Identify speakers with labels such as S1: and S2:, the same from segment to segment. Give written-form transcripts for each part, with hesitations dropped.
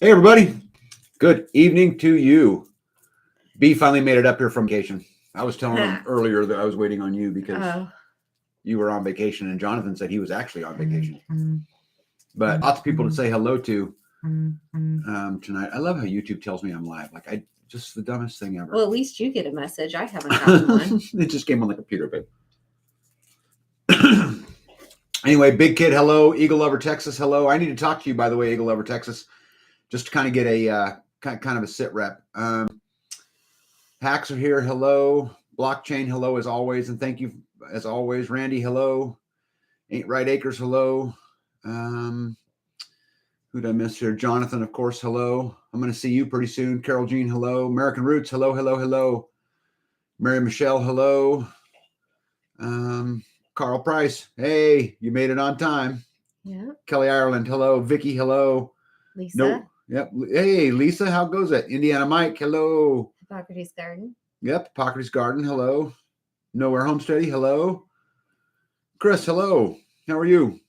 S1: Hey, everybody. Good evening to you. B finally made it up here from vacation. I was telling him earlier that I was waiting on you because you were on vacation, and Jonathan said he was actually on vacation. But lots of people to say hello to tonight. I love how YouTube tells me I'm live. Just the dumbest thing ever.
S2: Well, at least you get a message. I haven't gotten one.
S1: It just came on the computer, babe. Anyway, Big Kid, hello. Eagle Lover, Texas, hello. I need to talk to you, by the way, Eagle Lover, Texas, just to kind of get a kind of a sit rep. Hacks are here, hello. Blockchain, hello as always, and thank you as always. Randy, hello. Ain't Right Acres, hello. Who'd I miss here? Jonathan, of course, hello. I'm going to see you pretty soon. Carol Jean, hello. American Roots, hello, hello, hello. Mary Michelle, hello. Carl Price, hey, you made it on time.
S2: Yeah.
S1: Kelly Ireland, hello. Vicky, hello.
S2: Lisa.
S1: Nope. Yep. Hey, Lisa, how goes it? Indiana Mike, hello.
S2: Hippocrates Garden.
S1: Yep. Hippocrates Garden, hello. Nowhere Homesteady, hello. Chris, hello. How are you?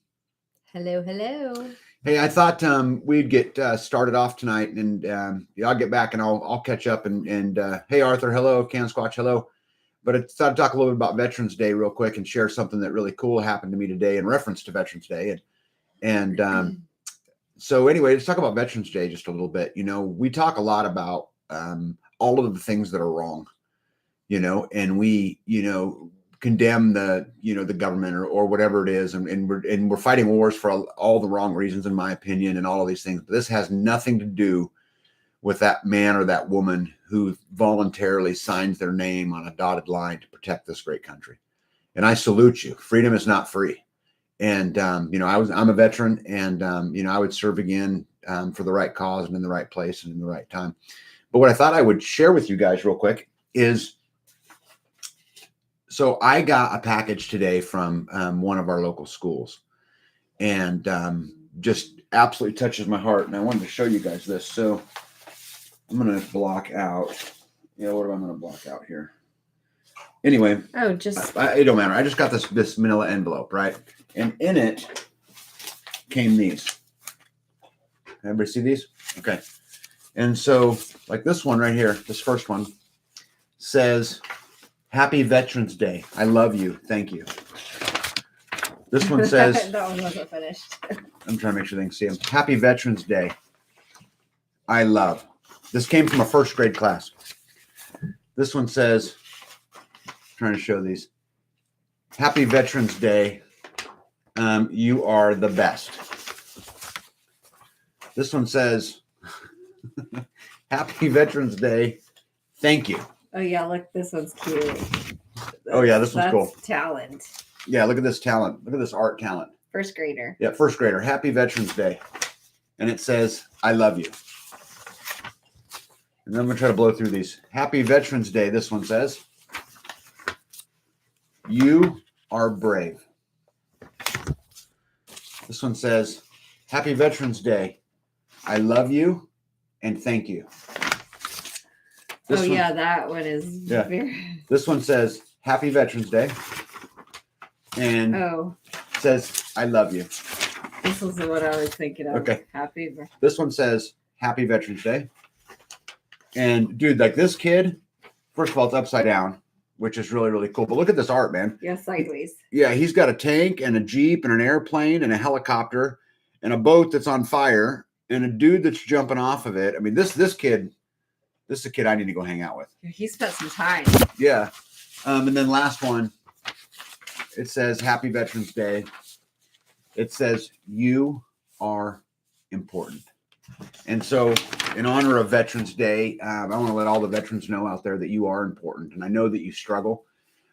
S2: Hello, hello.
S1: Hey, I thought we'd get started off tonight, and I'll get back and I'll catch up. And hey, Arthur, hello. Can Squatch, hello. But I thought I'd talk a little bit about Veterans Day real quick and share something that really cool happened to me today in reference to Veterans Day. And so anyway, let's talk about Veterans Day just a little bit. You know, we talk a lot about all of the things that are wrong, you know, and we, you know, condemn the, you know, the government or whatever it is. And we're fighting wars for all the wrong reasons, in my opinion, and all of these things. But this has nothing to do with that man or that woman who voluntarily signs their name on a dotted line to protect this great country. And I salute you. Freedom is not free. And, you know, I'm a veteran, and, you know, I would serve again for the right cause and in the right place and in the right time. But what I thought I would share with you guys real quick is, so I got a package today from one of our local schools, and just absolutely touches my heart. And I wanted to show you guys this. So I'm going to block out, you know, what am I going to block out here? Anyway, it don't matter. I just got this manila envelope, right? And in it came these. Everybody see these? Okay. And so, like this one right here, this first one says, "Happy Veterans Day. I love you. Thank you." This one says,
S2: that one wasn't finished.
S1: I'm trying to make sure they can see them. "Happy Veterans Day. I love." This came from a first grade class. This one says, trying to show these. "Happy Veterans Day. You are the best." This one says, "Happy Veterans Day. Thank you."
S2: Oh yeah, look, this one's cute.
S1: Oh yeah, this one's cool.
S2: Talent.
S1: Yeah, look at this talent. Look at this art talent.
S2: First grader.
S1: Yeah, first grader. "Happy Veterans Day." And it says, "I love you." And then I'm going to try to blow through these. "Happy Veterans Day." This one says, "You are brave." This one says, "Happy Veterans Day. I love you and thank you."
S2: Yeah, that one is
S1: very... This one says, "Happy Veterans Day." And says, "I love you."
S2: This is what I was thinking of.
S1: Okay.
S2: Happy.
S1: This one says, "Happy Veterans Day." And dude, like this kid, first of all, it's upside down, which is really, really cool. But look at this art, man.
S2: Yeah, sideways.
S1: Yeah, he's got a tank and a Jeep and an airplane and a helicopter and a boat that's on fire and a dude that's jumping off of it. I mean, this kid, this is a kid I need to go hang out with.
S2: He spent some time.
S1: Yeah. And then last one, it says, "Happy Veterans Day." It says, "You are important." And so in honor of Veterans Day, I want to let all the veterans know out there that you are important. And I know that you struggle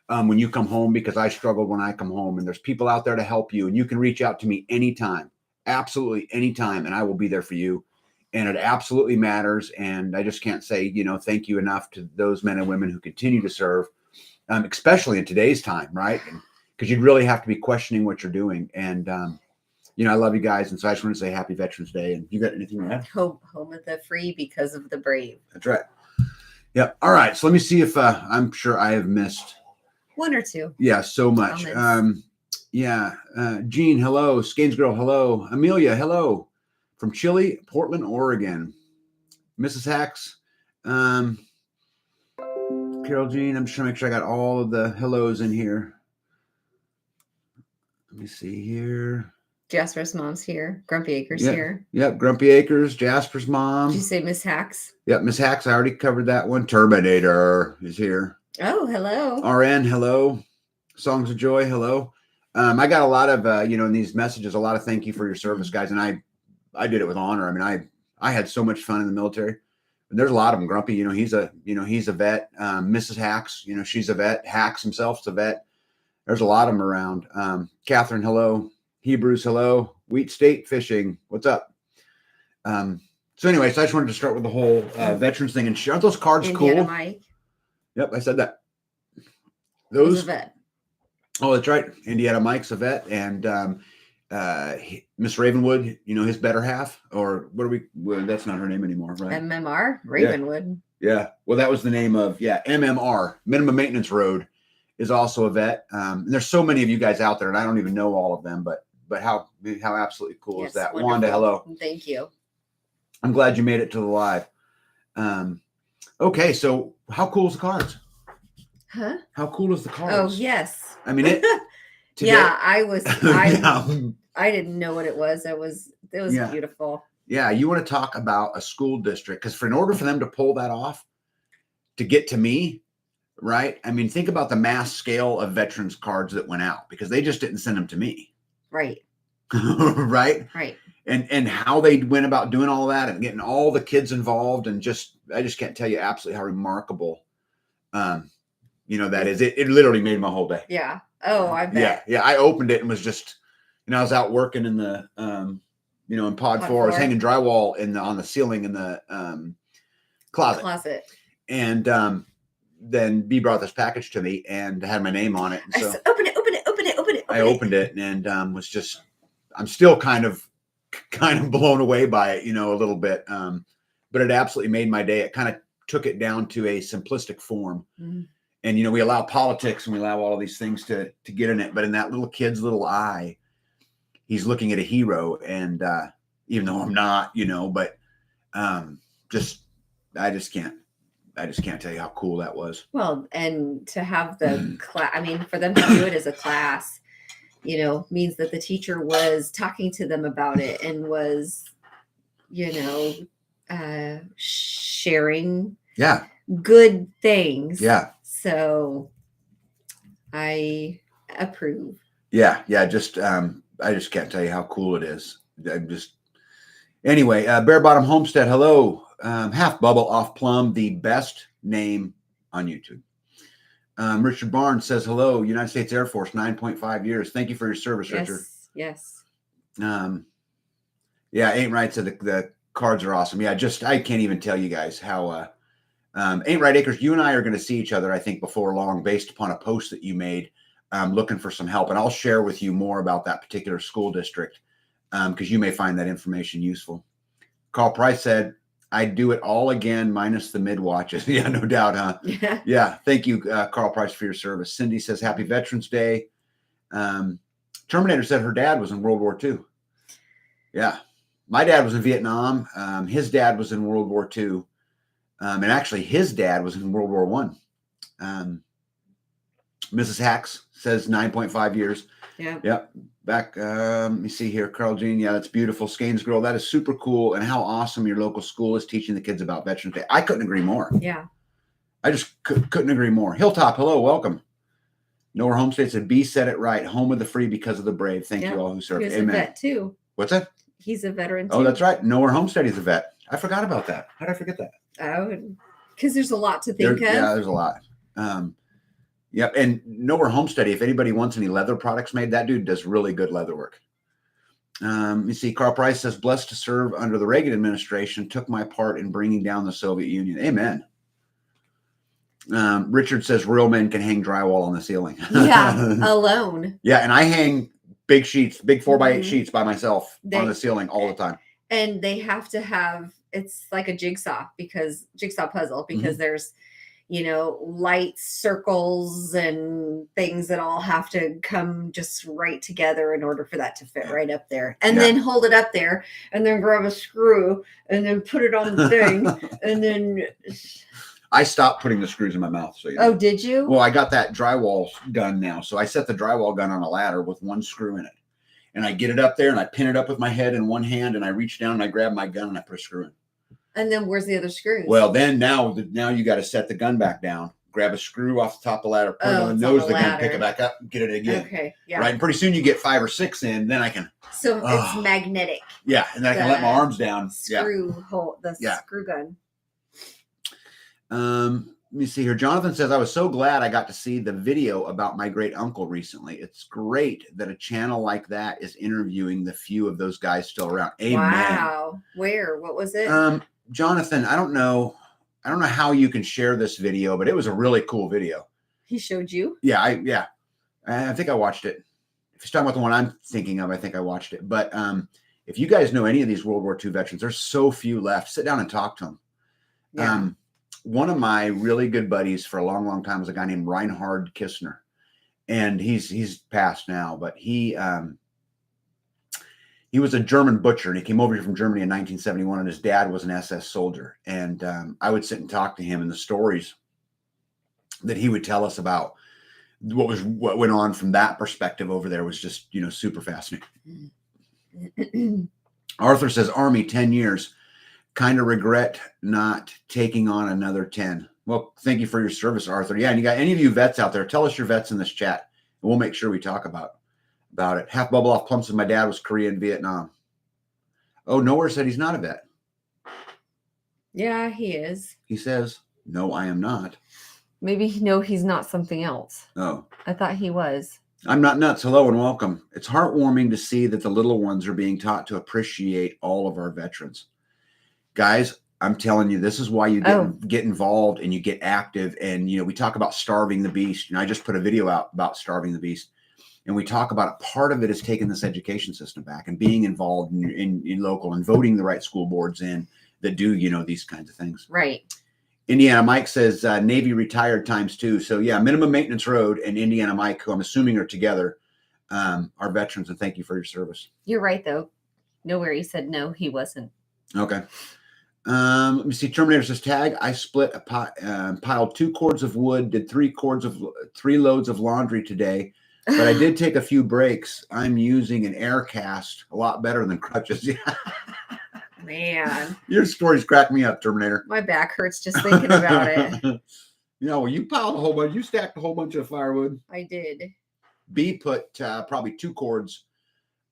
S1: when you come home, because I struggled when I come home, and there's people out there to help you, and you can reach out to me anytime, absolutely anytime, and I will be there for you. And it absolutely matters. And I just can't say, you know, thank you enough to those men and women who continue to serve, especially in today's time, right? Because you'd really have to be questioning what you're doing. And, you know, I love you guys. And so I just want to say Happy Veterans Day. And you got anything to add?
S2: Home of the free because of the brave.
S1: That's right. Yeah. All right. So let me see if I'm sure I have missed
S2: one or two.
S1: Yeah, so much. Jean, hello. Skanes Girl, hello. Amelia, hello. from Chile, Portland, Oregon. Mrs. Hacks, Carol Jean. I'm just trying to make sure I got all of the hellos in here. Let me see here.
S2: Jasper's mom's here. Grumpy Acres
S1: Yeah.
S2: here.
S1: Yep, Grumpy Acres, Jasper's mom.
S2: Did you say Miss Hacks?
S1: Yep, Miss Hacks. I already covered that one. Terminator is here.
S2: Oh, hello.
S1: RN, hello. Songs of Joy, hello. I got a lot of in these messages, a lot of thank you for your service, guys, and I did it with honor. I mean, I had so much fun in the military. And there's a lot of them. Grumpy, he's a vet. Mrs. Hacks, she's a vet. Hacks himself's a vet. There's a lot of them around. Catherine, hello. Hebrews, hello. Wheat State Fishing, what's up? So anyways, I just wanted to start with the whole veterans thing. And aren't those cards
S2: Indiana
S1: cool?
S2: Mike.
S1: Yep, I said that.
S2: He's
S1: Those.
S2: a vet.
S1: Oh, that's right. Indiana Mike's a vet, and Miss Ravenwood, his better half, or what are we? Well, that's not her name anymore, right?
S2: MMR Ravenwood.
S1: Yeah. Well, that was the name of MMR, Minimum Maintenance Road, is also a vet. And there's so many of you guys out there, and I don't even know all of them, but how absolutely cool is that?
S2: Wonderful.
S1: Wanda, hello.
S2: Thank you.
S1: I'm glad you made it to the live. Okay, so how cool is the cards?
S2: Huh?
S1: How cool is the cards?
S2: Oh, yes.
S1: I mean it.
S2: Yeah, I was.
S1: Yeah.
S2: I didn't know what it was. It was
S1: Yeah.
S2: beautiful.
S1: Yeah, you want to talk about a school district, because in order for them to pull that off, to get to me, right? I mean, think about the mass scale of veterans cards that went out, because they just didn't send them to me.
S2: Right.
S1: Right.
S2: Right.
S1: And how they went about doing all that and getting all the kids involved, and I just can't tell you absolutely how remarkable, that is. It literally made my whole day.
S2: Yeah. Oh, I bet.
S1: Yeah. I opened it and was just, I was out working in the, in pod 4. I was hanging drywall on the ceiling in the closet. And then B brought this package to me and had my name on it. And so
S2: open it.
S1: I opened it and was just, I'm still kind of blown away by it, a little bit. But it absolutely made my day. It kind of took it down to a simplistic form. Mm-hmm. And, we allow politics and we allow all of these things to get in it. But in that little kid's little eye, he's looking at a hero. And even though I'm not, but I just can't tell you how cool that was.
S2: Well, and to have the class, for them to do it as a class, means that the teacher was talking to them about it and was, sharing good things.
S1: Yeah.
S2: So I approve.
S1: Yeah. I just can't tell you how cool it is. Anyway, Bare Bottom Homestead, hello. Half Bubble Off Plum, the best name on YouTube. Richard Barnes says hello. United States Air Force, 9.5 years. Thank you for your service, Richard.
S2: Yes.
S1: Ain't Right said the cards are awesome. Yeah, I can't even tell you guys how. Ain't Right Acres, you and I are going to see each other, I think, before long, based upon a post that you made, looking for some help, and I'll share with you more about that particular school district, because you may find that information useful. Carl Price said, I'd do it all again, minus the mid-watches. Yeah, no doubt, huh? Yeah. Thank you, Carl Price, for your service. Cindy says, Happy Veterans Day. Terminator said her dad was in World War II. Yeah. My dad was in Vietnam. His dad was in World War II. And actually, his dad was in World War I. Mrs. Hacks says 9.5 years.
S2: Yeah.
S1: Yep. Back, let me see here. Carl Jean. Yeah, that's beautiful. Skanes Girl. That is super cool. And how awesome your local school is teaching the kids about Veterans Day. I couldn't agree more.
S2: Yeah.
S1: I just couldn't agree more. Hilltop, hello, welcome. Nowhere Homestead said, B said it right. Home of the free because of the brave. Thank you all who served.
S2: He's
S1: Amen.
S2: A vet too.
S1: What's that?
S2: He's a veteran too.
S1: Oh, that's right. Nowhere Homestead is a vet. I forgot about that. How did I forget that?
S2: Because there's a lot to think of.
S1: Yeah, there's a lot. Yep. And Nowhere Homestead, if anybody wants any leather products made, that dude does really good leather work. You see, Carl Price says, blessed to serve under the Reagan administration, took my part in bringing down the Soviet Union. Amen. Richard says, real men can hang drywall on the ceiling.
S2: Yeah, alone.
S1: Yeah, and I hang big sheets, big 4x8 sheets by myself on the ceiling all the time.
S2: And they have to have, it's like a jigsaw puzzle, because there's, light circles and things that all have to come just right together in order for that to fit right up there. And then hold it up there and then grab a screw and then put it on the thing. And then
S1: I stopped putting the screws in my mouth. So
S2: Oh, did you?
S1: Well, I got that drywall gun now. So I set the drywall gun on a ladder with one screw in it. And I get it up there and I pin it up with my head in one hand and I reach down and I grab my gun and I put a screw in.
S2: And then where's the other screws?
S1: Well, then now you got to set the gun back down, grab a screw off the top of the ladder, put it on the nose of the gun, pick it back up, get it again.
S2: Okay, yeah.
S1: Right, and pretty soon you get 5 or 6 in, then I can.
S2: So it's magnetic.
S1: Yeah, and then I can let my arms down.
S2: Screw gun.
S1: Let me see here. Jonathan says, I was so glad I got to see the video about my great uncle recently. It's great that a channel like that is interviewing the few of those guys still around. Amen.
S2: Wow. Where? What was it?
S1: Jonathan, I don't know how you can share this video, but it was a really cool video.
S2: He showed you?
S1: Yeah, I think I watched it. If you're talking about the one I'm thinking of, I think I watched it. But if you guys know any of these World War II veterans, there's so few left. Sit down and talk to them. Yeah. One of my really good buddies for a long, long time was a guy named Reinhard Kistner, and he's passed now, but he was a German butcher, and he came over here from Germany in 1971, and his dad was an SS soldier. And I would sit and talk to him, and the stories that he would tell us about what went on from that perspective over there was just, super fascinating. Arthur says, Army, 10 years. Kind of regret not taking on another 10. Well, thank you for your service, Arthur. Yeah, and you got any of you vets out there, tell us your vets in this chat, and we'll make sure we talk about it. Half bubble off plump said my dad was Korean Vietnam. Oh, Nowhere said he's not a vet.
S2: Yeah, he is.
S1: He says, no, I am not.
S2: Maybe he's not something else.
S1: Oh.
S2: I thought he was.
S1: I'm not nuts. Hello and welcome. It's heartwarming to see that the little ones are being taught to appreciate all of our veterans. Guys, I'm telling you, this is why you get involved and you get active. And, we talk about starving the beast. I just put a video out about starving the beast. And we talk about it. Part of it is taking this education system back and being involved in local and voting the right school boards in that do, these kinds of things.
S2: Right.
S1: Indiana Mike says Navy retired ×2. So, yeah, Minimum Maintenance Road and Indiana Mike, who I'm assuming are together, are veterans. And thank you for your service.
S2: You're right, though. Nowhere he said no, he wasn't.
S1: Okay. Let me see. Terminator says, tag, I split piled 2 cords of wood, did 3 loads of laundry today, but I did take a few breaks. I'm using an air cast, a lot better than crutches.
S2: Man.
S1: Your stories crack me up, Terminator.
S2: My back hurts just thinking about it.
S1: Well, you piled you stacked a whole bunch of firewood.
S2: I did.
S1: B put probably 2 cords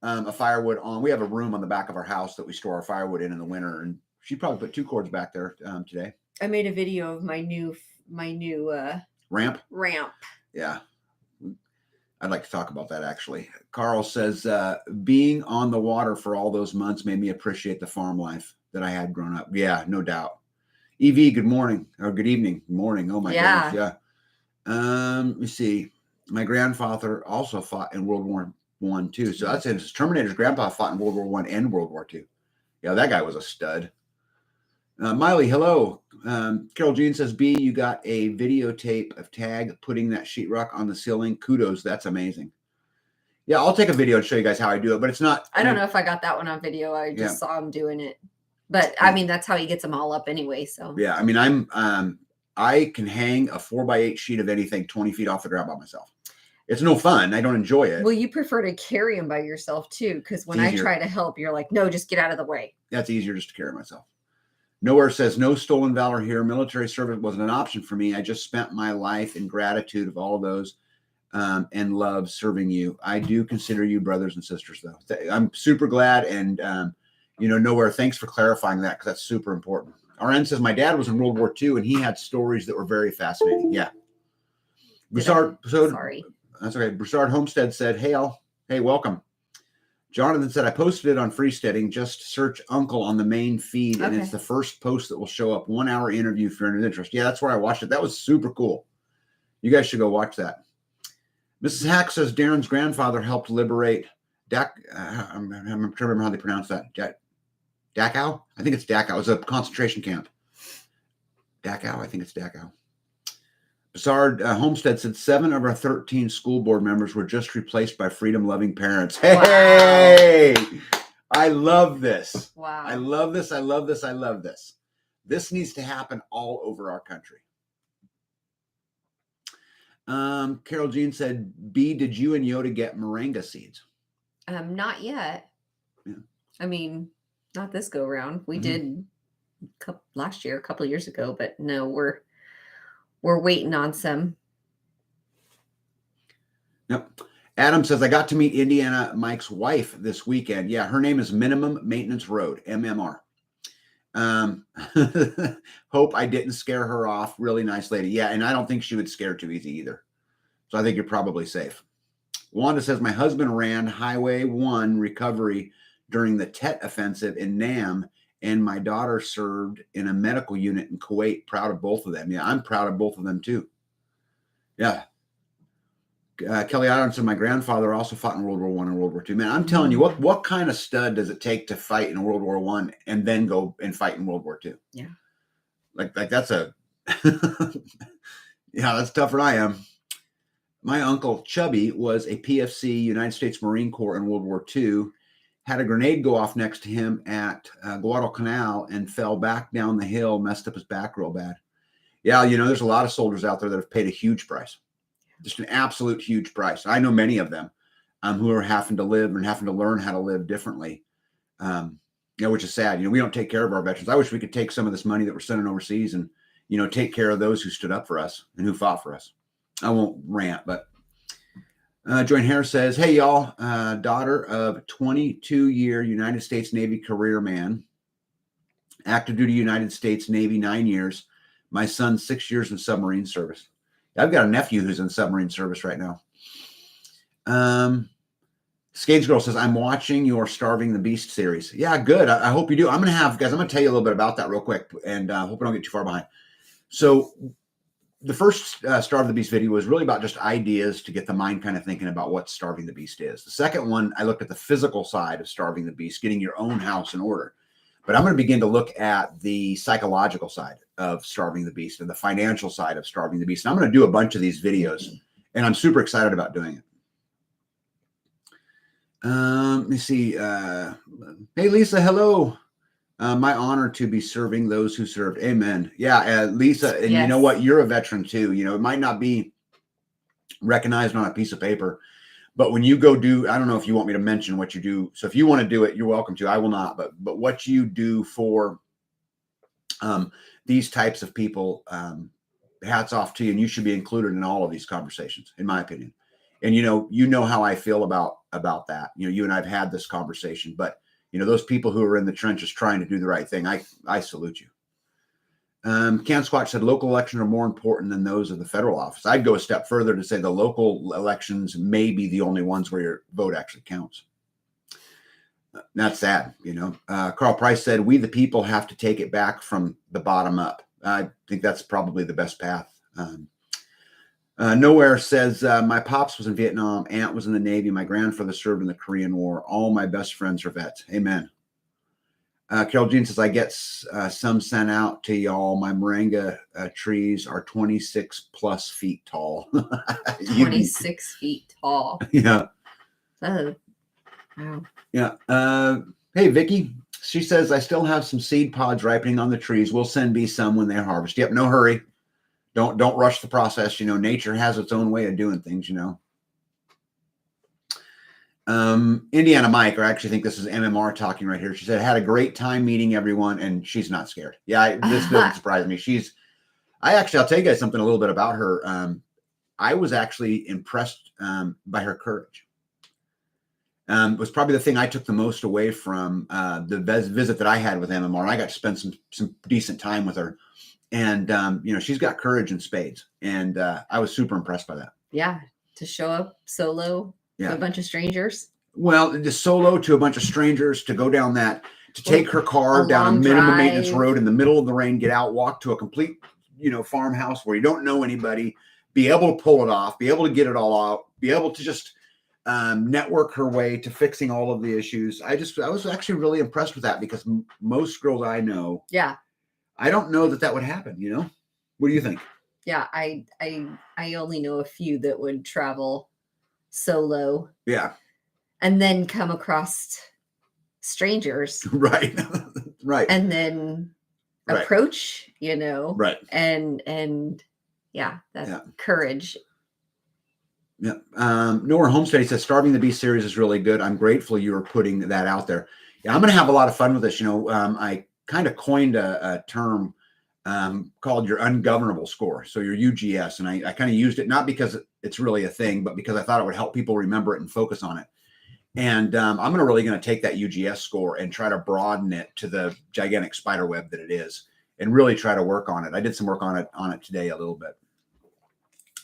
S1: of firewood on. We have a room on the back of our house that we store our firewood in the winter, and she probably put 2 cords back there today.
S2: I made a video of my new
S1: ramp.
S2: Yeah.
S1: I'd like to talk about that, actually. Carl says, being on the water for all those months made me appreciate the farm life that I had grown up. Yeah, no doubt. EV, good morning or good evening. Good morning. Oh my goodness. Yeah. Let me see. My grandfather also fought in World War I too. So that's it. Terminator's grandpa fought in World War I and World War II. Yeah, that guy was a stud. Miley, hello. Carol Jean says, B, you got a videotape of Tag putting that sheetrock on the ceiling. Kudos. That's amazing. Yeah, I'll take a video and show you guys how I do it, but it's not.
S2: I don't know if I got that one on video. I just saw him doing it. But I mean, that's how he gets them all up anyway. So
S1: yeah, I mean, I can hang a 4x8 sheet of anything 20 feet off the ground by myself. It's no fun. I don't enjoy it.
S2: Well, you prefer to carry them by yourself too, because when I try to help, you're like, no, just get out of the way.
S1: That's easier just to carry myself. Nowhere says, no stolen valor here. Military service wasn't an option for me. I just spent my life in gratitude of all of those and love serving you. I do consider you brothers and sisters, though. I'm super glad. And, Nowhere, thanks for clarifying that, because that's super important. RN says, my dad was in World War II, and he had stories that were very fascinating. Yeah.
S2: Sorry.
S1: That's okay. Broussard Homestead said, hey, welcome. Jonathan said, I posted it on Freesteading. Just search Uncle on the main feed, and it's the first post that will show up. 1 hour interview if you're interest. Yeah, that's where I watched it. That was super cool. You guys should go watch that. Mrs. Hack says, Darren's grandfather helped liberate I'm trying to remember how they pronounce that. Dachau? I think it's Dachau. It's a concentration camp. Dachau? I think it's Dachau. Bessard Homestead said 7 of our 13 school board members were just replaced by freedom-loving parents. Hey, wow. I love this.
S2: Wow.
S1: I love this. I love this. I love this. This needs to happen all over our country. Carol Jean said, B, did you and Yoda get moringa seeds?
S2: Not yet.
S1: Yeah.
S2: I mean, not this go round. We did last year, a couple of years ago, but no, we're waiting on some.
S1: Yep. Adam says, I got to meet Indiana Mike's wife this weekend. Yeah, her name is Minimum Maintenance Road, MMR. Hope I didn't scare her off. Really nice lady. Yeah, and I don't think she would scare too easy either. So I think you're probably safe. Wanda says, my husband ran Highway 1 recovery during the Tet offensive in Nam, and my daughter served in a medical unit in Kuwait. Proud of both of them. Yeah, I'm proud of both of them too. Yeah. Kelly Adams said, my grandfather also fought in World War I and World War II. Man, I'm telling you, what kind of stud does it take to fight in World War I and then go and fight in World War II?
S2: Yeah.
S1: Like that's a, yeah, that's tougher than I am. My uncle Chubby was a PFC, United States Marine Corps in World War II, had a grenade go off next to him at Guadalcanal and fell back down the hill, messed up his back real bad. Yeah, there's a lot of soldiers out there that have paid a huge price. Just an absolute huge price. I know many of them who are having to live and having to learn how to live differently, which is sad. We don't take care of our veterans. I wish we could take some of this money that we're sending overseas and, take care of those who stood up for us and who fought for us. I won't rant, but Joanne Harris says, hey, y'all, daughter of 22-year United States Navy career man, active duty United States Navy 9 years, my son 6 years in submarine service. I've got a nephew who's in submarine service right now. Skades Girl says, I'm watching your Starving the Beast series. Yeah, good. I hope you do. I'm going to tell you a little bit about that real quick, and hope I don't get too far behind. So the first Starve the Beast video was really about just ideas to get the mind kind of thinking about what Starving the Beast is. The second one, I looked at the physical side of Starving the Beast, getting your own house in order. But I'm going to begin to look at the psychological side of Starving the Beast and the financial side of Starving the Beast. And I'm going to do a bunch of these videos, and I'm super excited about doing it. Let me see. Hey, Lisa, hello. My honor to be serving those who served. Amen. Yeah, Lisa, and yes. You know what? You're a veteran too. It might not be recognized on a piece of paper, but when you go do, I don't know if you want me to mention what you do. So if you want to do it, you're welcome to. I will not. But what you do for these types of people, hats off to you, and you should be included in all of these conversations, in my opinion. And you know how I feel about that. You and I've had this conversation, but those people who are in the trenches trying to do the right thing, I salute you. Can Squatch said local elections are more important than those of the federal office. I'd go a step further to say the local elections may be the only ones where your vote actually counts. That's sad, Carl Price said, we the people have to take it back from the bottom up. I think that's probably the best path. Nowhere says, my pops was in Vietnam, aunt was in the Navy, my grandfather served in the Korean War. All my best friends are vets. Amen. Carol Jean says, I get some sent out to y'all. My moringa trees are 26 plus feet tall.
S2: 26 feet tall.
S1: Yeah.
S2: Oh, wow.
S1: Yeah. Hey, Vicky. She says, I still have some seed pods ripening on the trees. We'll send me some when they harvest. Yep, no hurry. Don't rush the process. Nature has its own way of doing things, Indiana Mike, or I actually think this is MMR talking right here. She said, I had a great time meeting everyone, and she's not scared. Yeah, this doesn't surprise me. I'll tell you guys something a little bit about her. I was actually impressed by her courage. It was probably the thing I took the most away from the visit that I had with MMR. I got to spend some decent time with her. And, she's got courage in spades. And I was super impressed by that.
S2: Yeah. To show up solo to a bunch of strangers.
S1: Well, just solo to a bunch of strangers, to go down to take her car down a minimum maintenance road in the middle of the rain, get out, walk to a complete, farmhouse where you don't know anybody, be able to pull it off, be able to get it all out, be able to just network her way to fixing all of the issues. I was actually really impressed with that, because most girls I know.
S2: Yeah.
S1: I don't know that would happen, What do you think?
S2: Yeah, I only know a few that would travel solo
S1: Yeah.
S2: and then come across strangers
S1: Right. Right.
S2: and then
S1: Right.
S2: approach, you know,
S1: Right.
S2: and yeah, that courage.
S1: Yeah. Nowhere Homestead says Starving the Beast series is really good. I'm grateful you were putting that out there. Yeah, I'm going to have a lot of fun with this. You know, I kind of coined a term called your ungovernable score. So your UGS. And I kind of used it, not because it's really a thing, but because I thought it would help people remember it and focus on it. And I'm really going to take that UGS score and try to broaden it to the gigantic spider web that it is and really try to work on it. I did some work on it today a little bit.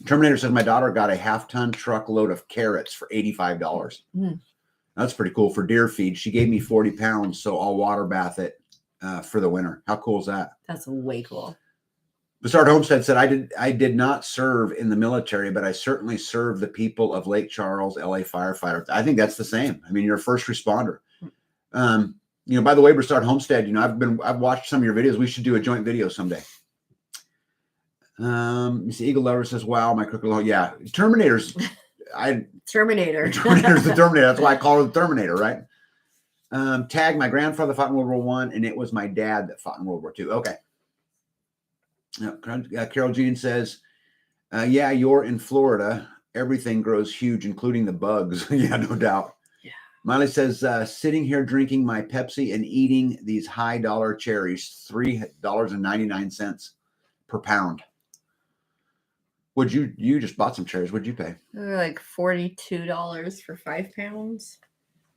S1: Terminator says my daughter got a half-ton truckload of carrots for $85. That's pretty cool for deer feed. She gave me 40 pounds, so I'll water bath it for the winter. How cool is that?
S2: That's way cool.
S1: Bastard Homestead said I did not serve in the military, but I certainly served the people of Lake Charles, LA firefighter. I think that's the same. I mean, you're a first responder. You know, by the way, Bastard Homestead, you know, I've watched some of your videos. We should do a joint video someday. You see, Eagle Lover says, wow, my crooked little, yeah. Terminator's
S2: Terminator's
S1: the Terminator. That's why I call her the Terminator, right? Tag, my grandfather fought in World War I, and it was my dad that fought in World War II. Okay. Carol Jean says, yeah, you're in Florida. Everything grows huge, including the bugs. Yeah, no doubt.
S2: Yeah.
S1: Miley says, sitting here drinking my Pepsi and eating these high dollar cherries, $3.99 per pound. Would you just bought some cherries? What'd you pay?
S2: They're like $42 for 5 pounds.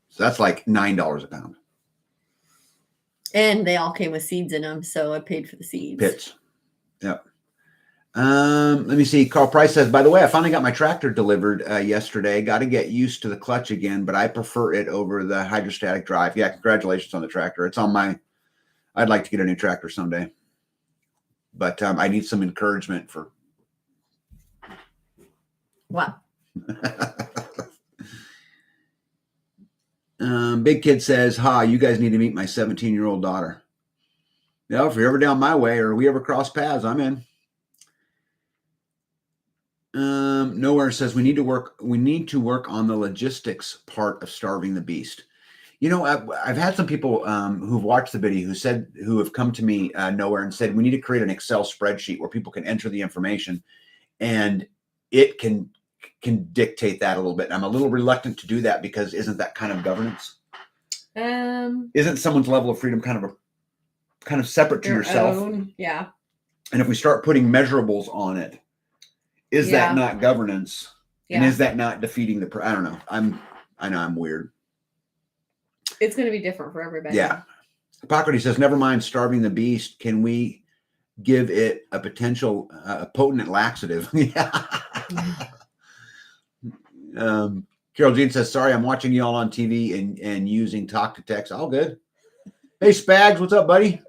S1: So that's like $9 a pound.
S2: And they all came with seeds in them, so I paid for the seeds.
S1: Pits. Yep. Let me see. Carl Price says, by the way, I finally got my tractor delivered yesterday. Got to get used to the clutch again, but I prefer it over the hydrostatic drive. Yeah, congratulations on the tractor. It's on my, I'd like to get a new tractor someday. But I need some encouragement for.
S2: Wow.
S1: Big Kid says, ha, you guys need to meet my 17-year-old daughter. Yeah, if you're ever down my way or we ever cross paths, I'm in. Nowhere says we need to work on the logistics part of Starving the Beast. You know, I've had some people who've watched the video who have come to me Nowhere and said we need to create an Excel spreadsheet where people can enter the information and it can dictate that a little bit. I'm a little reluctant to do that because isn't that kind of governance? Isn't someone's level of freedom kind of separate to yourself?
S2: Own, yeah.
S1: And if we start putting measurables on it, is that not governance? Yeah. And is that not defeating the? I don't know. I know I'm weird.
S2: It's going to be different for everybody.
S1: Yeah. Hippocrates says, never mind Starving the Beast. Can we give it a potential potent laxative? Yeah. Carol Jean says, sorry, I'm watching you all on TV and using talk to text. All good. Hey, Spags, what's up, buddy?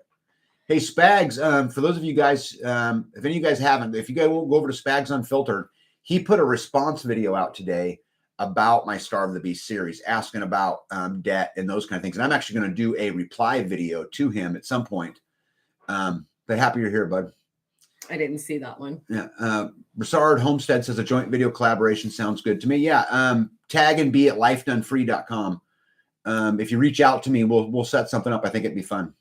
S1: Hey, Spags, for those of you guys, if any of you guys haven't, if you guys will go over to Spags Unfiltered, he put a response video out today about my Starve the Beast series, asking about debt and those kind of things. And I'm actually going to do a reply video to him at some point. But happy you're here, bud.
S2: I didn't see that one.
S1: Yeah. Broussard Homestead says a joint video collaboration sounds good to me. Yeah. Tag and be at lifedonefree.com. If you reach out to me, we'll set something up. I think it'd be fun.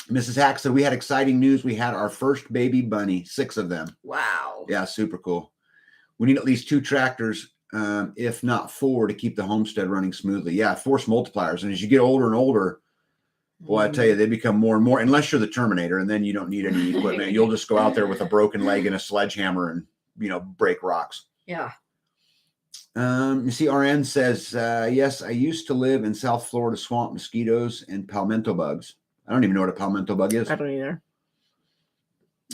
S1: Mrs. Hack said we had exciting news. We had our first baby bunny, 6 of them.
S2: Wow.
S1: Yeah, super cool. We need at least 2 tractors, if not 4, to keep the homestead running smoothly. Yeah, force multipliers. And as you get older and older, well, I tell you, they become more and more, unless you're the Terminator, and then you don't need any equipment. You'll just go out there with a broken leg and a sledgehammer and, break rocks.
S2: Yeah.
S1: You see, RN says, yes, I used to live in South Florida swamp mosquitoes and palmetto bugs. I don't even know what a palmetto bug is.
S2: I don't either.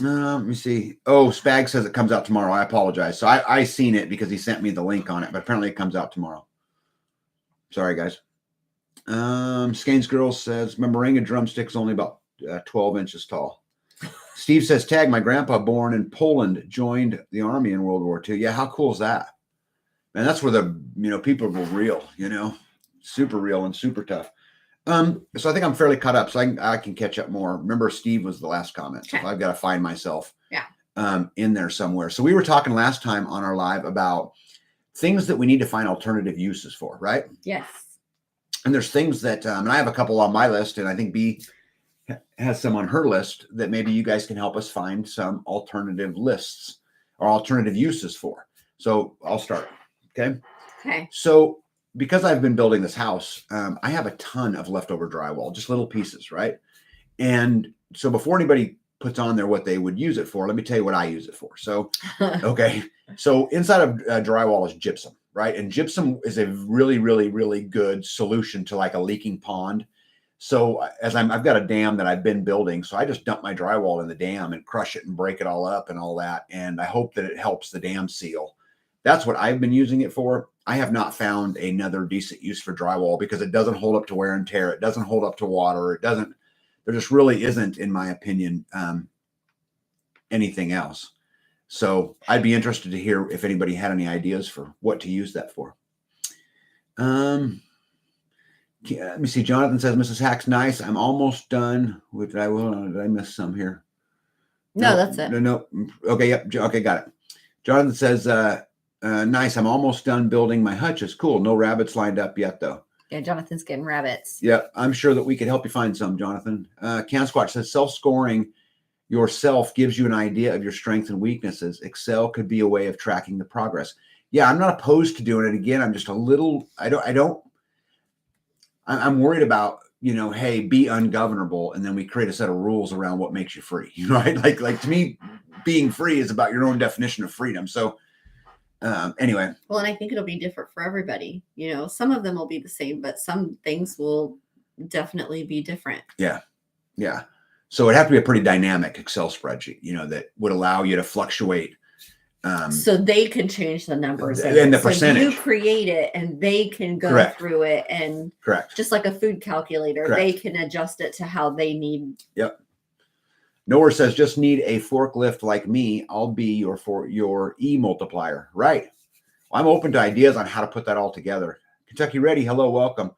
S1: Let me see. Oh, Spag says it comes out tomorrow. I apologize. So I seen it because he sent me the link on it, but apparently it comes out tomorrow. Sorry, guys. Skanes Girl says, my moringa drumstick's only about 12 inches tall. Steve says, tag, my grandpa born in Poland joined the army in World War II. Yeah, how cool is that? Man, that's where the, people were real, super real and super tough. So I think I'm fairly caught up, so I can catch up more. Remember, Steve was the last comment, so I've got to find myself.
S2: Yeah.
S1: in there somewhere. So we were talking last time on our live about things that we need to find alternative uses for, right?
S2: Yes.
S1: And there's things that, and I have a couple on my list, and I think B has some on her list that maybe you guys can help us find some alternative lists or alternative uses for. So I'll start. Okay.
S2: Okay.
S1: So because I've been building this house, I have a ton of leftover drywall, just little pieces, right? And so before anybody puts on there what they would use it for, let me tell you what I use it for. So, okay. So inside of drywall is gypsum, right? And gypsum is a really, really, really good solution to like a leaking pond. So as I've got a dam that I've been building, so I just dump my drywall in the dam and crush it and break it all up and all that. And I hope that it helps the dam seal. That's what I've been using it for. I have not found another decent use for drywall because it doesn't hold up to wear and tear. It doesn't hold up to water. There just really isn't, in my opinion, anything else. So I'd be interested to hear if anybody had any ideas for what to use that for. Let me see. Jonathan says, Mrs. Hack's nice. I'm almost done. Did I miss some here?
S2: No, that's it.
S1: No. Okay. Yep. Okay. Got it. Jonathan says, nice. I'm almost done building my hutches. Cool. No rabbits lined up yet, though.
S2: Yeah, Jonathan's getting rabbits.
S1: Yeah, I'm sure that we could help you find some, Jonathan. Can Squatch says self-scoring yourself gives you an idea of your strengths and weaknesses. Excel could be a way of tracking the progress. Yeah, I'm not opposed to doing it. Again, I'm just a little, I'm worried about, hey, be ungovernable. And then we create a set of rules around what makes you free, right? Like to me, being free is about your own definition of freedom. So anyway.
S2: Well, and I think it'll be different for everybody. Some of them will be the same, but some things will definitely be different.
S1: Yeah. Yeah. So it'd have to be a pretty dynamic Excel spreadsheet, that would allow you to fluctuate.
S2: So they can change the numbers
S1: and the percentage.
S2: You create it and they can go
S1: Correct.
S2: through it and
S1: correct.
S2: Just like a food calculator,
S1: Correct.
S2: They can adjust it to how they need.
S1: Yep. Nowhere says just need a forklift like me. I'll be your E multiplier. Right. Well, I'm open to ideas on how to put that all together. Kentucky Ready. Hello. Welcome.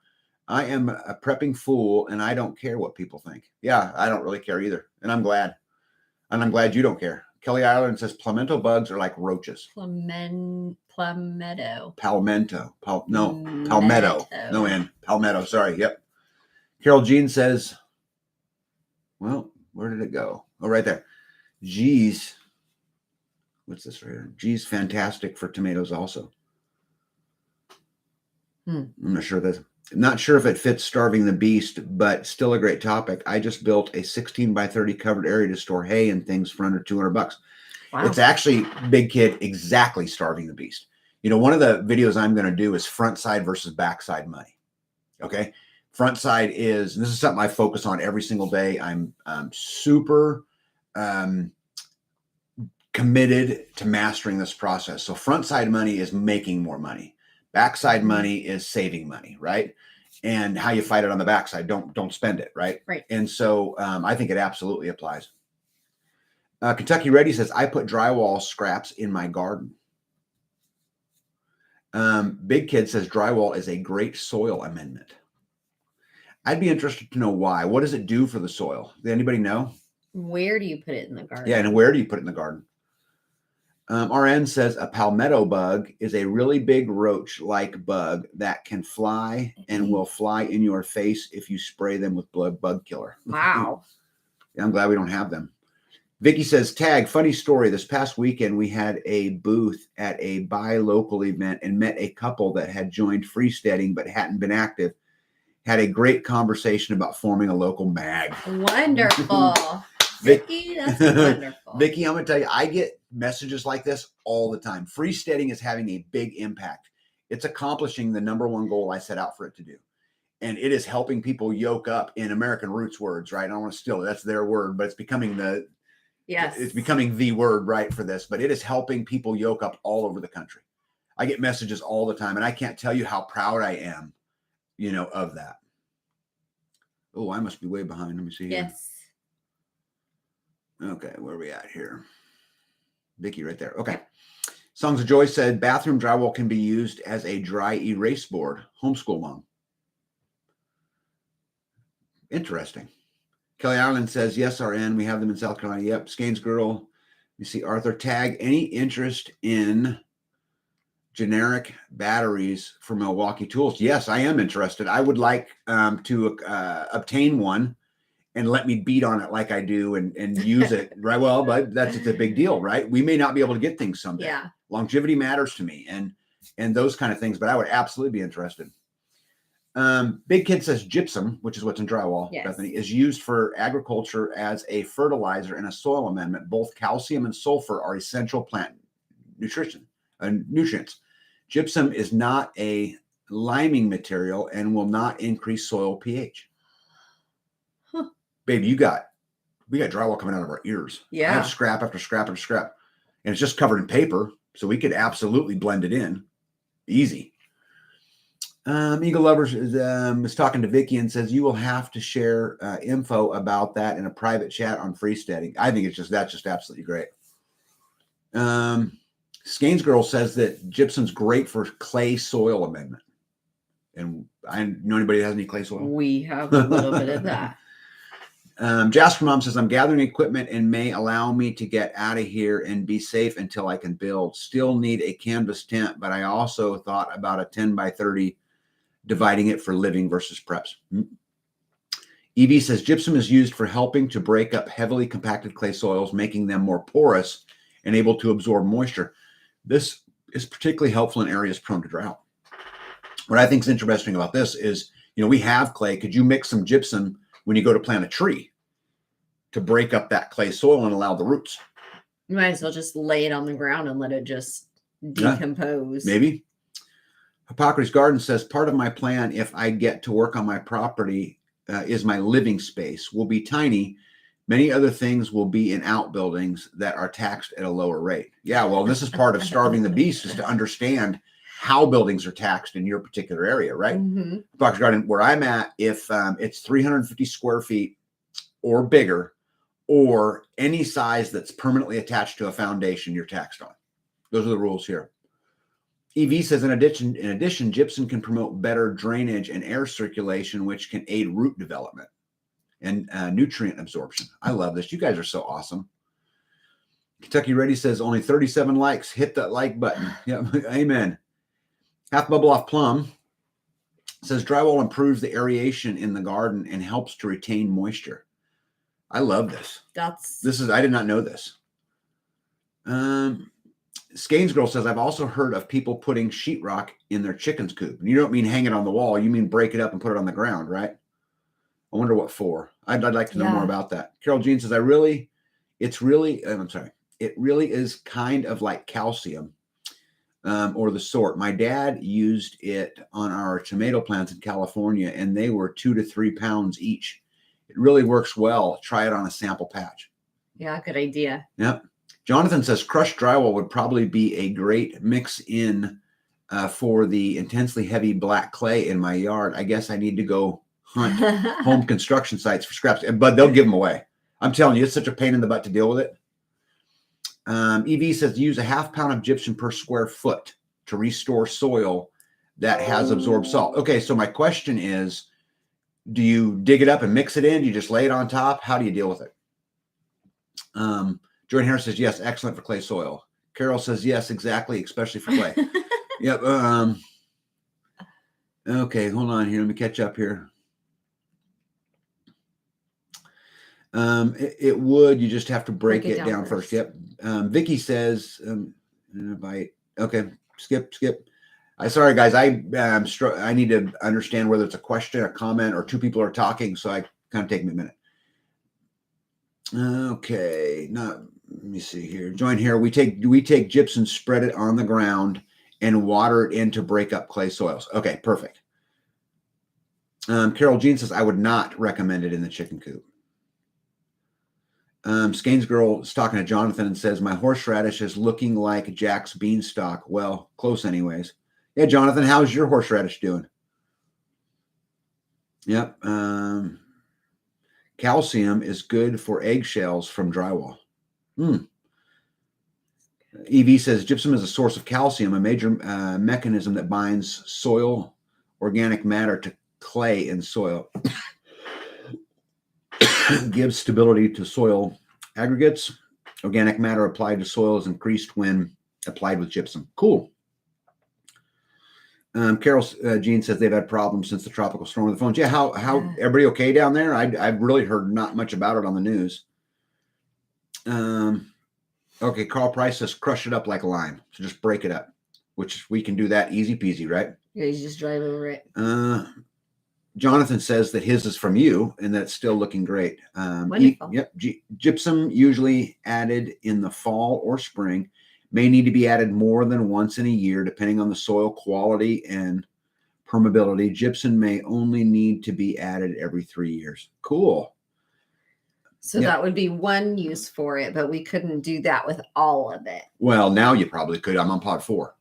S1: I am a prepping fool and I don't care what people think. Yeah, I don't really care either. And I'm glad. And I'm glad you don't care. Kelly Ireland says palmetto bugs are like roaches.
S2: Palmetto.
S1: Palmetto. Palmetto. No N. Palmetto. Sorry. Yep. Carol Jean says, well, where did it go? Oh, right there. Geez. What's this right here? Geez, fantastic for tomatoes also. I'm not sure if it fits starving the beast, but still a great topic. I just built a 16 by 30 covered area to store hay and things for under $200. Wow. It's actually, big kid, exactly starving the beast. One of the videos I'm going to do is front side versus back side money. Okay. Front side is, and this is something I focus on every single day. I'm super committed to mastering this process. So front side money is making more money. Backside money is saving money, right? And how you fight it on the backside, don't spend it, right?
S2: Right.
S1: And so I think it absolutely applies. Kentucky Ready says, I put drywall scraps in my garden. Big Kid says drywall is a great soil amendment. I'd be interested to know why. What does it do for the soil? Does anybody know?
S2: Where do you put it in the garden?
S1: Yeah, and where do you put it in the garden? RN says a palmetto bug is a really big roach-like bug that can fly and will fly in your face if you spray them with bug killer.
S2: Wow.
S1: Yeah, I'm glad we don't have them. Vicky says, tag, funny story. This past weekend, we had a booth at a buy local event and met a couple that had joined freesteading but hadn't been active. Had a great conversation about forming a local mag.
S2: Wonderful. Vicky, that's wonderful.
S1: Vicky, I'm going to tell you, I get messages like this all the time. Freesteading is having a big impact. It's accomplishing the number one goal I set out for it to do. And it is helping people yoke up, in American Roots words, right? I don't want to steal it. That's their word, but it's becoming the word, right, for this. But it is helping people yoke up all over the country. I get messages all the time, and I can't tell you how proud I am, of that. Oh, I must be way behind. Let me see here.
S2: Yes.
S1: Okay, where are we at here? Vicky right there. Okay. Songs of Joy said, bathroom drywall can be used as a dry erase board. Homeschool mom. Interesting. Kelly Ireland says, yes, RN. We have them in South Carolina. Yep. Skanes Girl. You see, Arthur, tag any interest in generic batteries for Milwaukee Tools. Yes, I am interested. I would like to obtain one and let me beat on it like I do and use it. Right. Well, but that's a big deal, right? We may not be able to get things someday.
S2: Yeah.
S1: Longevity matters to me and those kind of things, but I would absolutely be interested. Big Kid says gypsum, which is what's in drywall,
S2: Yes.
S1: Bethany, is used for agriculture as a fertilizer and a soil amendment. Both calcium and sulfur are essential plant nutrients. Gypsum is not a liming material and will not increase soil pH.
S2: Huh.
S1: Baby, we got drywall coming out of our ears.
S2: Yeah.
S1: I have scrap after scrap after scrap, and it's just covered in paper, so we could absolutely blend it in, easy. Eagle Lovers is talking to Vicky and says you will have to share info about that in a private chat on freesteading. I think that's just absolutely great. Skane's Girl says that gypsum's great for clay soil amendment. And I know anybody that has any clay soil?
S2: We have a little bit of that.
S1: Jasper Mom says, I'm gathering equipment and may allow me to get out of here and be safe until I can build. Still need a canvas tent, but I also thought about a 10 by 30, dividing it for living versus preps. Evie says, gypsum is used for helping to break up heavily compacted clay soils, making them more porous and able to absorb moisture. This is particularly helpful in areas prone to drought. What I think is interesting about this is, we have clay. Could you mix some gypsum when you go to plant a tree to break up that clay soil and allow the roots?
S2: You might as well just lay it on the ground and let it just decompose.
S1: Yeah, maybe. Hippocrates Garden says, part of my plan, if I get to work on my property, is my living space will be tiny. Many other things will be in outbuildings that are taxed at a lower rate. Yeah, well, this is part of starving the beast, is to understand how buildings are taxed in your particular area, right?
S2: Mm-hmm.
S1: Hippocrates Garden, where I'm at, if it's 350 square feet or bigger, or any size that's permanently attached to a foundation, you're taxed on. Those are the rules here. EV says, in addition, gypsum can promote better drainage and air circulation, which can aid root development and nutrient absorption. I love this. You guys are so awesome. Kentucky Ready says, only 37 likes. Hit that like button. Yeah, amen. Half Bubble Off Plum says, drywall improves the aeration in the garden and helps to retain moisture. I love this. I did not know this. Skane's Girl says, I've also heard of people putting sheetrock in their chicken's coop. And you don't mean hang it on the wall. You mean break it up and put it on the ground, right? I wonder what for. I'd like to know more about that. Carol Jean says, it really is kind of like calcium or the sort. My dad used it on our tomato plants in California, and they were 2 to 3 pounds each. It really works well. Try it on a sample patch.
S2: Yeah, good idea.
S1: Yep. Jonathan says crushed drywall would probably be a great mix in for the intensely heavy black clay in my yard. I guess I need to go hunt home construction sites for scraps, but they'll give them away. I'm telling you, it's such a pain in the butt to deal with it. EV says use a ½ pound of gypsum per square foot to restore soil that has absorbed salt. Okay, so my question is, do you dig it up and mix it in? Do you just lay it on top? How do you deal with it? Jordan Harris says, yes, excellent for clay soil. Carol says, yes, exactly, especially for clay. Yep. Okay, hold on here. Let me catch up here. It would, you just have to break it down first. Yep. Vicky says, invite. Okay, skip. Sorry, guys. I need to understand whether it's a question, a comment, or two people are talking, so I kind of take me a minute. Okay, let me see here. Join here. We take gypsum, spread it on the ground, and water it in to break up clay soils. Okay, perfect. Carol Jean says, I would not recommend it in the chicken coop. Skane's Girl is talking to Jonathan and says, my horseradish is looking like Jack's beanstalk. Well, close anyways. Yeah, Jonathan, how's your horseradish doing? Yep. Calcium is good for eggshells from drywall. EV says gypsum is a source of calcium, a major mechanism that binds soil organic matter to clay in soil. Gives stability to soil aggregates. Organic matter applied to soil is increased when applied with gypsum. Cool. Carol Jean says they've had problems since the tropical storm of the phones. Yeah, how everybody okay down there? I've really heard not much about it on the news. Okay, Carl Price says crush it up like a lime. So just break it up, which we can do that easy peasy, right?
S2: Yeah, you just drive over it.
S1: Jonathan says that his is from you and that it's still looking great.
S2: Wonderful.
S1: Gypsum usually added in the fall or spring, may need to be added more than once in a year, depending on the soil quality and permeability. Gypsum may only need to be added every 3 years. Cool.
S2: So that would be one use for it, but we couldn't do that with all of it.
S1: Well, now you probably could. I'm on pod 4.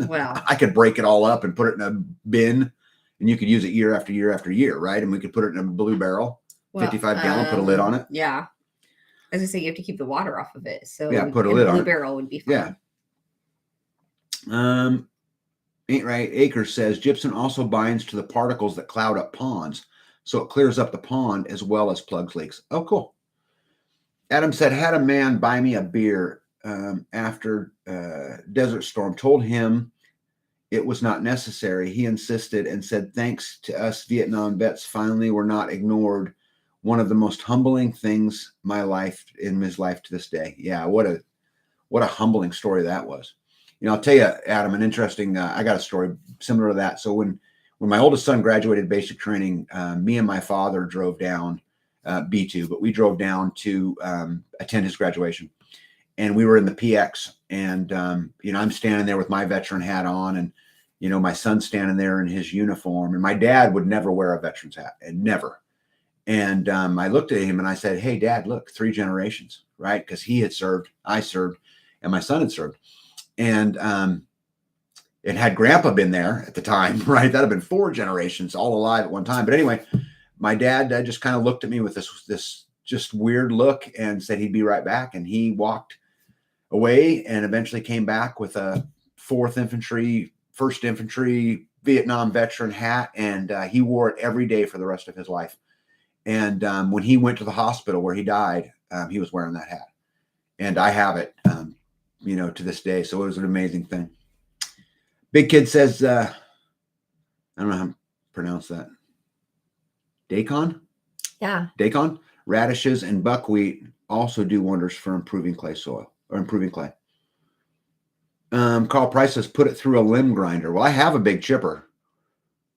S2: Well,
S1: I could break it all up and put it in a bin, and you could use it year after year after year, right? And we could put it in a blue barrel, 55 gallon, put a lid on it.
S2: Yeah. As I say, you have to keep the water off of it. So
S1: yeah, put a lid on it.
S2: Blue barrel would be fine.
S1: Yeah. Ain't Right Acres says gypsum also binds to the particles that cloud up ponds, so it clears up the pond as well as plugs leaks. Oh, cool. Adam said, had a man buy me a beer after Desert Storm. Told him it was not necessary. He insisted and said, thanks to us Vietnam vets, finally we're not ignored. One of the most humbling things in his life to this day. Yeah, what a humbling story that was. You know, I'll tell you, Adam, an interesting. I got a story similar to that. So when my oldest son graduated basic training, me and my father drove down B2, but we drove down to attend his graduation, and we were in the PX. And I'm standing there with my veteran hat on, and my son's standing there in his uniform, and my dad would never wear a veteran's hat, and never. And I looked at him and I said, hey, Dad, look, 3 generations, right? Because he had served, I served, and my son had served. And it had Grandpa been there at the time, right? That'd have been 4 generations all alive at one time. But anyway, my dad just kind of looked at me with this just weird look and said he'd be right back. And he walked away and eventually came back with a 4th Infantry, 1st Infantry Vietnam veteran hat. And he wore it every day for the rest of his life. And when he went to the hospital where he died, he was wearing that hat. And I have it, to this day. So it was an amazing thing. Big Kid says, I don't know how to pronounce that. Daikon?
S2: Yeah.
S1: Daikon? Radishes and buckwheat also do wonders for improving clay soil or improving clay. Carl Price says, put it through a limb grinder. Well, I have a big chipper.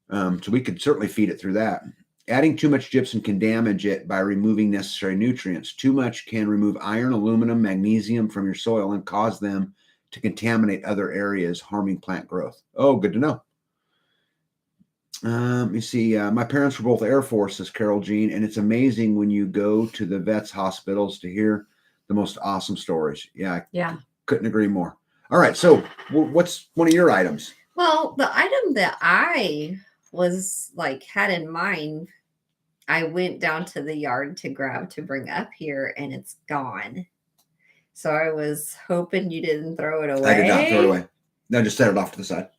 S1: So we could certainly feed it through that. Adding too much gypsum can damage it by removing necessary nutrients. Too much can remove iron, aluminum, magnesium from your soil and cause them to contaminate other areas, harming plant growth. Oh, good to know. Let me see. My parents were both Air Force, says Carol Jean, and it's amazing when you go to the vets hospitals to hear the most awesome stories. Yeah. Couldn't agree more. All right. So what's one of your items?
S2: Well, the item that I was had in mind, I went down to the yard to bring up here, and it's gone. So I was hoping you didn't throw it away.
S1: I did not throw it away. No, just set it off to the side.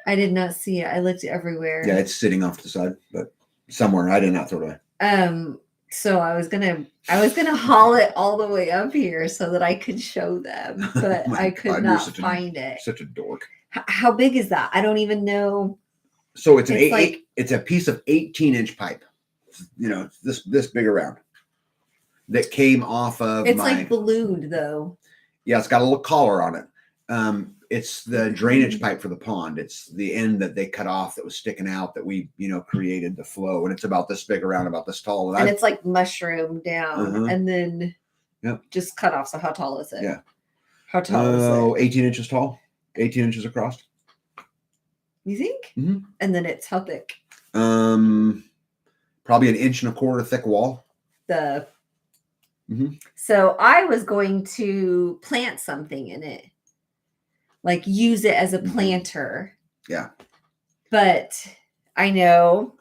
S2: I did not see it. I looked everywhere.
S1: Yeah, it's sitting off to the side, but somewhere. I did not throw it
S2: away. So I was gonna haul it all the way up here so that I could show them, but I could not find it.
S1: Such a dork.
S2: How big is that? I don't even know.
S1: So it's it's a piece of 18-inch pipe. This big around that came off of.
S2: It's like ballooned though.
S1: Yeah, it's got a little collar on it. It's the drainage pipe for the pond. It's the end that they cut off that was sticking out that we, created the flow. And it's about this big around, about this tall.
S2: And it's like mushroom down and then just cut off. So how tall is it?
S1: Yeah.
S2: How tall is it?
S1: 18 inches tall, 18 inches across.
S2: You think?
S1: Mm-hmm.
S2: And then it's how thick?
S1: Probably 1.25 inches thick wall.
S2: So I was going to plant something in it. Like use it as a planter.
S1: Yeah.
S2: But I know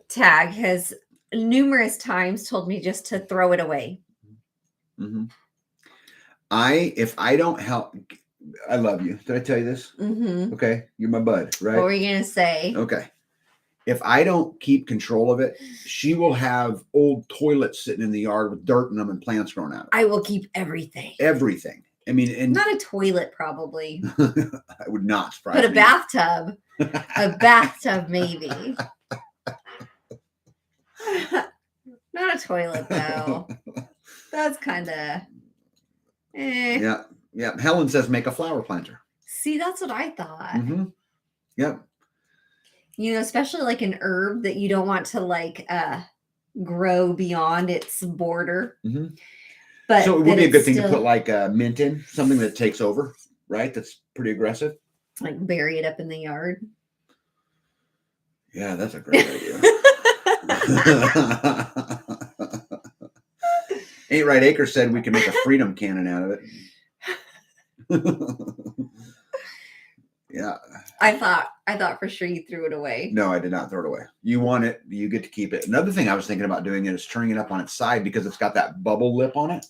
S2: Tag has numerous times told me just to throw it away.
S1: Mm-hmm. If I don't help, I love you. Did I tell you this?
S2: Mm-hmm.
S1: Okay. You're my bud, right?
S2: What were you going to say?
S1: Okay. if I don't keep control of it, she will have old toilets sitting in the yard with dirt in them and plants growing out of
S2: I will keep everything.
S1: everything. I mean, and
S2: Not a toilet, probably.
S1: I would not surprise
S2: But a
S1: me.
S2: bathtub. A bathtub, maybe. Not a toilet, though. That's kind of.
S1: Yeah. Yeah. Helen says make a flower planter.
S2: See, that's what I thought.
S1: Mm-hmm. Yep.
S2: You know, especially like an herb that you don't want to like grow beyond its border.
S1: Mm-hmm.
S2: But
S1: so it would be a good thing
S2: still,
S1: to put like mint in, something that takes over, right? That's pretty aggressive.
S2: Like bury it up in the yard.
S1: Yeah, that's a great idea. Ain't Right Acre said we can make a freedom cannon out of it. Yeah.
S2: I thought for sure you threw it away.
S1: No, I did not throw it away. You want it, you get to keep it. Another thing I was thinking about doing is turning it up on its side because it's got that bubble lip on it,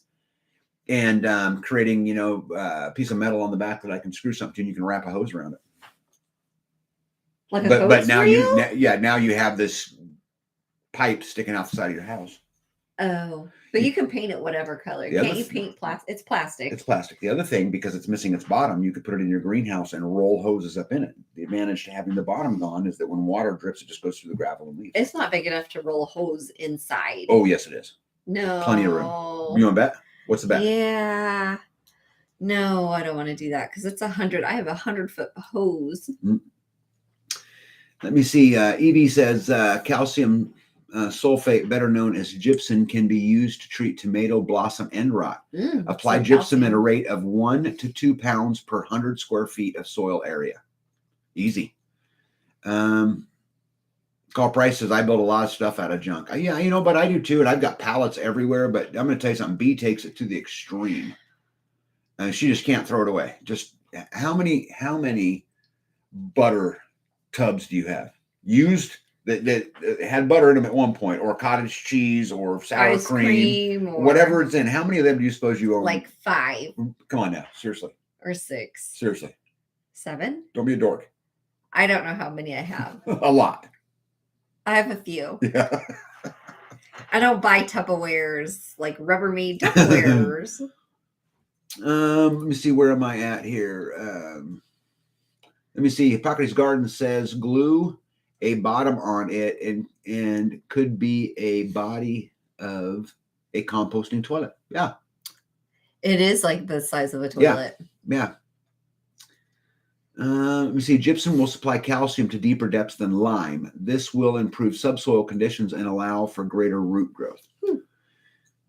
S1: and creating, a piece of metal on the back that I can screw something to, and you can wrap a hose around it.
S2: Like a
S1: But now
S2: reel?
S1: now you have this pipe sticking out the side of your house.
S2: Oh, but you can paint it whatever color. Can't you paint plastic? It's plastic.
S1: It's plastic. The other thing, because it's missing its bottom, you could put it in your greenhouse and roll hoses up in it. The advantage to having the bottom gone is that when water drips, it just goes through the gravel and leaves.
S2: It's not big enough to roll a hose inside.
S1: Oh, yes, it is.
S2: No.
S1: Plenty of room. You want to bet? What's the bet?
S2: Yeah. No, I don't want to do that because it's 100. I have 100-foot hose.
S1: Let me see. Evie says calcium sulfate, better known as gypsum, can be used to treat tomato blossom end rot. Apply gypsum at a rate of 1 to 2 pounds per 100 square feet of soil area. Easy. Carl Price says, I build a lot of stuff out of junk. Yeah, but I do too. And I've got pallets everywhere. But I'm going to tell you something. B takes it to the extreme. She just can't throw it away. Just how many butter tubs do you have used that had butter in them at one point, or cottage cheese, or sour
S2: Ice cream or
S1: whatever it's in? How many of them do you suppose you own?
S2: Like 5.
S1: Come on now, seriously.
S2: Or 6.
S1: Seriously.
S2: 7?
S1: Don't be a dork.
S2: I don't know how many I have.
S1: A lot.
S2: I have a few.
S1: Yeah.
S2: I don't buy Tupperwares, like Rubbermaid Tupperwares.
S1: Let me see. Where am I at here? Let me see. Hippocrates Garden says glue a bottom on it and could be a body of a composting toilet. Yeah.
S2: It is like the size of a toilet.
S1: Yeah. Let me see. Gypsum will supply calcium to deeper depths than lime. This will improve subsoil conditions and allow for greater root growth.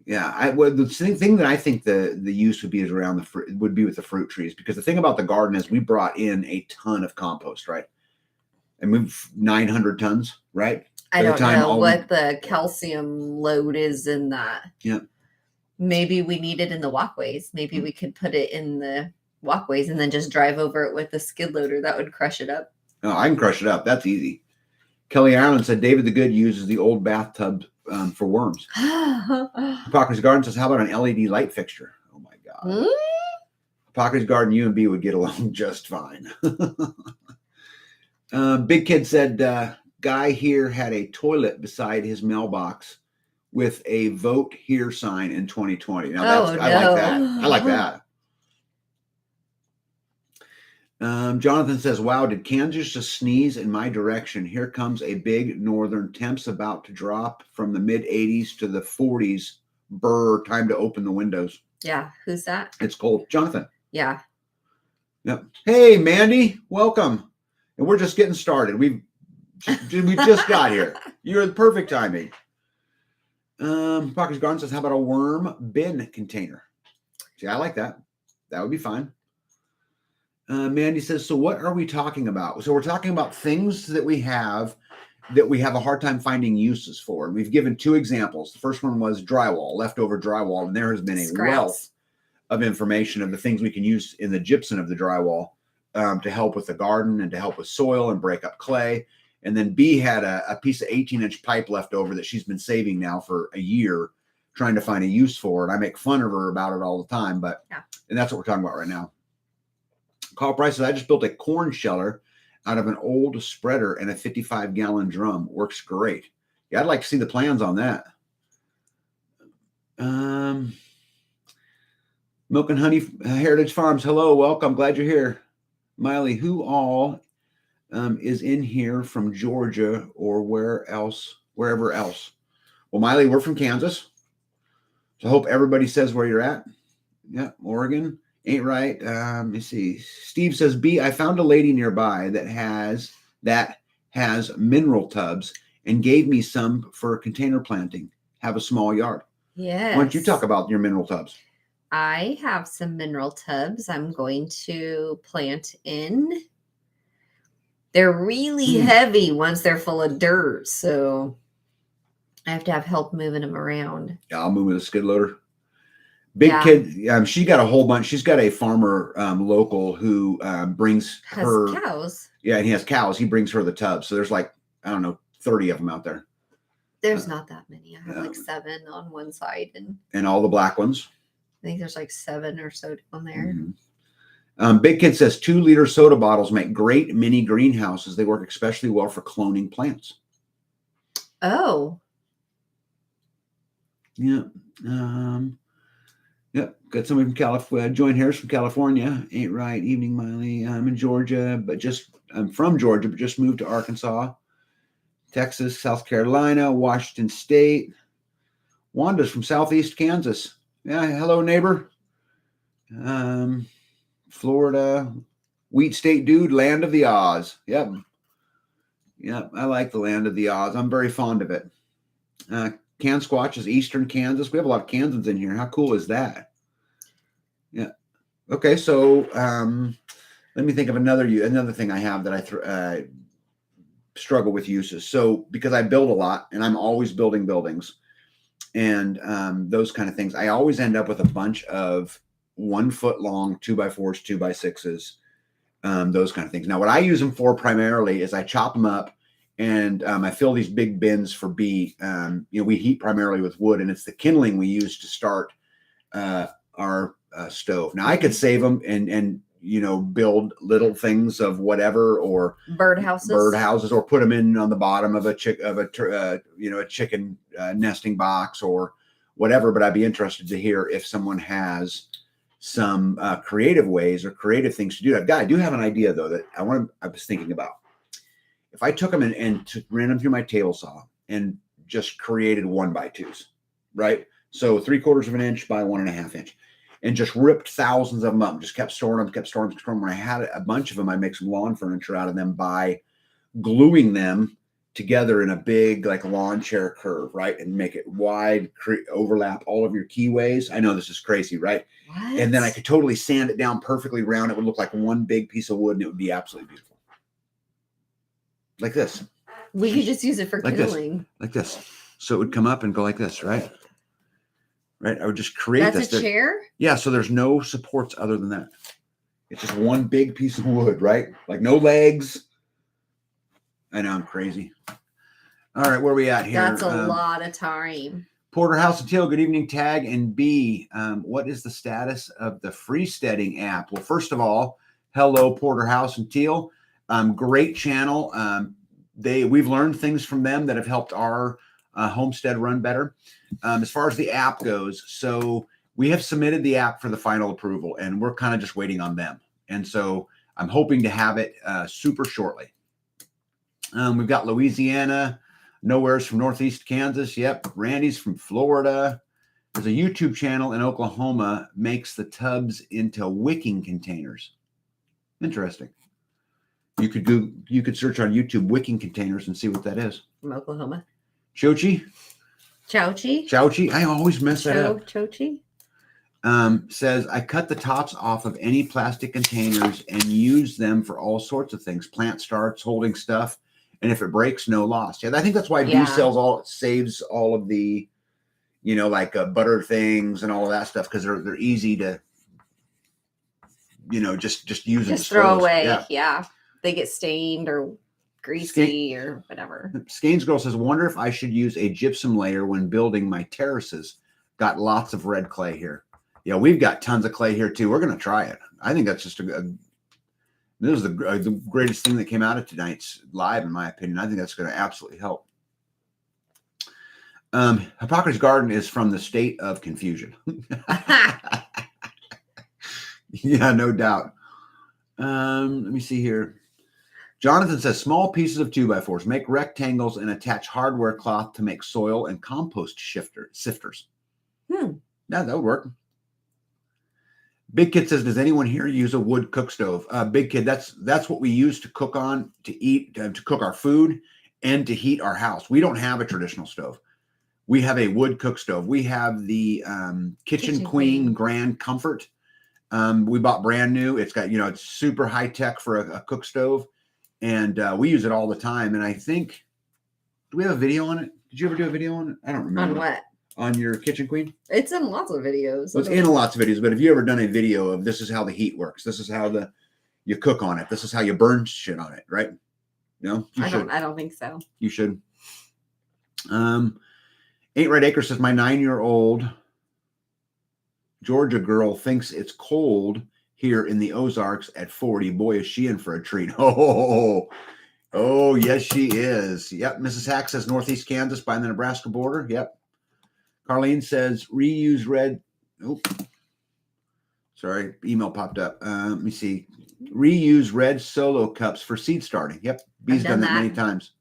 S1: Yeah, the thing that I think the use would be is around the fruit, would be with the fruit trees, because the thing about the garden is we brought in a ton of compost, right? And we've 900 tons, right?
S2: I don't know what the calcium load is in that.
S1: Yeah.
S2: Maybe we need it in the walkways. Maybe we could put it in the walkways and then just drive over it with a skid loader. That would crush it up.
S1: Oh, I can crush it up. That's easy. Kelly Ireland said David the Good uses the old bathtub for worms. Hippocrates Garden says, how about an LED light fixture? Oh my God. Hippocrates Garden, you and B would get along just fine. Big Kid said, guy here had a toilet beside his mailbox with a vote here sign in 2020. Now I like that. I like that. Jonathan says, wow, did Kansas just sneeze in my direction? Here comes a big northern. Temps about to drop from the mid 80s to the 40s. Brr, time to open the windows.
S2: Yeah. Who's that?
S1: It's cold. Jonathan.
S2: Yeah.
S1: Yep. Hey, Mandy, welcome. And we're just getting started. We just got here. You're the perfect timing. Pockets Garden says, how about a worm bin container? See, I like that. That would be fine. Mandy says, so what are we talking about? So we're talking about things that we have a hard time finding uses for. And we've given 2 examples. The first one was drywall, leftover drywall. And there has been a wealth of information of the things we can use in the gypsum of the drywall to help with the garden and to help with soil and break up clay. And then B had a piece of 18-inch pipe left over that she's been saving now for a year, trying to find a use for it. I make fun of her about it all the time, and that's what we're talking about right now. Carl Price says, I just built a corn sheller out of an old spreader and a 55-gallon drum. Works great. Yeah, I'd like to see the plans on that. Milk and Honey Heritage Farms. Hello, welcome. Glad you're here. Miley, who all is in here from Georgia or wherever else? Well, Miley, we're from Kansas. So I hope everybody says where you're at. Yeah, Oregon. Ain't right. Let me see. Steve says, B, I found a lady nearby that has mineral tubs and gave me some for container planting. Have a small yard.
S2: Yes.
S1: Why don't you talk about your mineral tubs?
S2: I have some mineral tubs I'm going to plant in. They're really heavy once they're full of dirt, so I have to have help moving them around.
S1: Yeah, I'll move with a skid loader. Big kid. She got a whole bunch. She's got a farmer local who brings her
S2: cows.
S1: Yeah, and he has cows. He brings her the tubs. So there's like, I don't know, 30 of them out there.
S2: There's not that many. I have like 7 on one side,
S1: and all the black ones.
S2: I think there's like 7 or so on there.
S1: Big Kid says 2-liter soda bottles make great mini greenhouses. They work especially well for cloning plants.
S2: Oh.
S1: Yeah. Yep. Got somebody from California. Join Harris from California. Ain't right. Evening, Miley. I'm in Georgia, I'm from Georgia, but just moved to Arkansas, Texas, South Carolina, Washington State. Wanda's from Southeast Kansas. Yeah. Hello, neighbor. Florida, Wheat State dude, land of the Oz. Yep. I like the land of the Oz. I'm very fond of it. Cansquatch is Eastern Kansas. We have a lot of Kansans in here. How cool is that? Yeah. Okay, so let me think of another thing I have that I struggle with uses. So because I build a lot and I'm always building buildings and those kind of things, I always end up with a bunch of 1 foot long 2x4s, 2x6s, those kind of things. Now, what I use them for primarily is I chop them up and I fill these big bins for B. We heat primarily with wood, and it's the kindling we use to start our stove. Now, I could save them and build little things of whatever, or birdhouses, or put them in on the bottom of a chicken nesting box or whatever. But I'd be interested to hear if someone has some creative ways or creative things to do. I do have an idea though that I was thinking about. If I took them and ran them through my table saw and just created 1x2s, right? So 3/4 of an inch by 1.5 inch, and just ripped thousands of them up, just kept storing them. When I had a bunch of them, I make some lawn furniture out of them by gluing them together in a big like lawn chair curve, right? And make it wide, overlap all of your keyways. I know this is crazy, right?
S2: What?
S1: And then I could totally sand it down perfectly round. It would look like one big piece of wood, and it would be absolutely beautiful. Like this.
S2: We could just use it for kindling.
S1: Like this. So it would come up and go like this, right? Right. I would just create this.
S2: That's a chair?
S1: Yeah. So there's no supports other than that. It's just one big piece of wood, right? Like no legs. I know I'm crazy. All right. Where are we at here?
S2: That's a lot of time.
S1: Porterhouse and Teal, good evening, Tag and B. What is the status of the Freesteading app? Well, first of all, hello, Porterhouse and Teal. Great channel. We've learned things from them that have helped our homestead run better. As far as the app goes, so we have submitted the app for the final approval, and we're kind of just waiting on them. And so I'm hoping to have it super shortly. We've got Louisiana, Nowhere's from Northeast Kansas. Yep. Randy's from Florida. There's a YouTube channel in Oklahoma makes the tubs into wicking containers. Interesting. You could search on YouTube wicking containers and see what that is.
S2: From Oklahoma.
S1: Chauchi. I always mess that up.
S2: Chauchi.
S1: Says I cut the tops off of any plastic containers and use them for all sorts of things. Plant starts, holding stuff, and if it breaks, no loss. Yeah, I think that's why B saves all of the, like butter things and all of that stuff, because they're easy to, just use them.
S2: Just throw away. Yeah. They get stained or greasy or whatever.
S1: Skane's Girl says, wonder if I should use a gypsum layer when building my terraces. Got lots of red clay here. Yeah, we've got tons of clay here too. We're going to try it. I think that's just This is the greatest thing that came out of tonight's live, in my opinion. I think that's going to absolutely help. Hippocrates Garden is from the state of confusion. Yeah, no doubt. Let me see here. Jonathan says, small pieces of 2x4s, make rectangles and attach hardware cloth to make soil and compost sifters. Yeah, that would work. Big Kid says, does anyone here use a wood cook stove? Big Kid, that's what we use to cook on, to eat, to cook our food, and to heat our house. We don't have a traditional stove. We have a wood cook stove. We have the Kitchen Queen Grand Comfort. We bought brand new. It's got, it's super high tech for a cook stove. And we use it all the time. And I think, do we have a video on it? Did you ever do a video on it? I don't remember.
S2: On what?
S1: On your Kitchen Queen?
S2: It's in lots of videos.
S1: Well, it's in lots of videos, but have you ever done a video of this is how the heat works? This is how you cook on it. This is how you burn shit on it, right? No?
S2: I don't think so.
S1: You should. Ain't Right Acre says, my 9-year-old Georgia girl thinks it's cold here in the Ozarks at 40. Boy, is she in for a treat. Oh, yes, she is. Yep. Mrs. Hack says Northeast Kansas by the Nebraska border. Yep. Carlene says reuse red. Oh, sorry. Email popped up. Let me see. Reuse red Solo cups for seed starting. Yep. B's done that many times.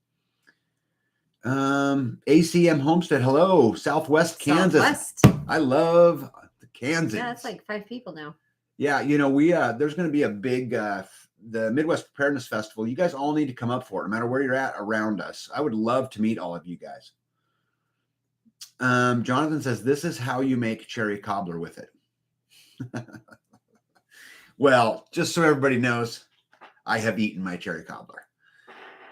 S1: ACM Homestead. Hello. Southwest Kansas. I love the Kansas.
S2: Yeah, it's like 5 people now.
S1: Yeah, we there's going to be a big the Midwest Preparedness Festival. You guys all need to come up for it, no matter where you're at around us. I would love to meet all of you guys. Jonathan says, this is how you make cherry cobbler with it. Well, just so everybody knows, I have eaten my cherry cobbler.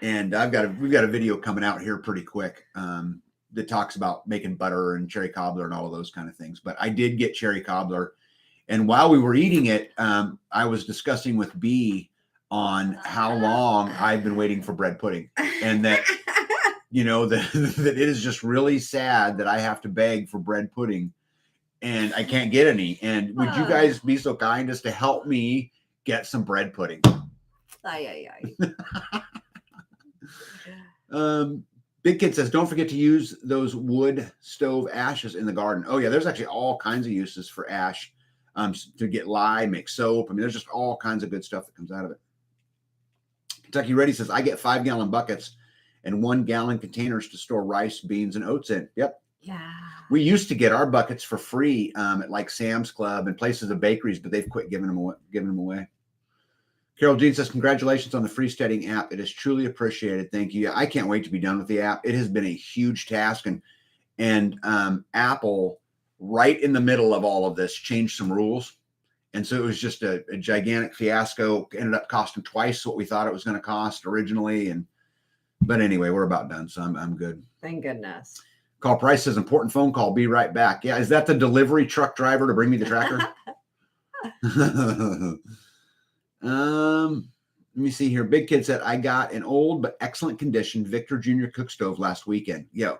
S1: And we've got a video coming out here pretty quick that talks about making butter and cherry cobbler and all of those kind of things. But I did get cherry cobbler. And while we were eating it, I was discussing with B on how long I've been waiting for bread pudding. And that, that it is just really sad that I have to beg for bread pudding and I can't get any. And would you guys be so kind as to help me get some bread pudding? Big Kid says, don't forget to use those wood stove ashes in the garden. Oh yeah, there's actually all kinds of uses for ash, to get lye, make soap. I mean, there's just all kinds of good stuff that comes out of it. Kentucky Ready says, I get 5-gallon buckets and 1-gallon containers to store rice, beans, and oats in. Yep.
S2: Yeah.
S1: We used to get our buckets for free at like Sam's Club and places of bakeries, but they've quit giving them away. Carol Jean says, congratulations on the freesteading app. It is truly appreciated. Thank you. I can't wait to be done with the app. It has been a huge task. And Apple, right in the middle of all of this, changed some rules. And so it was just a gigantic fiasco. Ended up costing twice what we thought it was going to cost originally. But anyway, we're about done. So I'm good.
S2: Thank goodness.
S1: Call Price says, important phone call. Be right back. Yeah. Is that the delivery truck driver to bring me the tractor? Let me see here. Big Kid said, I got an old but excellent condition Victor Jr. cook stove last weekend. Yo.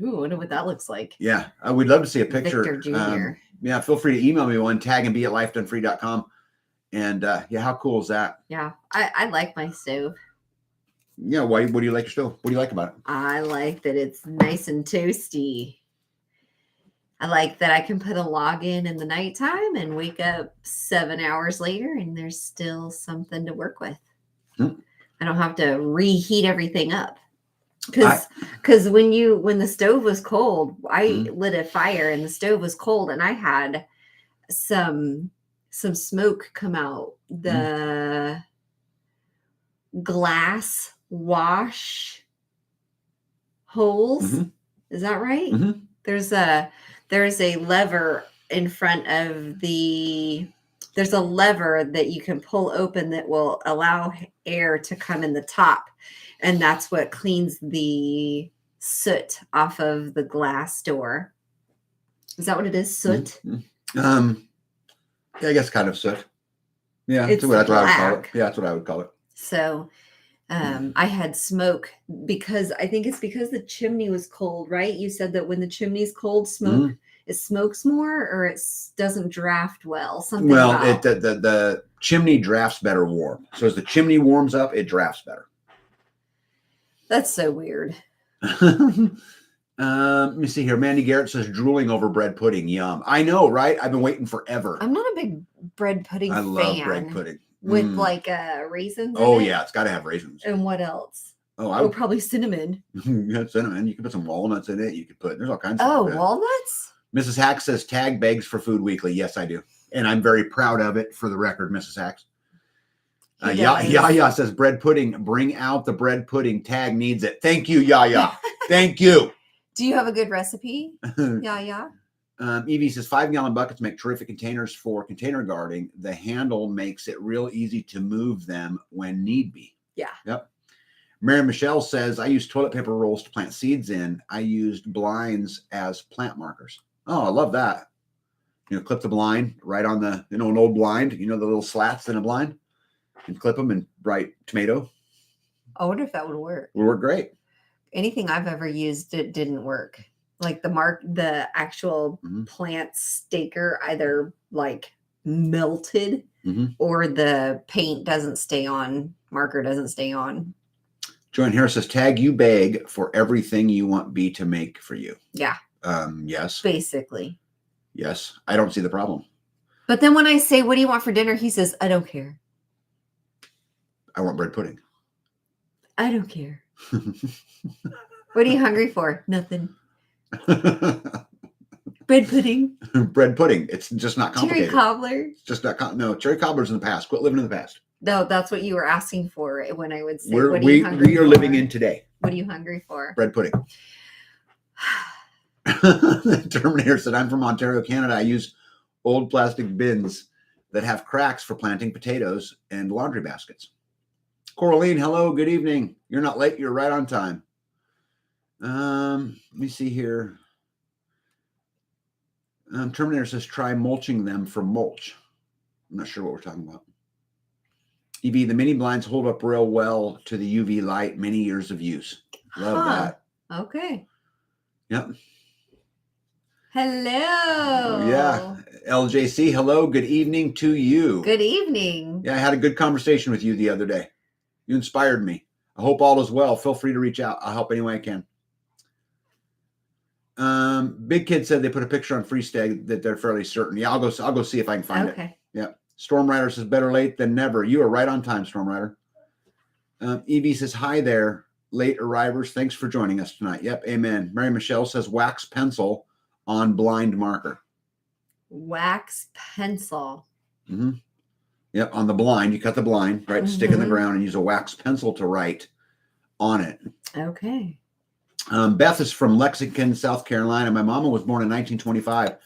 S2: Ooh, I wonder what that looks like.
S1: Yeah. We'd love to see a picture.
S2: Victor Jr.
S1: Yeah. Feel free to email me one, tag and be at lifedonefree.com. And yeah, how cool is that?
S2: Yeah. I like my stove.
S1: Yeah. What do you like your stove? What do you like about it?
S2: I like that it's nice and toasty. I like that I can put a log in the nighttime and wake up 7 hours later and there's still something to work with. I don't have to reheat everything up. Because when the stove was cold, I lit a fire and the stove was cold and I had some smoke come out. The glass wash holes. Is that right? There's a lever in front of there's a lever that you can pull open that will allow air to come in the top. And that's what cleans the soot off of the glass door. Is that what it is? Soot?
S1: Yeah, I guess kind of soot. Yeah, that's what I would call it. Yeah, that's what I would call it.
S2: So I had smoke because I think it's because the chimney was cold, right? You said that when the chimney's cold, smoke it smokes more or it doesn't draft well. Something
S1: Well,
S2: about
S1: the chimney drafts better warm. So as the chimney warms up, it drafts better.
S2: That's so weird.
S1: Let me see here. Mandy Garrett says drooling over bread pudding. Yum. I know, right? I've been waiting forever.
S2: I'm not a big bread pudding fan.
S1: Love bread pudding.
S2: With like raisins.
S1: Oh, yeah. It's got to have raisins.
S2: And what else?
S1: Oh,
S2: probably cinnamon.
S1: Yeah, cinnamon. You can put some walnuts in it. You could put, there's all kinds of
S2: stuff.
S1: stuff.
S2: Oh, walnuts?
S1: Mrs. Hacks says tag begs for Food Weekly. Yes, I do. And I'm very proud of it, for the record, Mrs. Hacks. Yaya says bread pudding. Bring out the bread pudding. Tag needs it. Thank you, Yaya. Thank you.
S2: Do you have a good recipe? Yaya?
S1: Evie says 5-gallon buckets make terrific containers for container guarding. The handle makes it real easy to move them when need be.
S2: Yeah.
S1: Yep. Mary Michelle says, I use toilet paper rolls to plant seeds in. I used blinds as plant markers. Oh, I love that. Clip the blind right on the, an old blind, the little slats in a blind, and clip them and write tomato.
S2: I wonder if that would work.
S1: It would work great.
S2: Anything I've ever used, it didn't work. Like the actual plant staker either like melted or the paint doesn't stay on, marker doesn't stay on.
S1: Joanne Harris says, tag you beg for everything you want B to make for you.
S2: Yeah.
S1: Yes.
S2: Basically.
S1: Yes. I don't see the problem.
S2: But then when I say, what do you want for dinner? He says, I don't care.
S1: I want bread pudding.
S2: I don't care. What are you hungry for? Nothing. Bread pudding.
S1: Bread pudding. It's just not complicated.
S2: Cherry cobbler. It's
S1: just not. No, cherry cobbler's in the past. Quit living in the past.
S2: No, that's what you were asking for when I would say,
S1: we are living in today.
S2: What are you hungry for?
S1: Bread pudding. Terminator said, I'm from Ontario, Canada. I use old plastic bins that have cracks for planting potatoes and laundry baskets. Coraline, hello, good evening. You're not late. You're right on time. Let me see here. Terminator says, try mulching them for mulch. I'm not sure what we're talking about. EV, the mini blinds hold up real well to the UV light, many years of use. Love that.
S2: Okay.
S1: Yep.
S2: Hello.
S1: Yeah. LJC, hello. Good evening to you.
S2: Good evening.
S1: Yeah, I had a good conversation with you the other day. You inspired me. I hope all is well. Feel free to reach out. I'll help any way I can. Big Kid said they put a picture on Freestag that they're fairly certain. Yeah, I'll go see if I can find it.
S2: Okay.
S1: Yeah. Storm Rider says better late than never. You are right on time, Storm Rider. Evie says, hi there, late arrivers. Thanks for joining us tonight. Yep. Amen. Mary Michelle says wax pencil on blind marker.
S2: Wax pencil.
S1: Mm-hmm. Yep. On the blind, you cut the blind, right? Stick in the ground and use a wax pencil to write on it.
S2: Okay.
S1: Beth is from Lexington, South Carolina. My mama was born in 1925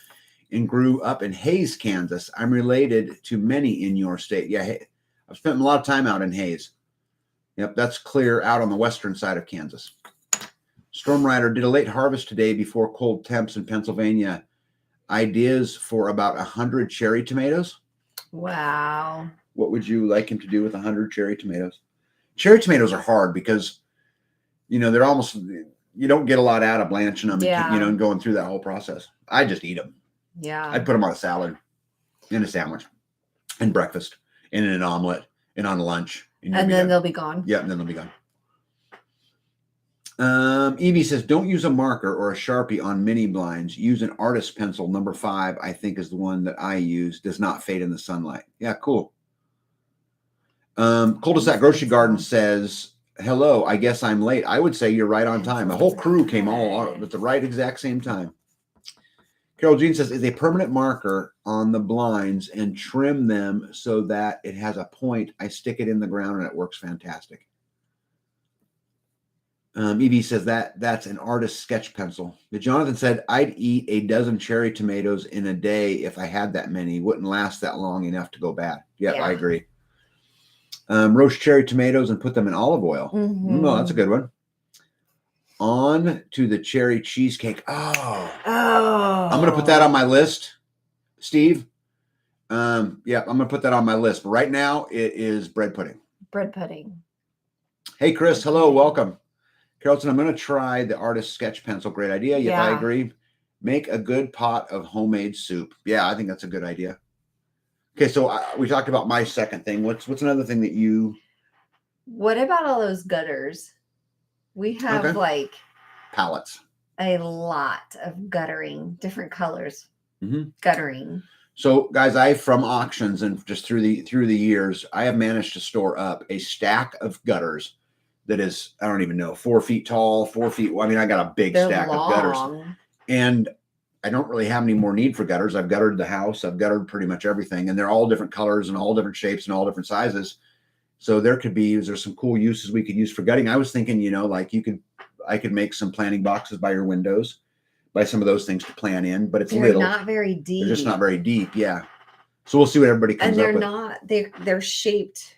S1: and grew up in Hays, Kansas. I'm related to many in your state. Yeah, I've spent a lot of time out in Hays. Yep, that's clear out on the western side of Kansas. Storm Rider did a late harvest today before cold temps in Pennsylvania. Ideas for about 100 cherry tomatoes.
S2: Wow.
S1: What would you like him to do with 100 cherry tomatoes? Cherry tomatoes are hard because, they're almost, you don't get a lot out of blanching them, and going through that whole process. I just eat them.
S2: Yeah.
S1: I'd put them on a salad, in a sandwich, and breakfast, and in an omelet, and on lunch.
S2: And then they'll be gone.
S1: Yeah, and then they'll be gone. Evie says, don't use a marker or a Sharpie on mini blinds. Use an artist pencil. Number 5, I think, is the one that I use. Does not fade in the sunlight. Yeah, cool. Cul-de-sac Grocery Garden says, hello, I guess I'm late. I would say you're right on time. The whole crew came all out at the right exact same time. Carol Jean says, is a permanent marker on the blinds and trim them so that it has a point. I stick it in the ground and it works fantastic. Evie says that's an artist sketch pencil. But Jonathan said, I'd eat a dozen cherry tomatoes in a day if I had that many. Wouldn't last that long enough to go bad. Yep, yeah. I agree. Roast cherry tomatoes and put them in olive oil. No, that's a good one. On to the cherry cheesecake. Oh. I'm going to put that on my list, Steve. Yeah, I'm going to put that on my list. But right now, it is bread pudding.
S2: Bread pudding.
S1: Hey, Chris. Hello. Welcome. Carlton, I'm going to try the artist sketch pencil. Great idea. Yeah, I agree. Make a good pot of homemade soup. Yeah, I think that's a good idea. Okay, so we talked about my second thing. What's another thing that you?
S2: What about all those gutters? We have
S1: Okay.
S2: like
S1: Pallets.
S2: a lot of guttering, different colors.
S1: Mm-hmm.
S2: Guttering.
S1: So, guys, from auctions and just through the years, I have managed to store up a stack of gutters that is, I don't even know, 4 feet tall, 4 feet. I mean, I got a big
S2: They're
S1: stack
S2: long.
S1: of gutters, and I don't really have any more need for gutters. I've guttered the house. I've guttered pretty much everything, and they're all different colors and all different shapes and all different sizes. So there's some cool uses we could use for gutting. I was thinking, like I could make some planting boxes by your windows, buy some of those things to plant in, but
S2: they're not very deep.
S1: They're just not very deep. Yeah. So we'll see what everybody comes up with.
S2: And they're shaped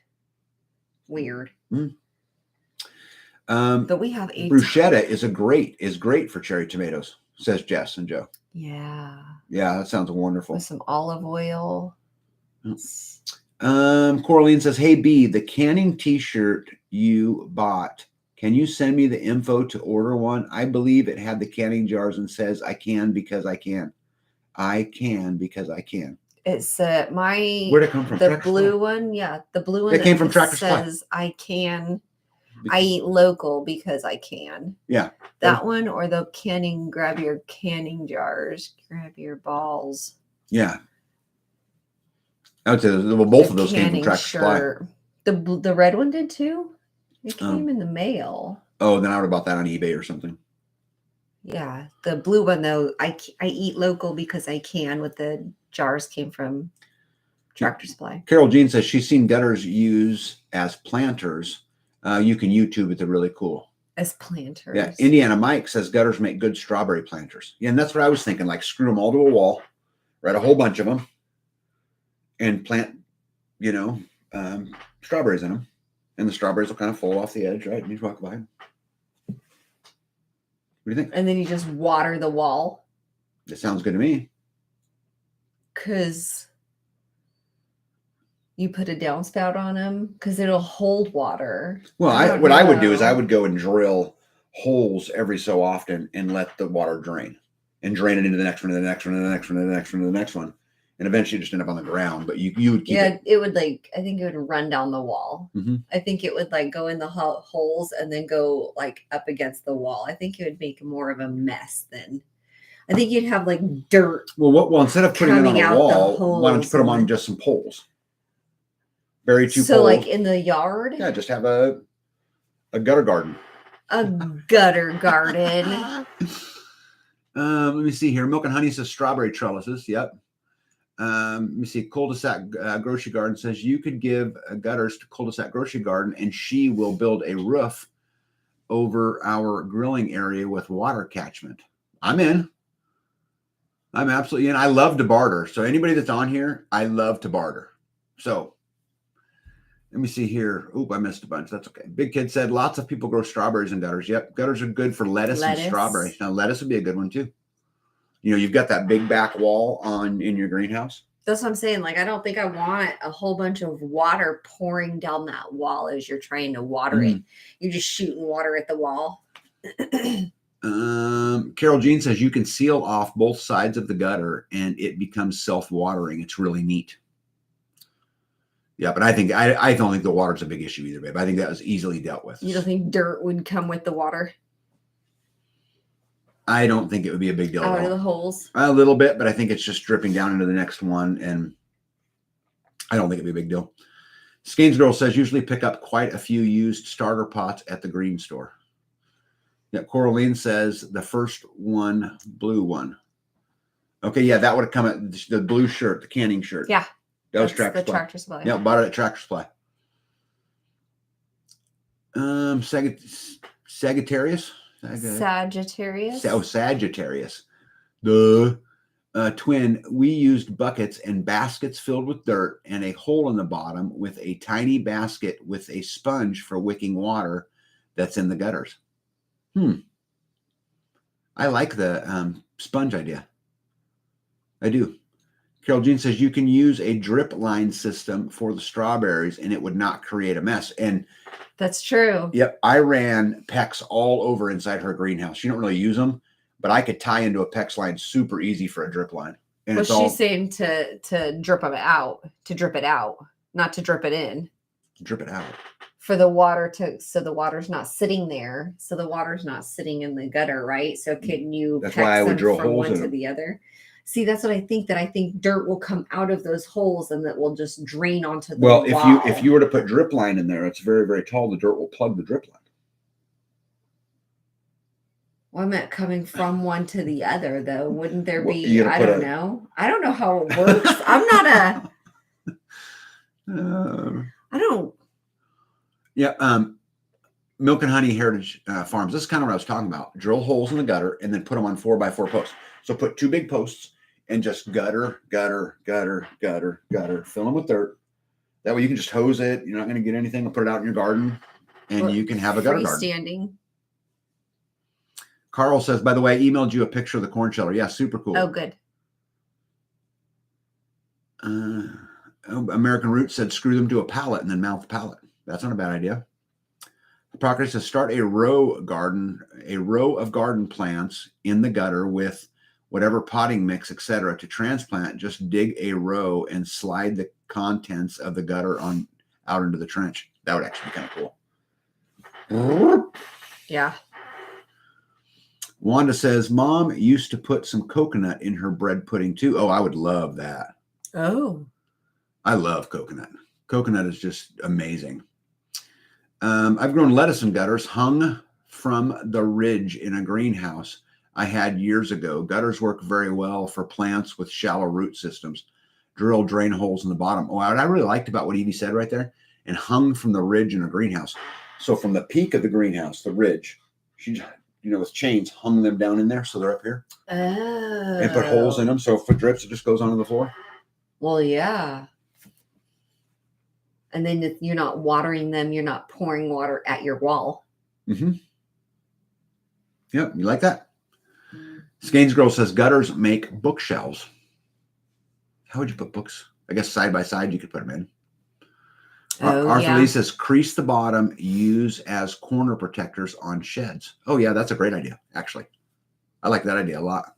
S2: weird. But we have
S1: bruschetta is great for cherry tomatoes, says Jess and Joe.
S2: Yeah.
S1: Yeah, that sounds wonderful.
S2: With some olive oil.
S1: Coraline says, "Hey B, the canning t-shirt you bought, can you send me the info to order one? I believe it had the canning jars and says I can because I can. I can because I can."
S2: It's where'd
S1: it come from?
S2: The blue one, yeah, the blue one.
S1: It came from Tractor Supply.
S2: Says I can. I eat local because I can.
S1: Yeah.
S2: That one or the canning. Grab your canning jars. Grab your balls.
S1: Yeah. I would say both of those came from Tractor Supply.
S2: The red one did too. It came in the mail.
S1: Oh, then I would have bought that on eBay or something.
S2: Yeah, the blue one though. I eat local because I can. With the jars came from Tractor Supply.
S1: Carol Jean says she's seen gutters used as planters. You can YouTube it. They're really cool.
S2: As planters.
S1: Yeah. Indiana Mike says gutters make good strawberry planters. Yeah, and that's what I was thinking. Like screw them all to a wall, write a whole bunch of them, and plant, strawberries in them. And the strawberries will kind of fall off the edge, right? And you walk by them. What do you think?
S2: And then you just water the wall.
S1: It sounds good to me.
S2: Because you put a downspout on them because it'll hold water.
S1: Well, what I would do is I would go and drill holes every so often and let the water drain and drain it into the next one, and the next one, and the next one, and the next one, and the next one. And eventually just end up on the ground, but you would keep
S2: it would I think it would run down the wall.
S1: Mm-hmm.
S2: I think it would go in the holes and then go up against the wall. I think it would make more of a mess then. I think you'd have dirt.
S1: Well, instead of putting it on a wall, why don't you put them on just some poles? Bury 2 poles.
S2: So in the yard?
S1: Yeah, just have a gutter garden.
S2: A gutter garden.
S1: Let me see here. Milk and Honey says strawberry trellises. Yep. Let me see. Cul-de-sac Grocery Garden says you could give gutters to Cul-de-sac Grocery Garden and she will build a roof over our grilling area with water catchment. I'm in. I'm absolutely in. I love to barter. So anybody that's on here, I love to barter. So let me see here. Oop, I missed a bunch. That's okay. Big Kid said lots of people grow strawberries in gutters. Yep. Gutters are good for lettuce. And strawberry. Now lettuce would be a good one too. You've got that big back wall in your greenhouse.
S2: That's what I'm saying. I don't think I want a whole bunch of water pouring down that wall as you're trying to water it. You're just shooting water at the wall.
S1: Carol Jean says you can seal off both sides of the gutter and it becomes self-watering. It's really neat. Yeah, but I don't think the water's a big issue either, babe. I think that was easily dealt with.
S2: You don't think dirt would come with the water?
S1: I don't think it would be a big deal.
S2: Out of the holes?
S1: A little bit, but I think it's just dripping down into the next one, and I don't think it'd be a big deal. Skanes Girl says usually pick up quite a few used starter pots at the green store. Yeah, Coraline says the first one, blue one. Okay, yeah, that would have come at the blue shirt, the canning shirt.
S2: Yeah.
S1: That was Tractor Supply.
S2: Tractor Supply.
S1: Yeah, bought it at Tractor Supply. Sagittarius. Sagittarius. The twin. We used buckets and baskets filled with dirt and a hole in the bottom with a tiny basket with a sponge for wicking water that's in the gutters. I like the sponge idea. I do. Carol Jean says you can use a drip line system for the strawberries and it would not create a mess. And
S2: that's true.
S1: Yep. I ran PEX all over inside her greenhouse. She don't really use them, but I could tie into a PEX line super easy for a drip line. And
S2: Well,
S1: it's all
S2: she's saying to drip it out, not to drip it in.
S1: drip it out.
S2: For the water so the water's not sitting there. So the water's not sitting in the gutter, right? So can you
S1: That's
S2: peck
S1: why I would
S2: some
S1: drill
S2: from
S1: holes
S2: one
S1: in
S2: to
S1: them.
S2: the other? See, that's what I think. That I think dirt will come out of those holes and that will just drain onto the
S1: Well,
S2: wall.
S1: if you were to put drip line in there, it's very, very tall. The dirt will plug the drip line.
S2: Well, I meant coming from one to the other, though. Wouldn't there
S1: Well,
S2: be?
S1: you gotta
S2: I
S1: put
S2: don't know. I don't know how it works. I'm not a. I don't.
S1: Yeah. Milk and Honey Heritage Farms. This is kind of what I was talking about. Drill holes in the gutter and then put them on 4x4 posts. So put 2 big posts and just gutter. Fill them with dirt. That way you can just hose it. You're not going to get anything and put it out in your garden, and you can have a gutter garden.
S2: Freestanding.
S1: Carl says, by the way, I emailed you a picture of the corn shelter. Yeah, super cool.
S2: Oh, good.
S1: American Root said, screw them to a pallet and then mount the pallet. That's not a bad idea. Proctor says, start a row of garden plants in the gutter with whatever potting mix, etc. To transplant, just dig a row and slide the contents of the gutter out into the trench. That would actually be kind of cool.
S2: Yeah.
S1: Wanda says, Mom used to put some coconut in her bread pudding too. Oh, I would love that.
S2: Oh.
S1: I love coconut. Coconut is just amazing. I've grown lettuce in gutters hung from the ridge in a greenhouse I had years ago. Gutters work very well for plants with shallow root systems. Drill drain holes in the bottom. Oh, what I really liked about what Evie said right there, and hung from the ridge in a greenhouse. So from the peak of the greenhouse, the ridge, she, with chains, hung them down in there so they're up here.
S2: Oh.
S1: And put holes in them. So if it drips, it just goes onto the floor.
S2: Well, yeah. And then if you're not watering them, you're not pouring water at your wall.
S1: Mm-hmm. Yep, you like that? Skanes Girl says gutters make bookshelves. How would you put books? I guess side by side you could put them in. Arthur Lee says crease the bottom, use as corner protectors on sheds. Oh yeah, that's a great idea, actually. I like that idea a lot.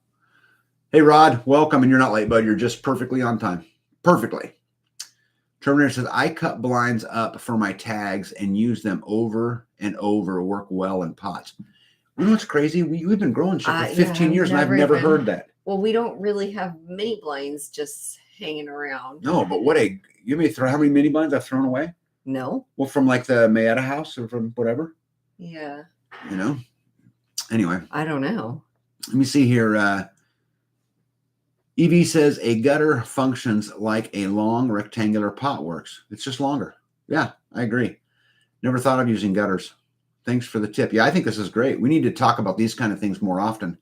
S1: Hey Rod, welcome, and you're not late, bud. You're just perfectly on time. Perfectly. Terminator says, I cut blinds up for my tags and use them over and over, work well in pots. You know what's crazy? We've been growing shit for 15 years, and I've never heard that.
S2: Well, we don't really have mini blinds just hanging around.
S1: No, but you may throw how many mini blinds I've thrown away?
S2: No.
S1: Well, from like the Mayetta house or from whatever.
S2: Yeah.
S1: Anyway.
S2: I don't know.
S1: Let me see here. EV says a gutter functions like a long rectangular pot works. It's just longer. Yeah, I agree. Never thought of using gutters. Thanks for the tip. Yeah, I think this is great. We need to talk about these kind of things more often.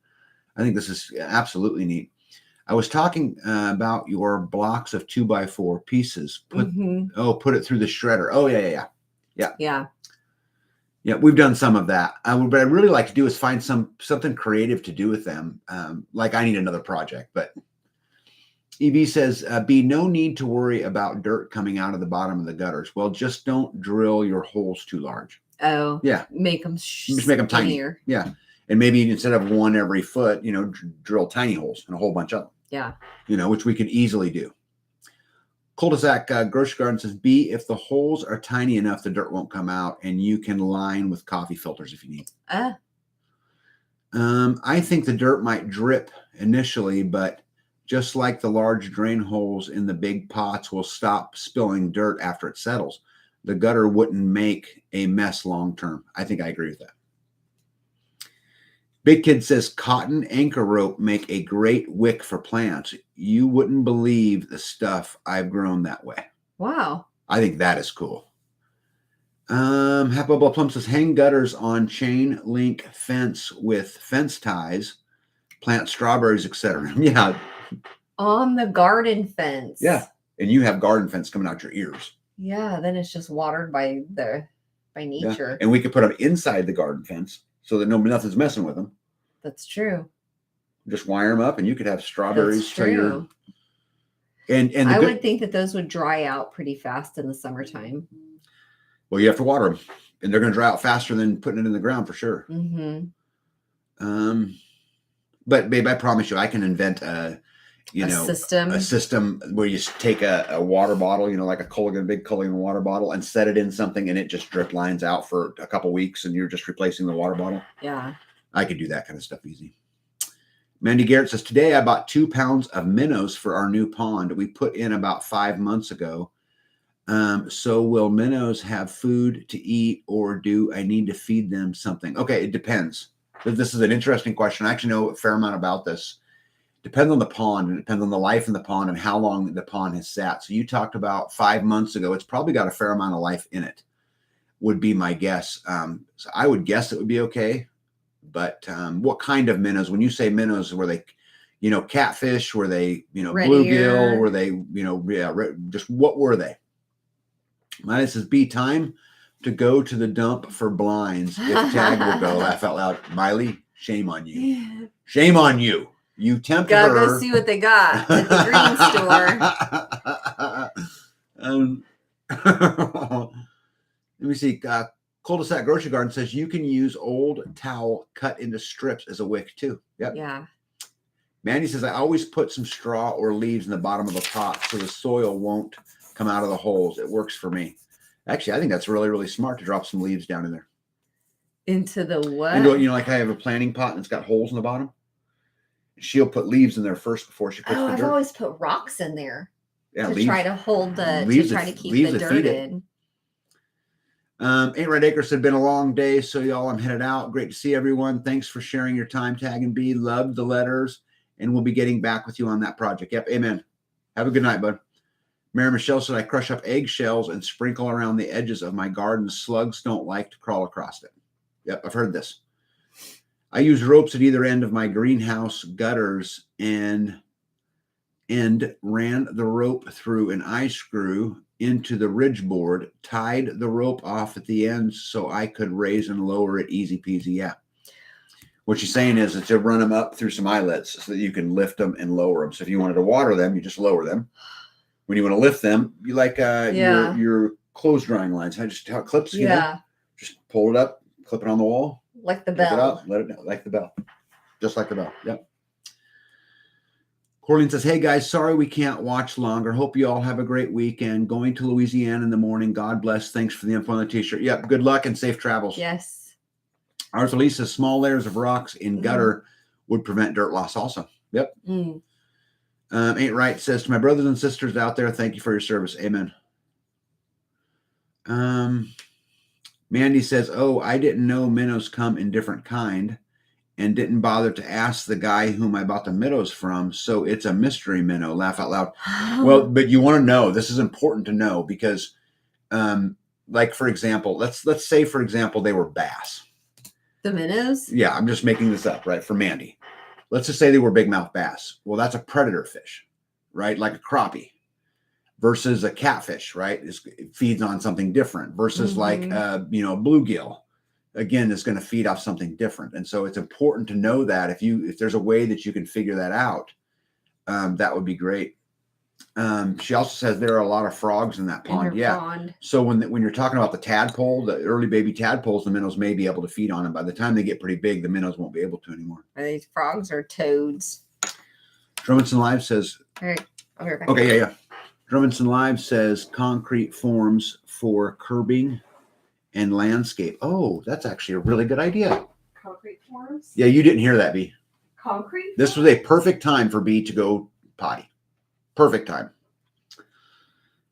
S1: I think this is absolutely neat. I was talking about your blocks of 2x4 pieces. Put it through the shredder. Oh, yeah. Yeah, we've done some of that. What I'd really like to do is find something creative to do with them. Like I need another project, but EV says, be no need to worry about dirt coming out of the bottom of the gutters. Well, just don't drill your holes too large.
S2: Oh,
S1: yeah.
S2: Make them
S1: just make them tiny. Yeah. And maybe instead of one every foot, drill tiny holes and a whole bunch of them.
S2: Yeah.
S1: Which we could easily do. Cul-de-sac Grocery Garden says, B, if the holes are tiny enough, the dirt won't come out, and you can line with coffee filters if you need. I think the dirt might drip initially, but just like the large drain holes in the big pots will stop spilling dirt after it settles, the gutter wouldn't make a mess long term. I think I agree with that. Big Kid says cotton anchor rope make a great wick for plants. You wouldn't believe the stuff I've grown that way.
S2: Wow.
S1: I think that is cool. Happy Bubble Plum says hang gutters on chain link fence with fence ties, plant strawberries, etc. Yeah.
S2: On the garden fence.
S1: Yeah. And you have garden fence coming out your ears.
S2: Yeah. Then it's just watered by nature.
S1: Yeah. And we could put them inside the garden fence so that nothing's messing with them.
S2: That's true.
S1: Just wire them up and you could have strawberries.
S2: That's true.
S1: And
S2: I would think that those would dry out pretty fast in the summertime.
S1: Well, you have to water them, and they're going to dry out faster than putting it in the ground for sure.
S2: Mm-hmm.
S1: But babe, I promise you, I can invent a
S2: system.
S1: system where you take a water bottle, like a big Culligan water bottle, and set it in something, and it just drip lines out for a couple weeks, and you're just replacing the water bottle.
S2: Yeah.
S1: I could do that kind of stuff easy. Mandy Garrett says, today I bought 2 pounds of minnows for our new pond we put in about 5 months ago. So will minnows have food to eat, or do I need to feed them something? Okay, it depends. This is an interesting question. I actually know a fair amount about this. Depends on the pond, and it depends on the life in the pond and how long the pond has sat. So you talked about 5 months ago. It's probably got a fair amount of life in it, would be my guess. So I would guess it would be okay. But what kind of minnows? When you say minnows, were they, catfish? Were they, bluegill? Were they, just what were they? Mine says, be time to go to the dump for blinds. If Tag will go, laugh out loud. Miley, shame on you. Yeah. Shame on you. You tempted her.
S2: Gotta go see what they got at the green store.
S1: Let me see. Cul-de-sac Grocery Garden says you can use old towel cut into strips as a wick too. Yep.
S2: Yeah.
S1: Mandy says, I always put some straw or leaves in the bottom of the pot so the soil won't come out of the holes. It works for me. Actually, I think that's really, really smart to drop some leaves down in there.
S2: Into the what?
S1: Like I have a planting pot and it's got holes in the bottom. She'll put leaves in there first before she puts the dirt.
S2: I've always put rocks in there
S1: to
S2: try to hold to try to keep the dirt in.
S1: Ain't Red Acre said, been a long day, so y'all, I'm headed out. Great to see everyone. Thanks for sharing your time, Tag and B. Loved the letters, and we'll be getting back with you on that project. Yep, amen. Have a good night, bud. Mary Michelle said, I crush up eggshells and sprinkle around the edges of my garden. Slugs don't like to crawl across it. Yep, I've heard this. I use ropes at either end of my greenhouse gutters and ran the rope through an eye screw into the ridge board, tied the rope off at the end so I could raise and lower it easy peasy. Yeah. What she's saying is to run them up through some eyelets so that you can lift them and lower them. So if you wanted to water them, you just lower them. When you want to lift them, you like your clothes drying lines. I just how it clips. Just pull it up, clip it on the wall.
S2: Like the bell.
S1: It up, let it like the bell. Just like the bell. Yep. Corleen says, hey guys, sorry we can't watch longer. Hope you all have a great weekend. Going to Louisiana in the morning. God bless. Thanks for the info on the t-shirt. Yep. Good luck and safe travels.
S2: Yes.
S1: Arthur Lee says small layers of rocks in gutter would prevent dirt loss also. Yep. Ain't Right says, to my brothers and sisters out there, thank you for your service. Amen. Mandy says, oh, I didn't know minnows come in different kind and didn't bother to ask the guy whom I bought the minnows from. So it's a mystery minnow. Laugh out loud. Well, but you want to know, this is important to know because, like, for example, let's say, for example, they were bass.
S2: The minnows?
S1: Yeah, I'm just making this up, right? For Mandy. Let's just say they were big mouth bass. Well, that's a predator fish, right? Like a crappie versus a catfish, right? It feeds on something different versus like, bluegill. Again, is going to feed off something different. And so it's important to know that if there's a way that you can figure that out, that would be great. She also says there are a lot of frogs in that pond. Pond. So when you're talking about the tadpole, the early baby tadpoles, the minnows may be able to feed on them. By the time they get pretty big, the minnows won't be able to anymore.
S2: Are these frogs or toads?
S1: Drummondson Live says,
S2: all right, I'll be right back.
S1: Okay, yeah. Drummondson Live says concrete forms for curbing and landscape. Oh, that's actually a really good idea.
S2: Concrete forms?
S1: Yeah, you didn't hear that, B.
S2: Concrete?
S1: This was a perfect time for B to go potty. Perfect time.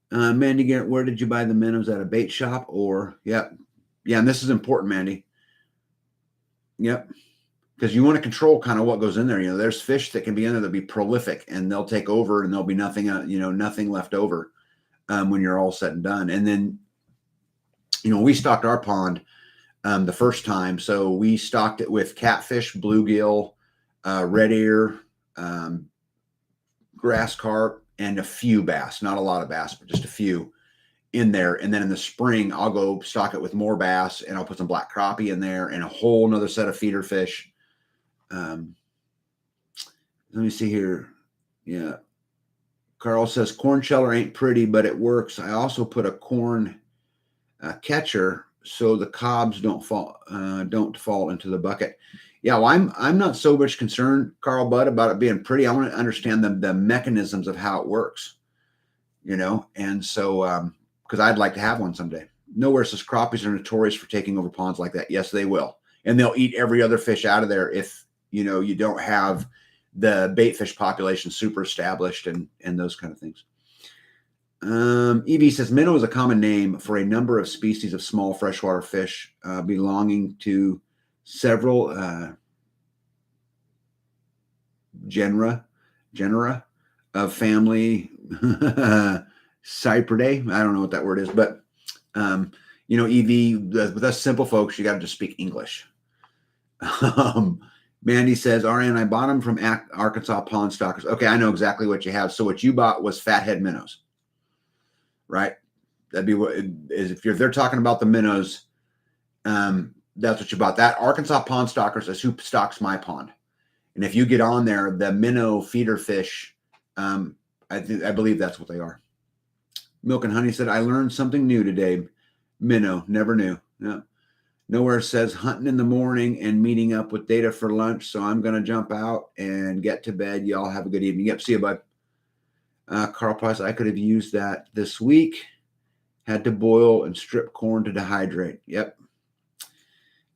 S1: Mandy Garrett, where did you buy the minnows? At a bait shop or? Yeah, and this is important, Mandy. Yep. Because you want to control kind of what goes in there. There's fish that can be in there that'll be prolific and they'll take over and there'll be nothing, nothing left over when you're all said and done. And then, we stocked our pond the first time. So we stocked it with catfish, bluegill, red ear, grass carp, and a few bass. Not a lot of bass, but just a few in there. And then in the spring, I'll go stock it with more bass and I'll put some black crappie in there and a whole nother set of feeder fish. Let me see here. Yeah. Carl says corn sheller ain't pretty, but it works. I also put a corn catcher so the cobs don't fall into the bucket. Yeah, well, I'm not so much concerned, Carl Budd, about it being pretty. I want to understand the mechanisms of how it works, and so because I'd like to have one someday. Nowhere says crappies are notorious for taking over ponds like that. Yes, they will, and they'll eat every other fish out of there if you don't have the bait fish population super established and those kind of things. EV says minnow is a common name for a number of species of small freshwater fish belonging to several genera of family Cypridae. I don't know what that word is, but EV, with us simple folks, you got to just speak English. Mandy says, RN, I bought them from Arkansas Pond Stockers. Okay, I know exactly what you have. So what you bought was fathead minnows, right? That'd be what is if they're talking about the minnows. That's what you bought. That Arkansas Pond Stockers is who stocks my pond. And if you get on there, the minnow feeder fish, I believe that's what they are. Milk and Honey said, I learned something new today. Minnow, never knew. Yeah. Nowhere says hunting in the morning and meeting up with Data for lunch. So I'm going to jump out and get to bed. Y'all have a good evening. Yep. See you, bud. Carl Price, I could have used that this week. Had to boil and strip corn to dehydrate. Yep.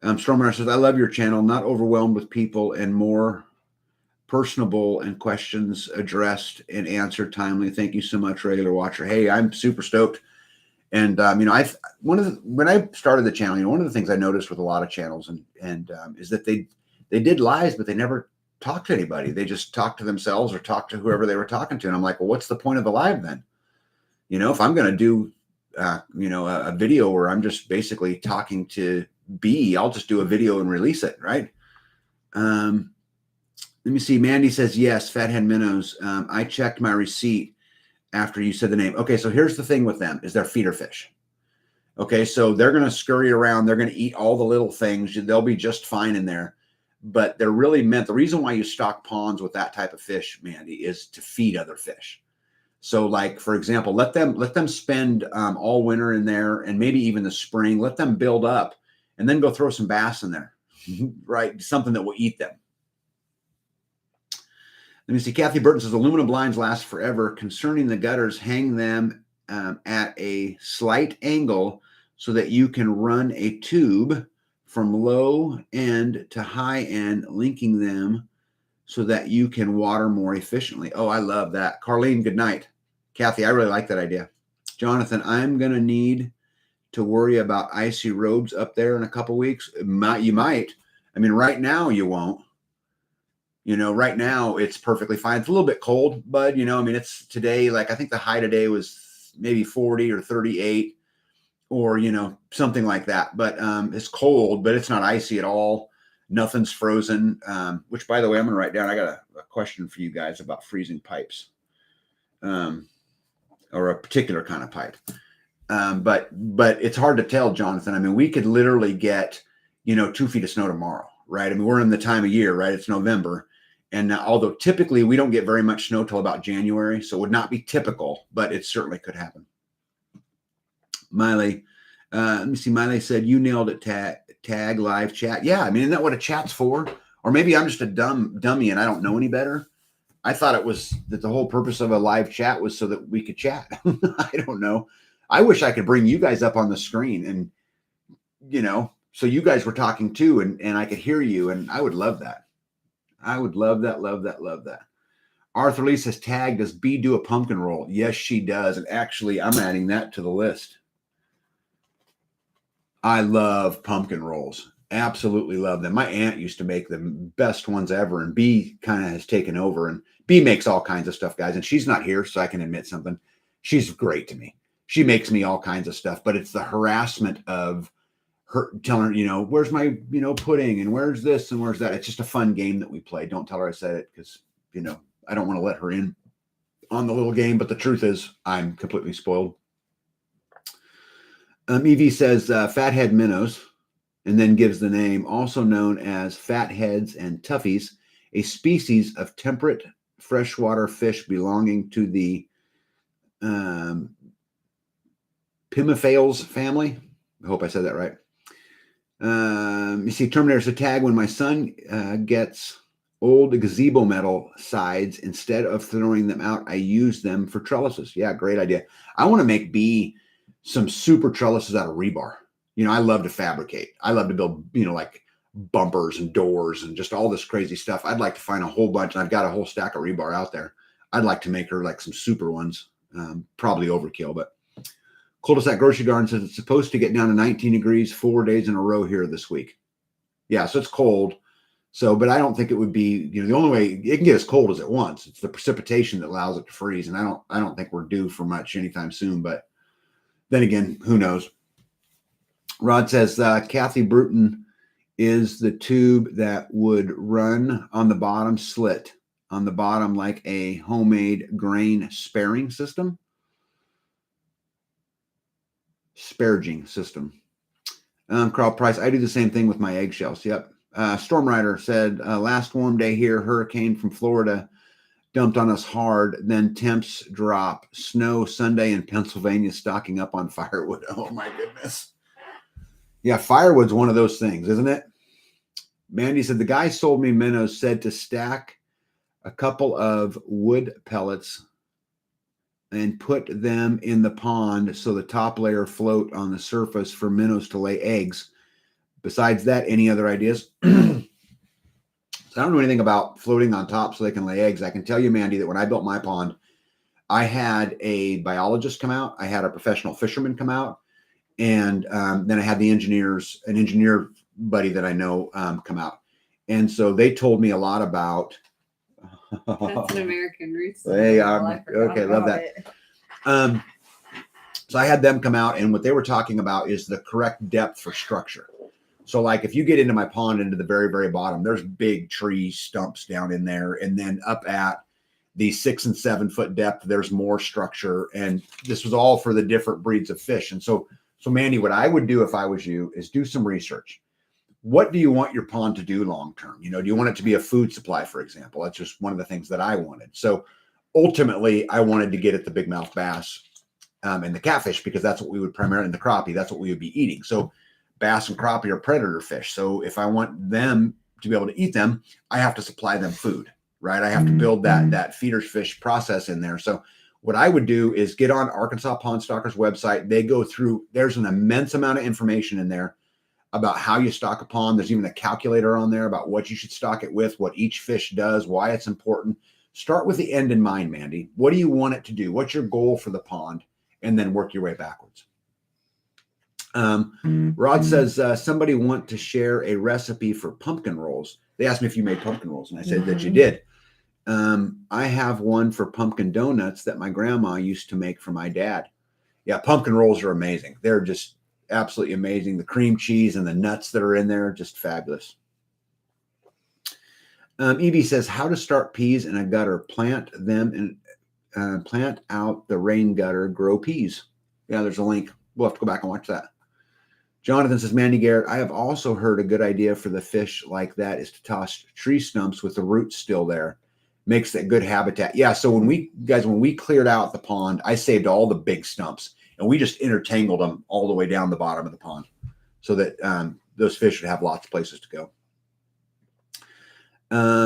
S1: Stormrunner says, I love your channel. Not overwhelmed with people and more personable and questions addressed and answered timely. Thank you so much, regular watcher. Hey, I'm super stoked. And when I started the channel, one of the things I noticed with a lot of channels and is that they did lives, but they never talked to anybody. They just talked to themselves or talked to whoever they were talking to. And I'm like, well, what's the point of the live then? If I'm going to do, a video where I'm just basically talking to B, I'll just do a video and release it. Right. Let me see. Mandy says, yes, fathead minnows. I checked my receipt after you said the name. Okay, so here's the thing with them is they're feeder fish. Okay, so they're going to scurry around. They're going to eat all the little things. They'll be just fine in there. But they're really meant, the reason why you stock ponds with that type of fish, Mandy, is to feed other fish. So like, for example, let them spend all winter in there and maybe even the spring. Let them build up and then go throw some bass in there, right? Something that will eat them. Let me see. Kathy Burton says aluminum blinds last forever. Concerning the gutters, hang them at a slight angle so that you can run a tube from low end to high end, linking them so that you can water more efficiently. Oh, I love that. Carlene, good night. Kathy, I really like that idea. Jonathan, I'm going to need to worry about icy roads up there in a couple weeks. You might. I mean, right now you won't. Right now it's perfectly fine. It's a little bit cold, bud. It's today, like I think the high today was maybe 40 or 38 or, something like that. But it's cold, but it's not icy at all. Nothing's frozen, which, by the way, I'm going to write down. I got a question for you guys about freezing pipes or a particular kind of pipe. But it's hard to tell, Jonathan. I mean, we could literally get, 2 feet of snow tomorrow, right? I mean, we're in the time of year, right? It's November. And although typically we don't get very much snow till about January, so it would not be typical, but it certainly could happen. Miley, let me see. Miley said, you nailed it, tag live chat. Yeah, I mean, isn't that what a chat's for? Or maybe I'm just a dummy and I don't know any better. I thought it was that the whole purpose of a live chat was so that we could chat. I don't know. I wish I could bring you guys up on the screen and, so you guys were talking too and I could hear you, and I would love that. I would love that, love that, love that. Arthur Lee says, tag, does B do a pumpkin roll? Yes, she does. And actually, I'm adding that to the list. I love pumpkin rolls. Absolutely love them. My aunt used to make the best ones ever, and B kind of has taken over. And B makes all kinds of stuff, guys. And she's not here, so I can admit something. She's great to me. She makes me all kinds of stuff, but it's the harassment of her telling her, where's my, pudding and where's this and where's that. It's just a fun game that we play. Don't tell her I said it because, I don't want to let her in on the little game. But the truth is I'm completely spoiled. EV says fathead minnows and then gives the name, also known as fatheads and toughies, a species of temperate freshwater fish belonging to the Pimaphales family. I hope I said that right. You see, Terminator's a tag when my son gets old gazebo metal sides. Instead of throwing them out, I use them for trellises. Yeah, great idea. I want to make some super trellises out of rebar. I love to fabricate. I love to build, like bumpers and doors and just all this crazy stuff. I'd like to find a whole bunch, and I've got a whole stack of rebar out there. I'd like to make her like some super ones. Probably overkill, but Cul-de-sac Grocery Garden says it's supposed to get down to 19 degrees 4 days in a row here this week. Yeah, so it's cold. So, but I don't think it would be, the only way it can get as cold as it wants. It's the precipitation that allows it to freeze. And I don't think we're due for much anytime soon, but then again, who knows? Rod says, Kathy Bruton is the tube that would run on the bottom slit on the bottom, like a homemade grain sparing system. Sparging system. Carl Price, I do the same thing with my eggshells. Yep. Storm Rider said, last warm day here, hurricane from Florida dumped on us hard. Then temps drop. Snow Sunday in Pennsylvania, stocking up on firewood. Oh my goodness. Yeah, firewood's one of those things, isn't it? Mandy said, the guy sold me minnows, said to stack a couple of wood pellets and put them in the pond so the top layer float on the surface for minnows to lay eggs. Besides that, any other ideas? So I don't know anything about floating on top so they can lay eggs. I can tell you, Mandy, that when I built my pond, I had a biologist come out. I had a professional fisherman come out. And then I had an engineer buddy that I know come out. And so they told me a lot about.
S2: That's an American Roots.
S1: Hey, okay, love that. So I had them come out, and what they were talking about is the correct depth for structure. So like if you get into my pond into the very, very bottom, there's big tree stumps down in there. And then up at the 6 and 7 foot depth, there's more structure. And this was all for the different breeds of fish. And so Mandy, what I would do if I was you is do some research. What do you want your pond to do long term? Do you want it to be a food supply, for example? That's just one of the things that I wanted. So ultimately, I wanted to get at the big mouth bass and the catfish, because that's what we would primarily, in the crappie, that's what we would be eating. So bass and crappie are predator fish. So if I want them to be able to eat them, I have to supply them food, right? I have to build that feeder fish process in there. So what I would do is get on Arkansas Pond Stalkers website. They go through, there's an immense amount of information in there about how you stock a pond. There's even a calculator on there about what you should stock it with, what each fish does, why it's important. Start with the end in mind, Mandy. What do you want it to do? What's your goal for the pond? And then work your way backwards. Rod says, somebody want to share a recipe for pumpkin rolls. They asked me if you made pumpkin rolls, and I said that you did. I have one for pumpkin donuts that my grandma used to make for my dad. Yeah, pumpkin rolls are amazing. They're just absolutely amazing. The cream cheese and the nuts that are in there, just fabulous. Evie says, how to start peas in a gutter. Plant them and plant out the rain gutter, grow peas. Yeah, there's a link. We'll have to go back and watch that. Jonathan says, Mandy Garrett, I have also heard a good idea for the fish like that is to toss tree stumps with the roots still there. Makes that good habitat. Yeah, so when we cleared out the pond, I saved all the big stumps, and we just intertangled them all the way down the bottom of the pond so that those fish would have lots of places to go.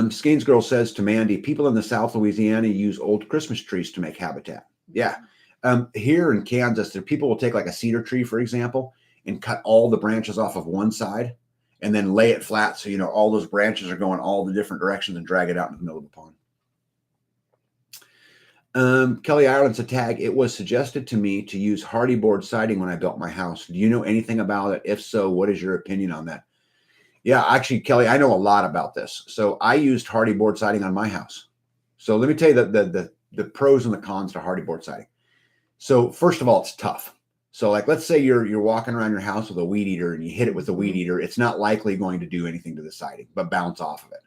S1: Skeins Girl says to Mandy, people in the South Louisiana use old Christmas trees to make habitat. Yeah. Here in Kansas, people will take like a cedar tree, for example, and cut all the branches off of one side and then lay it flat. So, all those branches are going all the different directions and drag it out in the middle of the pond. Kelly Ireland's a tag. It was suggested to me to use hardy board siding when I built my house. Do you know anything about it? If so, what is your opinion on that? Yeah, actually, Kelly, I know a lot about this. So I used hardy board siding on my house. So let me tell you the pros and the cons to hardy board siding. So first of all, it's tough. So like, let's say you're walking around your house with a weed eater and you hit it with a weed eater. It's not likely going to do anything to the siding, but bounce off of it,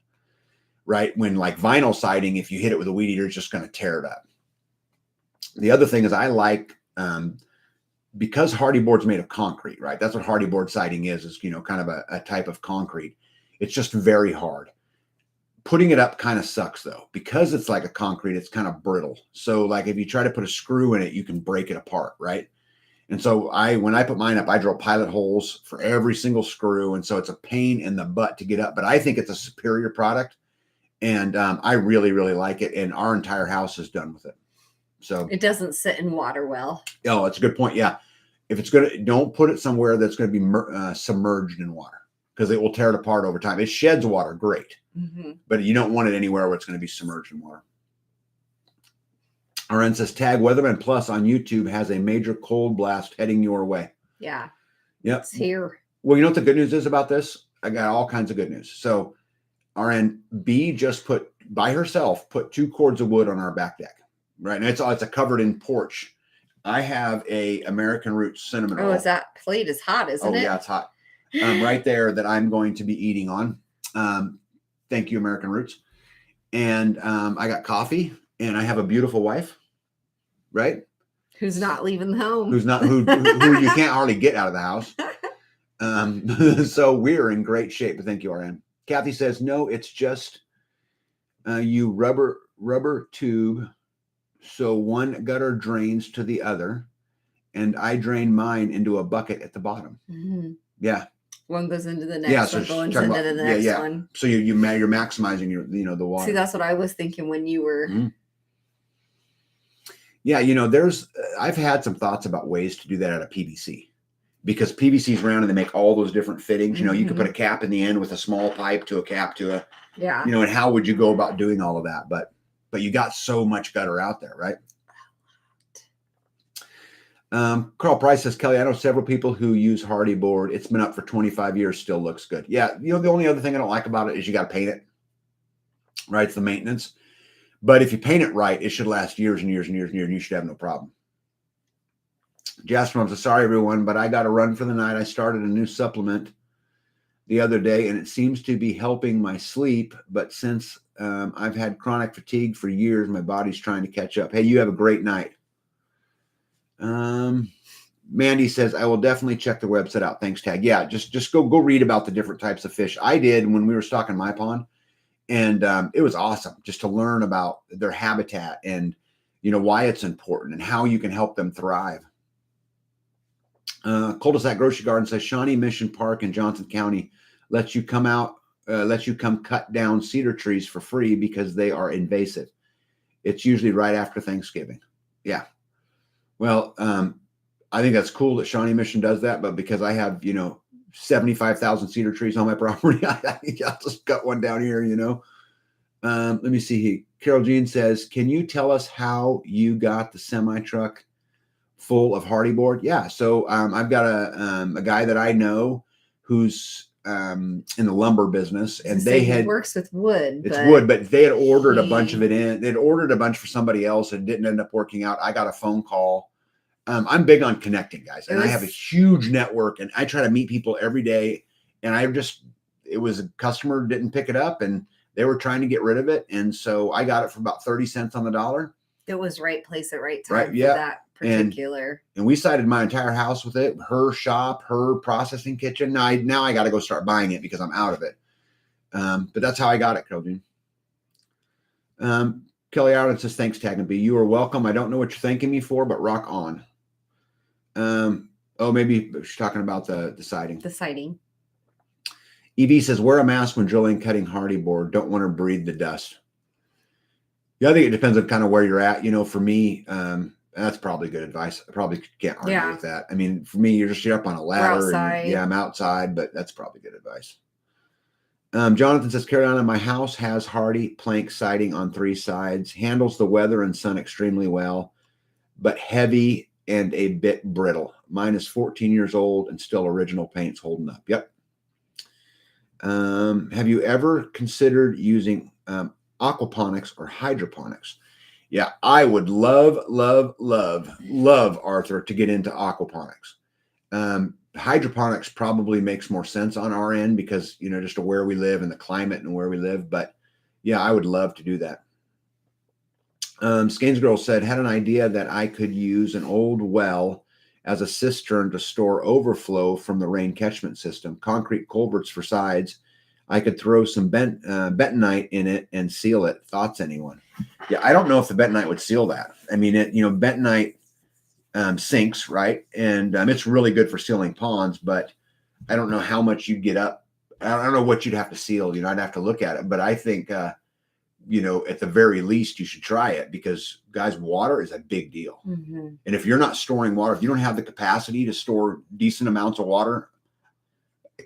S1: right? When like vinyl siding, if you hit it with a weed eater, it's just going to tear it up. The other thing is I like, because hardy board's made of concrete, right? That's what hardy board siding is kind of a type of concrete. It's just very hard. Putting it up kind of sucks though, because it's like a concrete, it's kind of brittle. So like if you try to put a screw in it, you can break it apart, right? And so when I put mine up, I drill pilot holes for every single screw. And so it's a pain in the butt to get up, but I think it's a superior product. And I really, really like it. And our entire house is done with it. So
S2: it doesn't sit in water well.
S1: Oh, that's a good point. Yeah. If it's going to, don't put it somewhere that's going to be submerged in water, because it will tear it apart over time. It sheds water, great. But you don't want it anywhere where it's going to be submerged in water. RN says, tag Weatherman Plus on YouTube has a major cold blast heading your way.
S2: Yeah.
S1: Yep.
S2: It's here.
S1: Well, you know what the good news is about this? I got all kinds of good news. So RN B just put 2 cords of wood on our back deck. Right. And it's a covered in porch. I have a American Roots cinnamon roll.
S2: Oh, that plate is hot, isn't it?
S1: Oh, yeah, it's hot. Right there that I'm going to be eating on. Thank you, American Roots. And I got coffee, and I have a beautiful wife, right?
S2: Who's not leaving the home.
S1: Who you can't hardly get out of the house. So we're in great shape. But thank you, RN. Kathy says, no, it's just you rubber tube. So one gutter drains to the other, and I drain mine into a bucket at the bottom. Yeah.
S2: One goes into the next one, goes into the next one.
S1: So you're maximizing the water.
S2: See, that's what I was thinking when you were.
S1: Yeah, I've had some thoughts about ways to do that out of PVC, because PVC is round and they make all those different fittings. You can put a cap in the end with a small pipe to a cap to a.
S2: Yeah.
S1: And how would you go about doing all of that? But you got so much gutter out there, right? Carl Price says, Kelly, I know several people who use Hardy board. It's been up for 25 years, still looks good. Yeah, the only other thing I don't like about it is you got to paint it. Right? It's the maintenance. But if you paint it right, it should last years and years and years and years, and you should have no problem. Jasper says, sorry, everyone, but I got to run for the night. I started a new supplement the other day, and it seems to be helping my sleep. But since I've had chronic fatigue for years, my body's trying to catch up. Hey, you have a great night. Mandy says, I will definitely check the website out. Thanks, Tag. Yeah, just go read about the different types of fish. I did when we were stocking my pond, and it was awesome just to learn about their habitat and why it's important and how you can help them thrive. Cul-de-sac Grocery Garden says, Shawnee Mission Park in Johnson County lets you come cut down cedar trees for free because they are invasive. It's usually right after Thanksgiving. Yeah. Well, I think that's cool that Shawnee Mission does that, but because I have, 75,000 cedar trees on my property, I think I'll just cut one down here, Let me see. Carol Jean says, can you tell us how you got the semi truck full of Hardy board? Yeah. So I've got a guy that I know who's in the lumber business, and he
S2: works with wood.
S1: It's wood, but they had ordered a bunch of it in. They'd ordered a bunch for somebody else and didn't end up working out. I got a phone call. I'm big on connecting, guys, and I have a huge network, and I try to meet people every day. And it was a customer didn't pick it up, and they were trying to get rid of it, and so I got it for about 30 cents on the dollar.
S2: It was right place at right time.
S1: Right, yeah.
S2: For that particular.
S1: And we sided my entire house with it, her shop, her processing kitchen. Now I got to go start buying it because I'm out of it. But that's how I got it, Kelly. Kelly Allen says, thanks, Tag and B. You are welcome. I don't know what you're thanking me for, but rock on. Maybe she's talking about the siding. The siding. EV says, wear a mask when drilling, cutting Hardy board. Don't want to breathe the dust. Yeah, I think it depends on kind of where you're at. For me, that's probably good advice. I probably can't argue with that. I mean, for me, you're up on a ladder. And, I'm outside, but that's probably good advice. Jonathan says, Carolina, my house has Hardy plank siding on 3 sides, handles the weather and sun extremely well, but heavy and a bit brittle. Mine is 14 years old and still original paint's holding up. Yep. Have you ever considered using aquaponics or hydroponics? Yeah, I would love, Arthur, to get into aquaponics. Hydroponics probably makes more sense on our end because, just where we live and the climate and where we live. But yeah, I would love to do that. Skanes Girl said, had an idea that I could use an old well as a cistern to store overflow from the rain catchment system, concrete culverts for sides. I could throw some bentonite in it and seal it. Thoughts, anyone? Yeah, I don't know if the bentonite would seal that. I mean, bentonite, sinks, right? And it's really good for sealing ponds, but I don't know how much you'd get up. I don't know what you'd have to seal. I'd have to look at it, but I think, at the very least, you should try it because, guys, water is a big deal.
S2: Mm-hmm.
S1: And if you're not storing water, if you don't have the capacity to store decent amounts of water,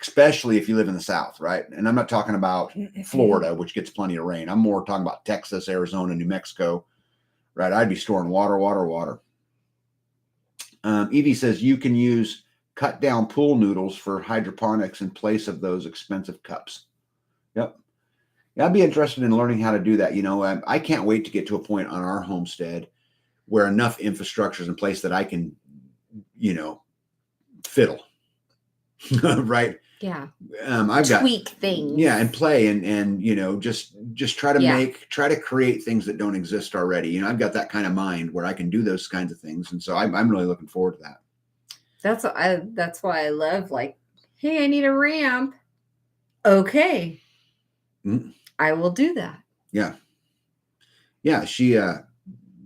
S1: especially if you live in the South, right? And I'm not talking about Florida, which gets plenty of rain. I'm more talking about Texas, Arizona, New Mexico, right? I'd be storing water. Evie says you can use cut down pool noodles for hydroponics in place of those expensive cups. Yep. Yeah, I'd be interested in learning how to do that. I can't wait to get to a point on our homestead where enough infrastructure is in place that I can, fiddle. Right.
S2: Yeah.
S1: I've got
S2: tweak things.
S1: Yeah. And play and just try to create things that don't exist already. I've got that kind of mind where I can do those kinds of things. And so I'm really looking forward to that.
S2: That's why I love, like, hey, I need a ramp. Okay.
S1: Mm-hmm.
S2: I will do that.
S1: Yeah. Yeah. She,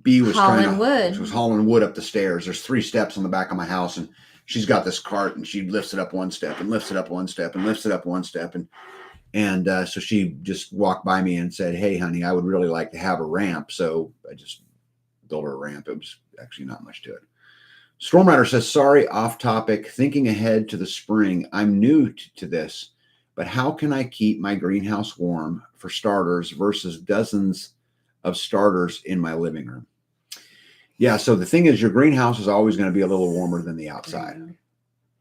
S1: B was hauling wood up the stairs. There's 3 steps on the back of my house, and she's got this cart, and she lifts it up one step and lifts it up one step and lifts it up one step. And so she just walked by me and said, hey, honey, I would really like to have a ramp. So I just built her a ramp. It was actually not much to it. Storm Rider says, sorry, off topic, thinking ahead to the spring. I'm new to this, but how can I keep my greenhouse warm for starters versus dozens of starters in my living room? Yeah. So the thing is, your greenhouse is always going to be a little warmer than the outside,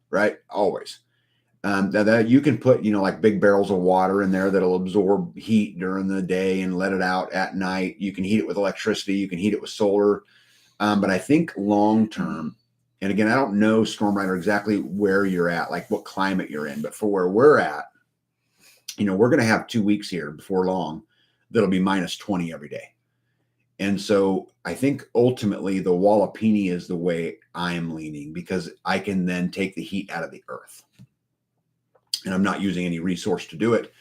S1: right? Always. That you can put, like big barrels of water in there that'll absorb heat during the day and let it out at night. You can heat it with electricity. You can heat it with solar. But I think long term, and again, I don't know, Storm Rider, exactly where you're at, like what climate you're in, but for where we're at, we're going to have 2 weeks here before long that'll be minus 20 every day. And so I think ultimately the Wallapini is the way I'm leaning, because I can then take the heat out of the earth. And I'm not using any resource to do it.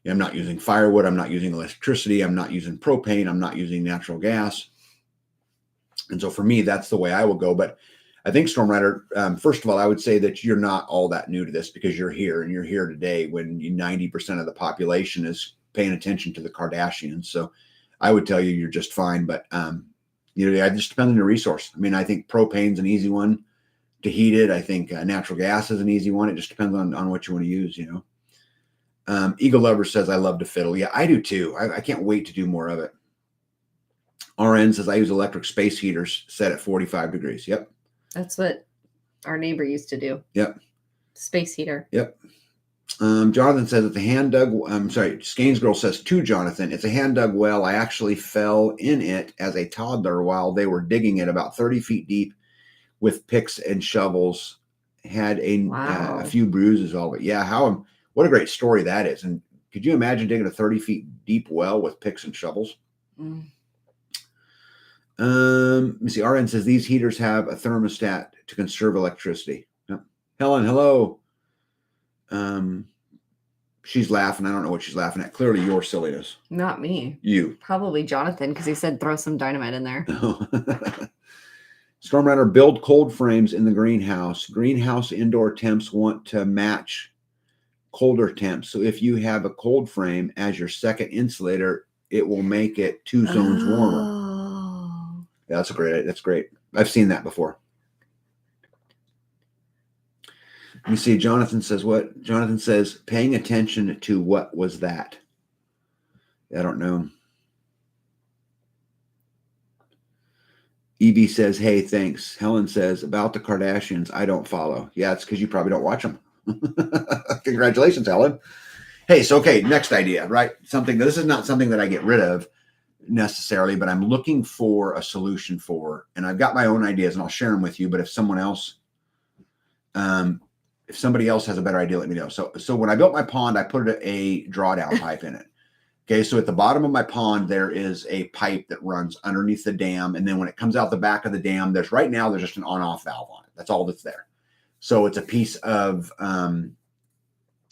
S1: I'm not using firewood. I'm not using electricity. I'm not using propane. I'm not using natural gas. And so for me, that's the way I will go. But I think, Storm Rider, first of all, I would say that you're not all that new to this, because you're here, and you're here today when 90% of the population is paying attention to the Kardashians. So I would tell you you're just fine. But, it just depends on your resource. I mean, I think propane's an easy one to heat it. I think natural gas is an easy one. It just depends on what you want to use, Eagle Lover says, I love to fiddle. Yeah, I do too. I can't wait to do more of it. RN says, I use electric space heaters set at 45 degrees. Yep.
S2: That's what our neighbor used to do.
S1: Yep.
S2: Space heater.
S1: Yep. Jonathan says, it's a hand dug. Skanes Girl says to Jonathan, it's a hand dug well. I actually fell in it as a toddler while they were digging it about 30 feet deep with picks and shovels. Had a few bruises all of it. Yeah. What a great story that is. And could you imagine digging a 30 feet deep well with picks and shovels?
S2: Mm.
S1: Let me see. RN says these heaters have a thermostat to conserve electricity. Yep. Helen, hello. She's laughing. I don't know what she's laughing at. Clearly your silliness.
S2: Not me.
S1: You.
S2: Probably Jonathan, because he said throw some dynamite in there.
S1: Storm Rider, build cold frames in the greenhouse. Greenhouse indoor temps want to match colder temps. So if you have a cold frame as your second insulator, it will make it 2 zones warmer. Yeah, that's great. I've seen that before. Let me see. Jonathan says what? Jonathan says, paying attention to what was that? I don't know. Evie says, hey, thanks. Helen says, about the Kardashians, I don't follow. Yeah, it's because you probably don't watch them. Congratulations, Helen. Hey, so, okay, next idea, right? This is not something that I get rid of necessarily, but I'm looking for a solution for, and I've got my own ideas and I'll share them with you. But if somebody else has a better idea, let me know. So when I built my pond, I put a drawdown pipe in it. Okay, so at the bottom of my pond, there is a pipe that runs underneath the dam. And then when it comes out the back of the dam, there's just an on-off valve on it. That's all that's there. So it's a piece of, I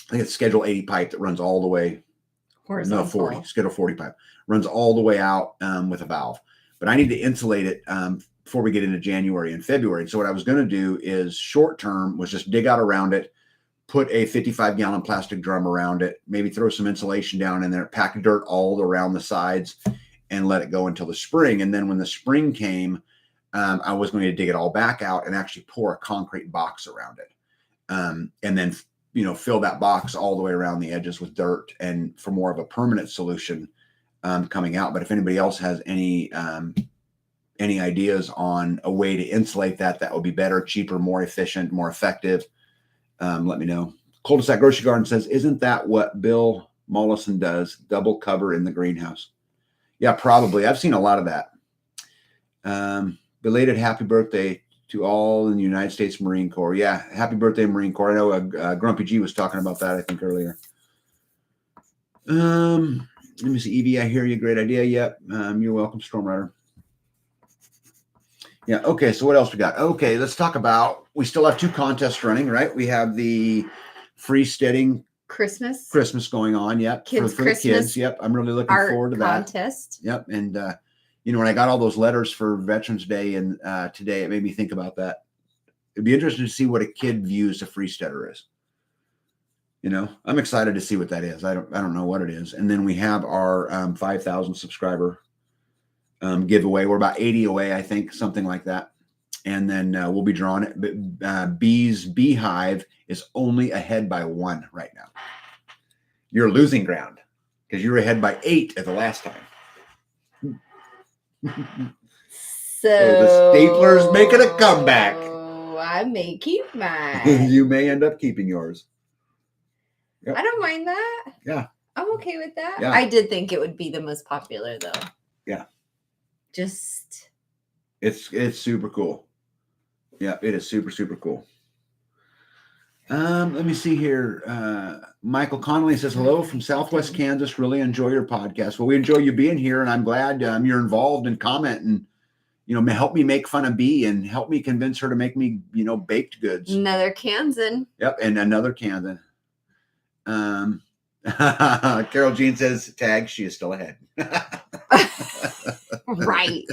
S1: think it's Schedule 80 pipe that runs all the way.
S2: Horizontal.
S1: No, 40, Schedule 40 pipe. Runs all the way out with a valve. But I need to insulate it before we get into January and February. And so what I was going to do is short term was just dig out around it, put a 55-gallon plastic drum around it, maybe throw some insulation down in there, pack dirt all around the sides, and let it go until the spring. And then when the spring came, I was going to dig it all back out and actually pour a concrete box around it. And then, fill that box all the way around the edges with dirt, and for more of a permanent solution coming out. But if anybody else has any ideas on a way to insulate that would be better, cheaper, more efficient, more effective, let me know. Cul-de-sac Grocery Garden says, isn't that what Bill Mollison does? Double cover in the greenhouse. Yeah, probably. I've seen a lot of that. Belated happy birthday to all in the United States Marine Corps. Yeah, happy birthday, Marine Corps. I know Grumpy G was talking about that, I think, earlier. Let me see. Evie, I hear you. Great idea. Yep. You're welcome, Storm Rider. Yeah. Okay. So what else we got? Okay. Let's talk about, we still have 2 contests running, right? We have the freesteading Christmas going on. Yep.
S2: Kids
S1: for
S2: Christmas
S1: the kids. Yep. I'm really looking forward to that.
S2: Contest.
S1: Yep. And, when I got all those letters for Veterans Day and today, it made me think about that. It'd be interesting to see what a kid views a freesteader is. I'm excited to see what that is. I don't know what it is. And then we have our 5,000 subscriber giveaway. We're about 80 away, I think, something like that. And then we'll be drawing it. Bee's Beehive is only ahead by 1 right now. You're losing ground because you were ahead by 8 at the last time.
S2: So
S1: the stapler's making a comeback.
S2: I may keep mine.
S1: You may end up keeping yours.
S2: Yep. I don't mind that.
S1: Yeah.
S2: I'm okay with that.
S1: Yeah.
S2: I did think it would be the most popular though.
S1: Yeah.
S2: Just.
S1: It's super cool. Yeah, it is super, super cool. Let me see here. Michael Connolly says, hello from Southwest Kansas. Really enjoy your podcast. Well, we enjoy you being here, and I'm glad you're involved and comment and, help me make fun of Bee and help me convince her to make me, baked goods.
S2: Another Kansan.
S1: Yep. And another Kansan. Carol Jean says, tag, she is still ahead.
S2: Right.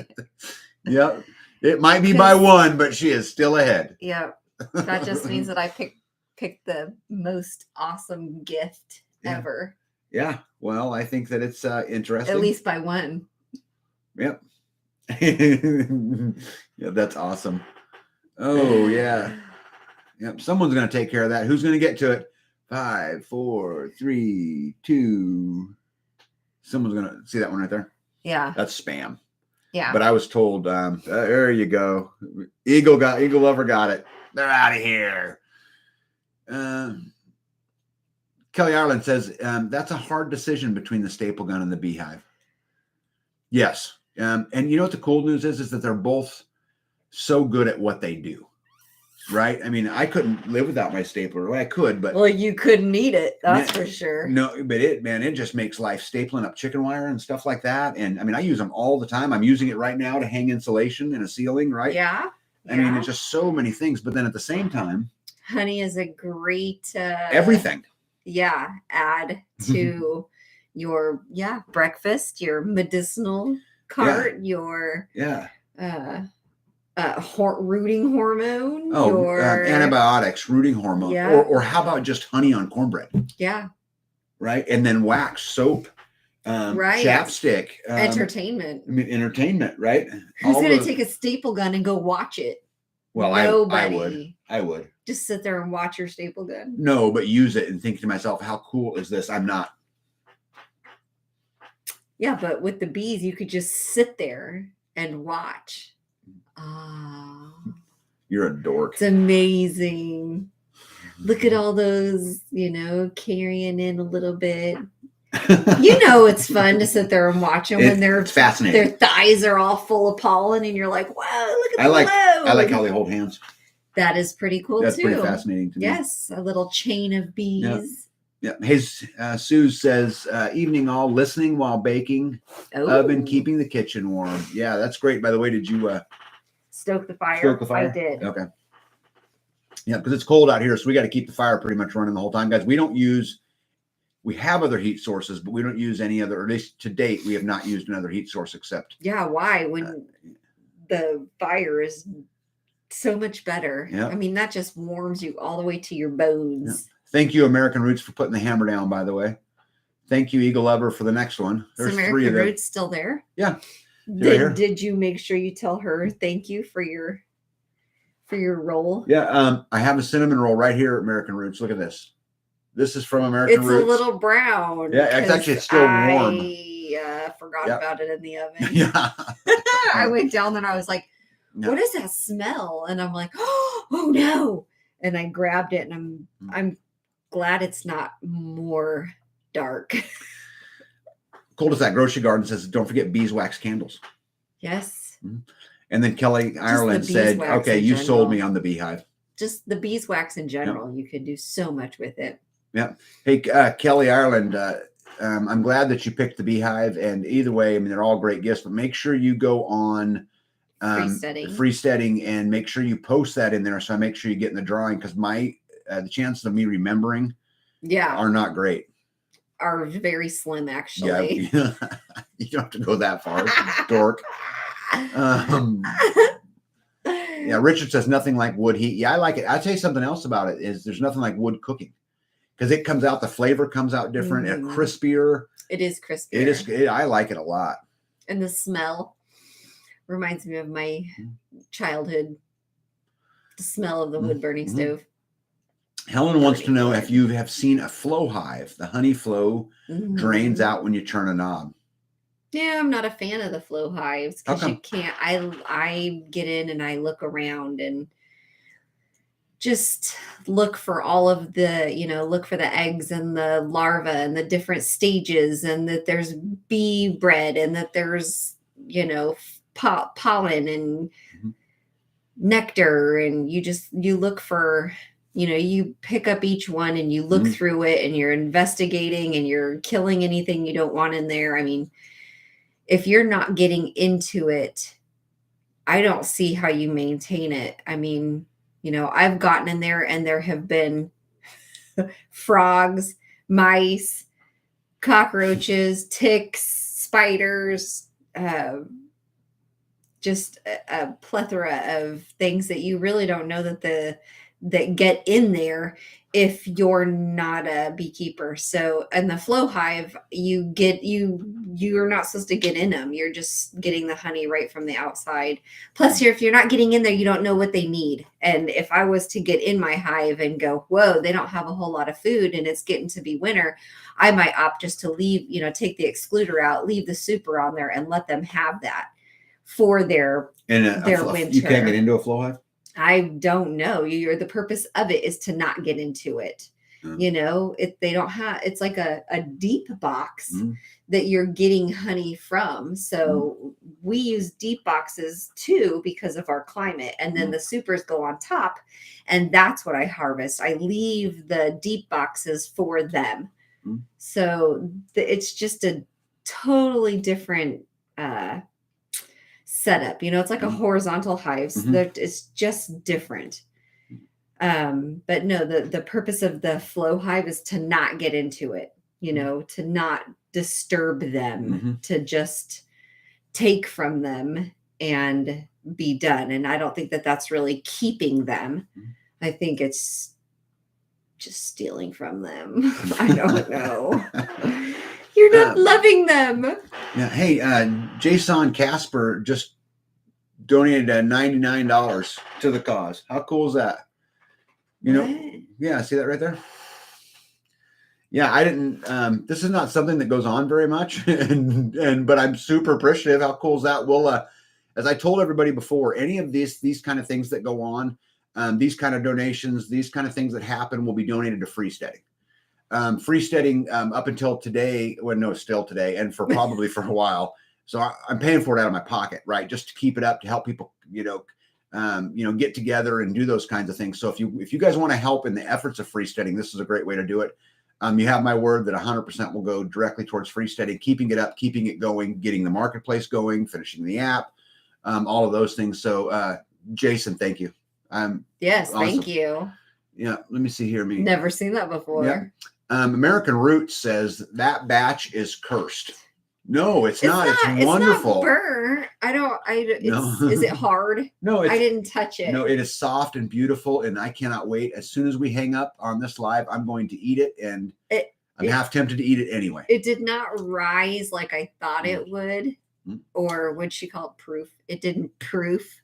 S1: Yep. It might be by 1, but she is still ahead.
S2: Yep. That just means that I picked the most awesome gift ever.
S1: Yeah. Well, I think that it's interesting.
S2: At least by 1.
S1: Yep. Yeah, that's awesome. Oh, yeah. Yep. Someone's going to take care of that. Who's going to get to it? 5, 4, 3, 2. Someone's going to see that one right there.
S2: Yeah.
S1: That's spam.
S2: Yeah.
S1: But I was told, there you go. Eagle Lover got it. They're out of here. Kelly Ireland says, that's a hard decision between the staple gun and the Beehive. Yes. And you know what the cool news is that they're both so good at what they do. Right? I mean, I couldn't live without my stapler. Well, I could, but
S2: you couldn't eat it. That's for sure.
S1: No, but it just makes life stapling up chicken wire and stuff like that. And I mean, I use them all the time. I'm using it right now to hang insulation in a ceiling, right?
S2: Yeah.
S1: I mean, it's just so many things. But then at the same time,
S2: honey is a great
S1: everything.
S2: Yeah, add to your breakfast, your medicinal cart, your rooting hormone.
S1: Antibiotics, rooting hormone, or how about just honey on cornbread?
S2: Yeah.
S1: Right. And then wax, soap, chapstick,
S2: entertainment.
S1: I mean, entertainment, right?
S2: Who's going to take a staple gun and go watch it?
S1: Well,
S2: nobody.
S1: I would
S2: just sit there and watch your staple gun.
S1: No, but use it and think to myself, how cool is this? I'm not.
S2: Yeah, but with the bees, you could just sit there and watch.
S1: You're a dork.
S2: It's amazing. Look at all those, carrying in a little bit. It's fun to sit there and watch them when
S1: it's fascinating.
S2: Their thighs are all full of pollen, and you're like, "Wow, look at the load."
S1: I like how they hold hands.
S2: That is pretty cool.
S1: That's
S2: too.
S1: Pretty fascinating to me.
S2: Yes, a little chain of bees.
S1: Yeah. Hey, Sue says, "Evening all, listening while baking, oven keeping the kitchen warm." Yeah, that's great. By the way, did you
S2: stoke the fire?
S1: Stoke the fire.
S2: I did.
S1: Okay. Yeah, because it's cold out here, so we got to keep the fire pretty much running the whole time, guys. We have other heat sources, but we don't use any other, or at least to date, we have not used another heat source except.
S2: Yeah, why? When the fire is so much better.
S1: Yep.
S2: I mean, that just warms you all the way to your bones.
S1: Thank you, American Roots, for putting the hammer down, by the way. Thank you, Eagle Lover, for the next one.
S2: Is
S1: There's
S2: American
S1: 3 of them.
S2: Roots still there?
S1: Yeah. Right
S2: Did you make sure you tell her thank you for your roll?
S1: Yeah, I have a cinnamon roll right here at American Roots. Look at this. This is from American Roots.
S2: It's a little brown.
S1: Yeah, it's still warm.
S2: I forgot about it in the oven.
S1: Yeah.
S2: I went down there and I was like, what is that smell? And I'm like, oh no. And I grabbed it, and I'm glad it's not more dark.
S1: Cul-de-sac Grocery Garden says, don't forget beeswax candles.
S2: Yes.
S1: And then Kelly Ireland said, okay, you sold me on the beehive.
S2: Just the beeswax in general. You can do so much with it.
S1: Yeah. Hey, Kelly Ireland, I'm glad that you picked the beehive. And either way, I mean, they're all great gifts, but make sure you go on Freesteading and make sure you post that in there. So I make sure you get in the drawing, because the chances of me remembering are not great.
S2: Are very slim, actually.
S1: Yeah. You don't have to go that far, dork. Yeah, Richard says nothing like wood heat. Yeah, I like it. I'll tell you something else about it is there's nothing like wood cooking, because it comes out, the flavor comes out different, crispier.
S2: It is crispier.
S1: It is. I like it a lot.
S2: And the smell reminds me of my childhood. The smell of the wood burning stove.
S1: Helen wants to know if you have seen a flow hive. The honey flow drains out when you turn a knob.
S2: Yeah, I'm not a fan of the flow hives, because you can't. I get in and I look around and just look for all of the, look for the eggs and the larvae and the different stages, and that there's bee bread, and that there's, pollen and nectar, and you look for, you pick up each one and you look through it, and you're investigating, and you're killing anything you don't want in there. I mean, if you're not getting into it, I don't see how you maintain it. I mean, I've gotten in there and there have been frogs, mice, cockroaches, ticks, spiders, just a plethora of things that you really don't know that get in there if you're not a beekeeper. So, and the flow hive, you're not supposed to get in them. You're just getting the honey right from the outside. Plus, if you're not getting in there, you don't know what they need. And if I was to get in my hive and go, whoa, they don't have a whole lot of food and it's getting to be winter, I might opt just to leave, take the excluder out, leave the super on there, and let them have that for their winter.
S1: You can't get into a flow hive?
S2: I don't know. The purpose of it is to not get into it. They don't have, it's like a deep box that you're getting honey from. So we use deep boxes too, because of our climate. And then the supers go on top, and that's what I harvest. I leave the deep boxes for them. So it's just a totally different, setup. It's like a horizontal hive. So that it's just different. But no, the purpose of the flow hive is to not get into it, to not disturb them, to just take from them and be done. And I don't think that that's really keeping them. I think it's just stealing from them. I don't know. You're not loving them.
S1: Yeah. Hey, Jason Casper just donated $99 to the cause. How cool is that? Yeah, see that right there? Yeah, I didn't, this is not something that goes on very much, but I'm super appreciative. How cool is that? We'll, as I told everybody before, any of these kind of things that go on, these kind of donations, these kind of things that happen will be donated to Freesteading. Freesteading up until today, still today, and for probably for a while. So I'm paying for it out of my pocket, right? Just to keep it up, to help people, get together and do those kinds of things. So if you guys want to help in the efforts of Freesteading, this is a great way to do it. You have my word that 100% will go directly towards Freesteading, keeping it up, keeping it going, getting the marketplace going, finishing the app, all of those things. So Jason, thank you.
S2: Yes,
S1: awesome.
S2: Thank you.
S1: Yeah, let me see here.
S2: Never seen that before.
S1: Yeah. American Roots says that batch is cursed. No, it's not. It's
S2: It's
S1: wonderful.
S2: not burnt.
S1: No.
S2: Is it hard?
S1: No,
S2: I didn't touch it.
S1: No, it is soft and beautiful, and I cannot wait. As soon as we hang up on this live, I'm going to eat it, and I'm half tempted to eat it anyway.
S2: It did not rise like I thought it would, or would she call it proof? It didn't proof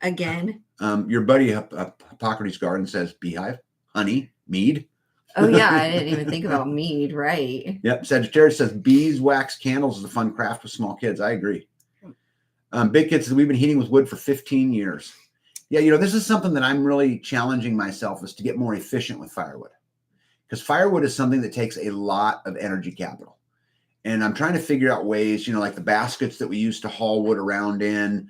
S2: again.
S1: Your buddy Hippocrates Garden says beehive, honey, mead.
S2: Oh yeah, I didn't even think about mead, right?
S1: Yep. Sagittarius says beeswax candles is a fun craft with small kids. I agree. Big Kid says we've been heating with wood for 15 years. Yeah, this is something that I'm really challenging myself is to get more efficient with firewood, because firewood is something that takes a lot of energy capital. And I'm trying to figure out ways, like the baskets that we used to haul wood around in,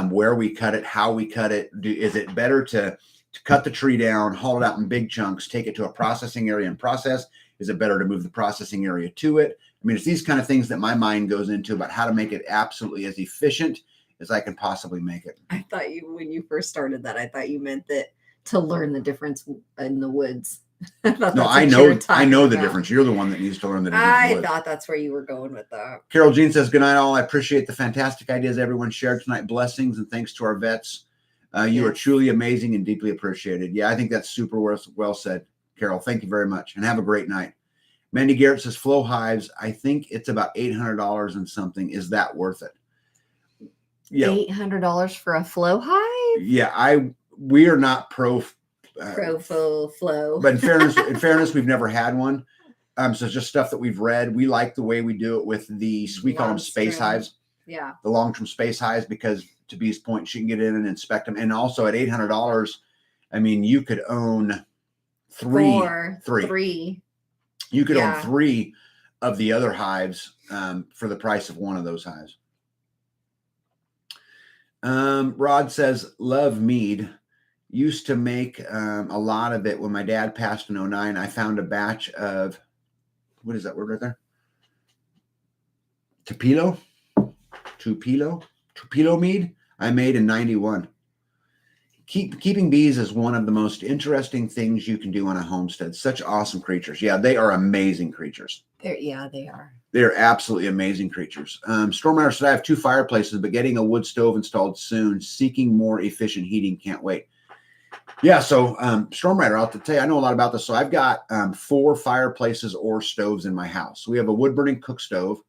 S1: where we cut it, how we cut it. Is it better to cut the tree down, haul it out in big chunks, take it to a processing area and process? Is it better to move the processing area to it? I mean, it's these kind of things that my mind goes into about how to make it absolutely as efficient as I can possibly make it.
S2: I thought when you first started that, I thought you meant that to learn the difference in the woods.
S1: No, I know the difference. You're the one that needs to learn the difference.
S2: I thought that's where you were going with that.
S1: Carol Jean says, good night, all. I appreciate the fantastic ideas everyone shared tonight. Blessings and thanks to our vets. You are truly amazing and deeply appreciated. Yeah, I think that's super well said, Carol. Thank you very much, and have a great night. Mandy Garrett says, Flow Hives, I think it's about $800 and something. Is that worth it?
S2: Yeah. $800 for a Flow Hive?
S1: Yeah, we are not pro
S2: flow.
S1: But in fairness, we've never had one. So it's just stuff that we've read. We like the way we do it with we call them space hives.
S2: Yeah.
S1: The long-term space hives, because to B's point, she can get in and inspect them. And also at $800, I mean, you could own three. You could own 3 of the other hives for the price of one of those hives. Rod says, love mead. Used to make a lot of it when my dad passed in 2009. I found a batch of, what is that word right there? Tupelo mead I made in 91. Keeping bees is one of the most interesting things you can do on a homestead. Such awesome creatures. Yeah, they are amazing creatures.
S2: They are.
S1: They're absolutely amazing creatures. Stormrider said, I have 2 fireplaces, but getting a wood stove installed soon. Seeking more efficient heating. Can't wait. Yeah, so Stormrider, I'll have to tell you, I know a lot about this. So I've got 4 fireplaces or stoves in my house. So we have a wood-burning cook stove,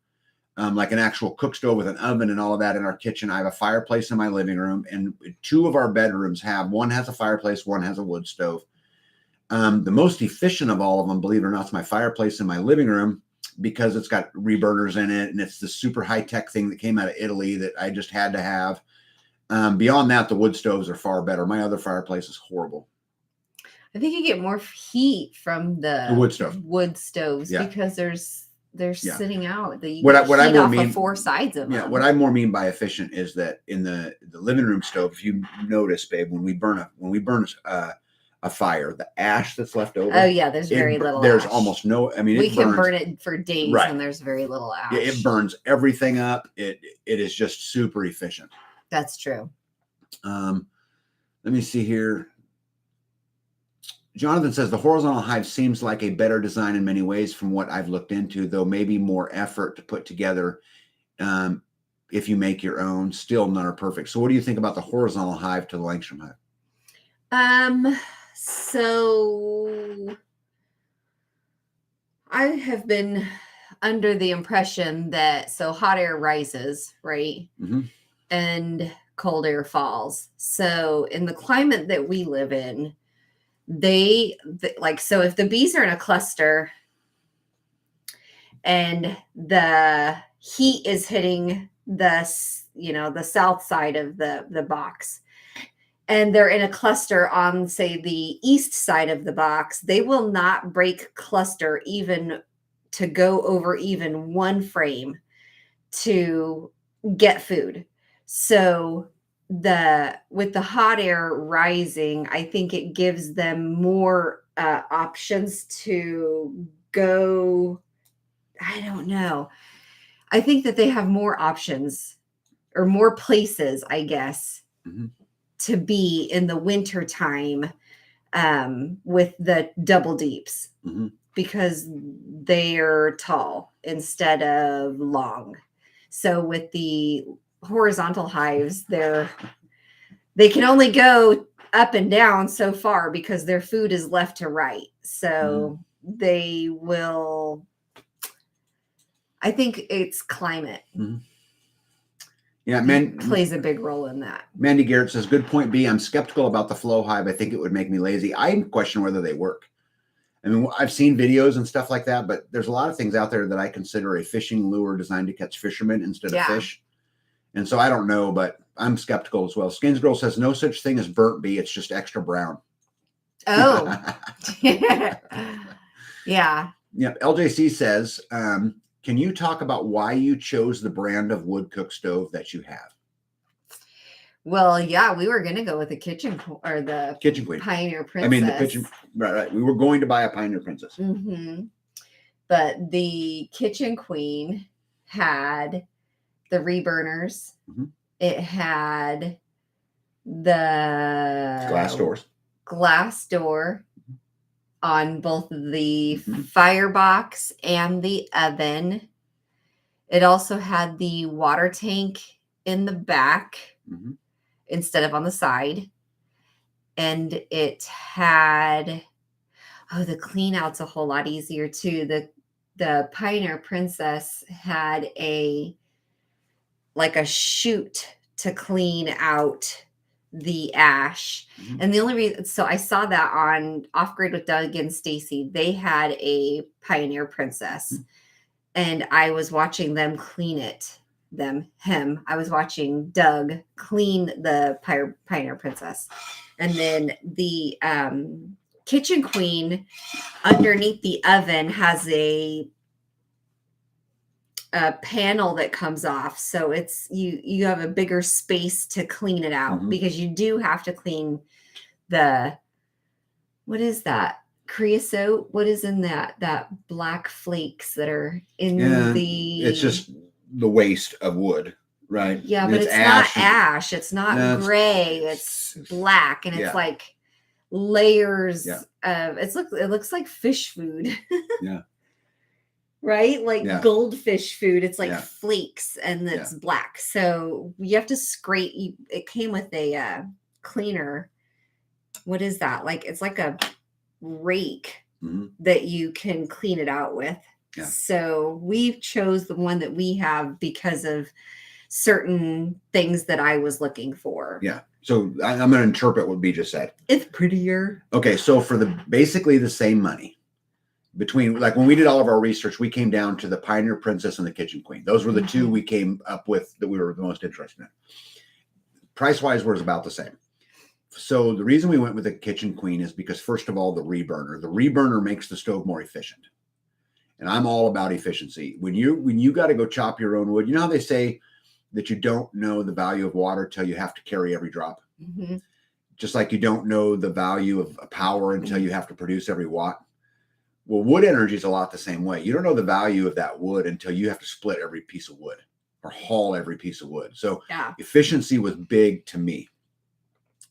S1: like an actual cook stove with an oven and all of that in our kitchen. I have a fireplace in my living room, and 2 of our bedrooms one has a fireplace, one has a wood stove. The most efficient of all of them, believe it or not, is my fireplace in my living room, because it's got reburners in it, and it's the super high-tech thing that came out of Italy that I just had to have. Beyond that, the wood stoves are far better. My other fireplace is horrible.
S2: I think you get more heat from the wood stoves because they're sitting out. What I more mean, 4 sides of them.
S1: Yeah, what I more mean by efficient is that in the living room stove, if you notice, babe, when we burn a fire, the ash that's left over.
S2: Oh yeah, there's very little.
S1: There's
S2: ash.
S1: Almost no. I mean,
S2: we can burn it for days, right, and there's very little ash.
S1: Yeah, it burns everything up. It is just super efficient.
S2: That's true.
S1: Let me see here. Jonathan says the horizontal hive seems like a better design in many ways from what I've looked into, though maybe more effort to put together. If you make your own, still none are perfect. So what do you think about the horizontal hive to the Langstrom hive?
S2: So I have been under the impression that hot air rises, right?
S1: Mm-hmm.
S2: And cold air falls. So in the climate that we live in, so if the bees are in a cluster and the heat is hitting the south side of the box, and they're in a cluster on, say, the east side of the box, they will not break cluster even to go over even 1 frame to get food. So with the hot air rising, I think it gives them more options to go. I don't know. I think that they have more options or more places, I guess,
S1: mm-hmm,
S2: to be in the winter time with the double deeps,
S1: mm-hmm,
S2: because they're tall. instead of long. So with the horizontal hives, they can only go up and down so far because their food is left to right. So they will, I think it's climate.
S1: Yeah,
S2: plays a big role in that.
S1: Mandy Garrett says, good point B. I'm skeptical about the flow hive. I think it would make me lazy. I question whether they work. I mean, I've seen videos and stuff like that, but there's a lot of things out there that I consider a fishing lure designed to catch fishermen instead of fish. And so I don't know, but I'm skeptical as well. Skins Girl says, no such thing as burnt bee. It's just extra brown.
S2: Oh. Yeah.
S1: Yeah. LJC says, can you talk about why you chose the brand of wood cook stove that you have?
S2: Well, yeah, we were going to go with the Kitchen Queen Pioneer Princess.
S1: I mean, the Kitchen, right. We were going to buy a Pioneer Princess.
S2: But the Kitchen Queen had the reburners. It had the glass door on both the firebox and the oven. It also had the water tank in the back instead of on the side. And it had, the clean out's a whole lot easier too. The Pioneer Princess had a chute to clean out the ash. And the only reason, so I saw that on Off Grid with Doug and Stacy, they had a Pioneer Princess and I was watching them clean it. I was watching Doug clean the Pioneer Princess. And then the Kitchen Queen underneath the oven has a panel that comes off, so it's you have a bigger space to clean it out because you do have to clean the, what is that, creosote, what is in that black flakes that are in
S1: it's just the waste of wood, right?
S2: Yeah, but it's not ash, it's not gray, it's black, and it's like layers of it looks like fish food. Right? Like goldfish food. It's like flakes and it's black. So you have to scrape. It came with a cleaner. What is that? Like, it's like a rake that you can clean it out with. So we've chose the one that we have because of certain things that I was looking for.
S1: So I'm going to interpret what B just said.
S2: It's prettier.
S1: Okay. So for basically the same money, between, like, when we did all of our research, we came down to the Pioneer Princess and the Kitchen Queen. Those were the two we came up with that we were the most interested in. Price wise was about the same. So the reason we went with the Kitchen Queen is because, first of all, the reburner makes the stove more efficient. And I'm all about efficiency. When you got to go chop your own wood, you know how they say that you don't know the value of water till you have to carry every drop? Just like you don't know the value of power until you have to produce every watt. Well, wood energy is a lot the same way. You don't know the value of that wood until you have to split every piece of wood or haul every piece of wood. So efficiency was big to me.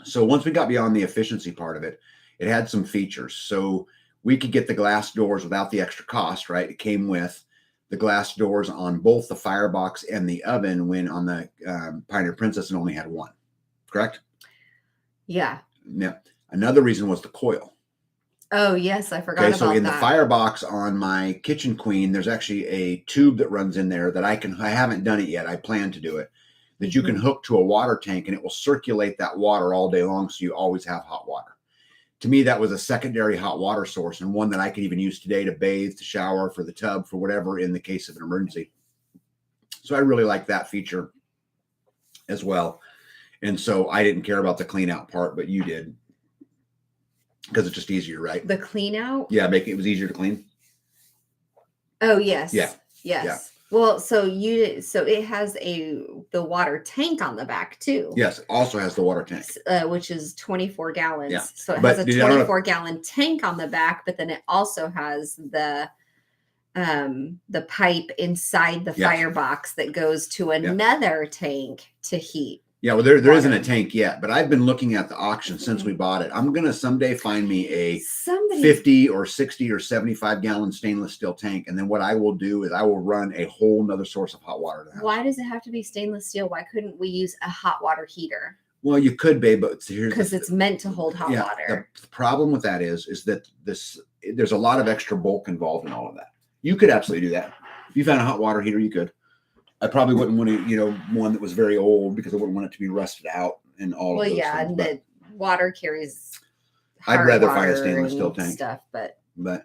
S1: So once we got beyond the efficiency part of it, it had some features. So we could get the glass doors without the extra cost, right? It came with the glass doors on both the firebox and the oven, when on the Pioneer Princess it only had one, correct? Yeah. Another reason was the coil.
S2: Oh, yes. I forgot about that.
S1: So in the firebox on my Kitchen Queen, there's actually a tube that runs in there that I haven't done it yet. I plan to do it, that you can hook to a water tank and it will circulate that water all day long. So you always have hot water. To me, that was a secondary hot water source, and one that I could even use today to bathe, to shower, for the tub, for whatever in the case of an emergency. So I really like that feature as well. And so I didn't care about the clean out part, but you did. Because it's just easier, right?
S2: The clean out?
S1: Yeah, making it was easier to clean.
S2: Oh, yes.
S1: Yes.
S2: Yeah. Well, so it has the water tank on the back too.
S1: Yes, it also has the water tank,
S2: which is 24 gallons.
S1: Yeah.
S2: So it has a 24-gallon tank on the back, but then it also has the pipe inside the firebox that goes to another tank to heat.
S1: Yeah, well, there isn't a
S2: water.
S1: tank yet, but I've been looking at the auction since we bought it. I'm gonna someday find me a
S2: Somebody
S1: 50 or 60 or 75 gallon stainless steel tank, and then what I will do is I will run a whole nother source of hot water to the house.
S2: Why does it have to be stainless steel? Why couldn't we use a hot water heater?
S1: Well, you could, babe, but here's
S2: Because it's meant to hold hot
S1: yeah,
S2: water.
S1: the problem with that is that there's a lot of extra bulk involved in all of that. You could absolutely do that. If you found a hot water heater, you could. I probably wouldn't want to, one that was very old because I wouldn't want it to be rusted out and all of those
S2: Yeah,
S1: things.
S2: and
S1: But
S2: the water carries.
S1: I'd rather find a
S2: water
S1: stainless steel
S2: and
S1: tank.
S2: stuff, but
S1: Because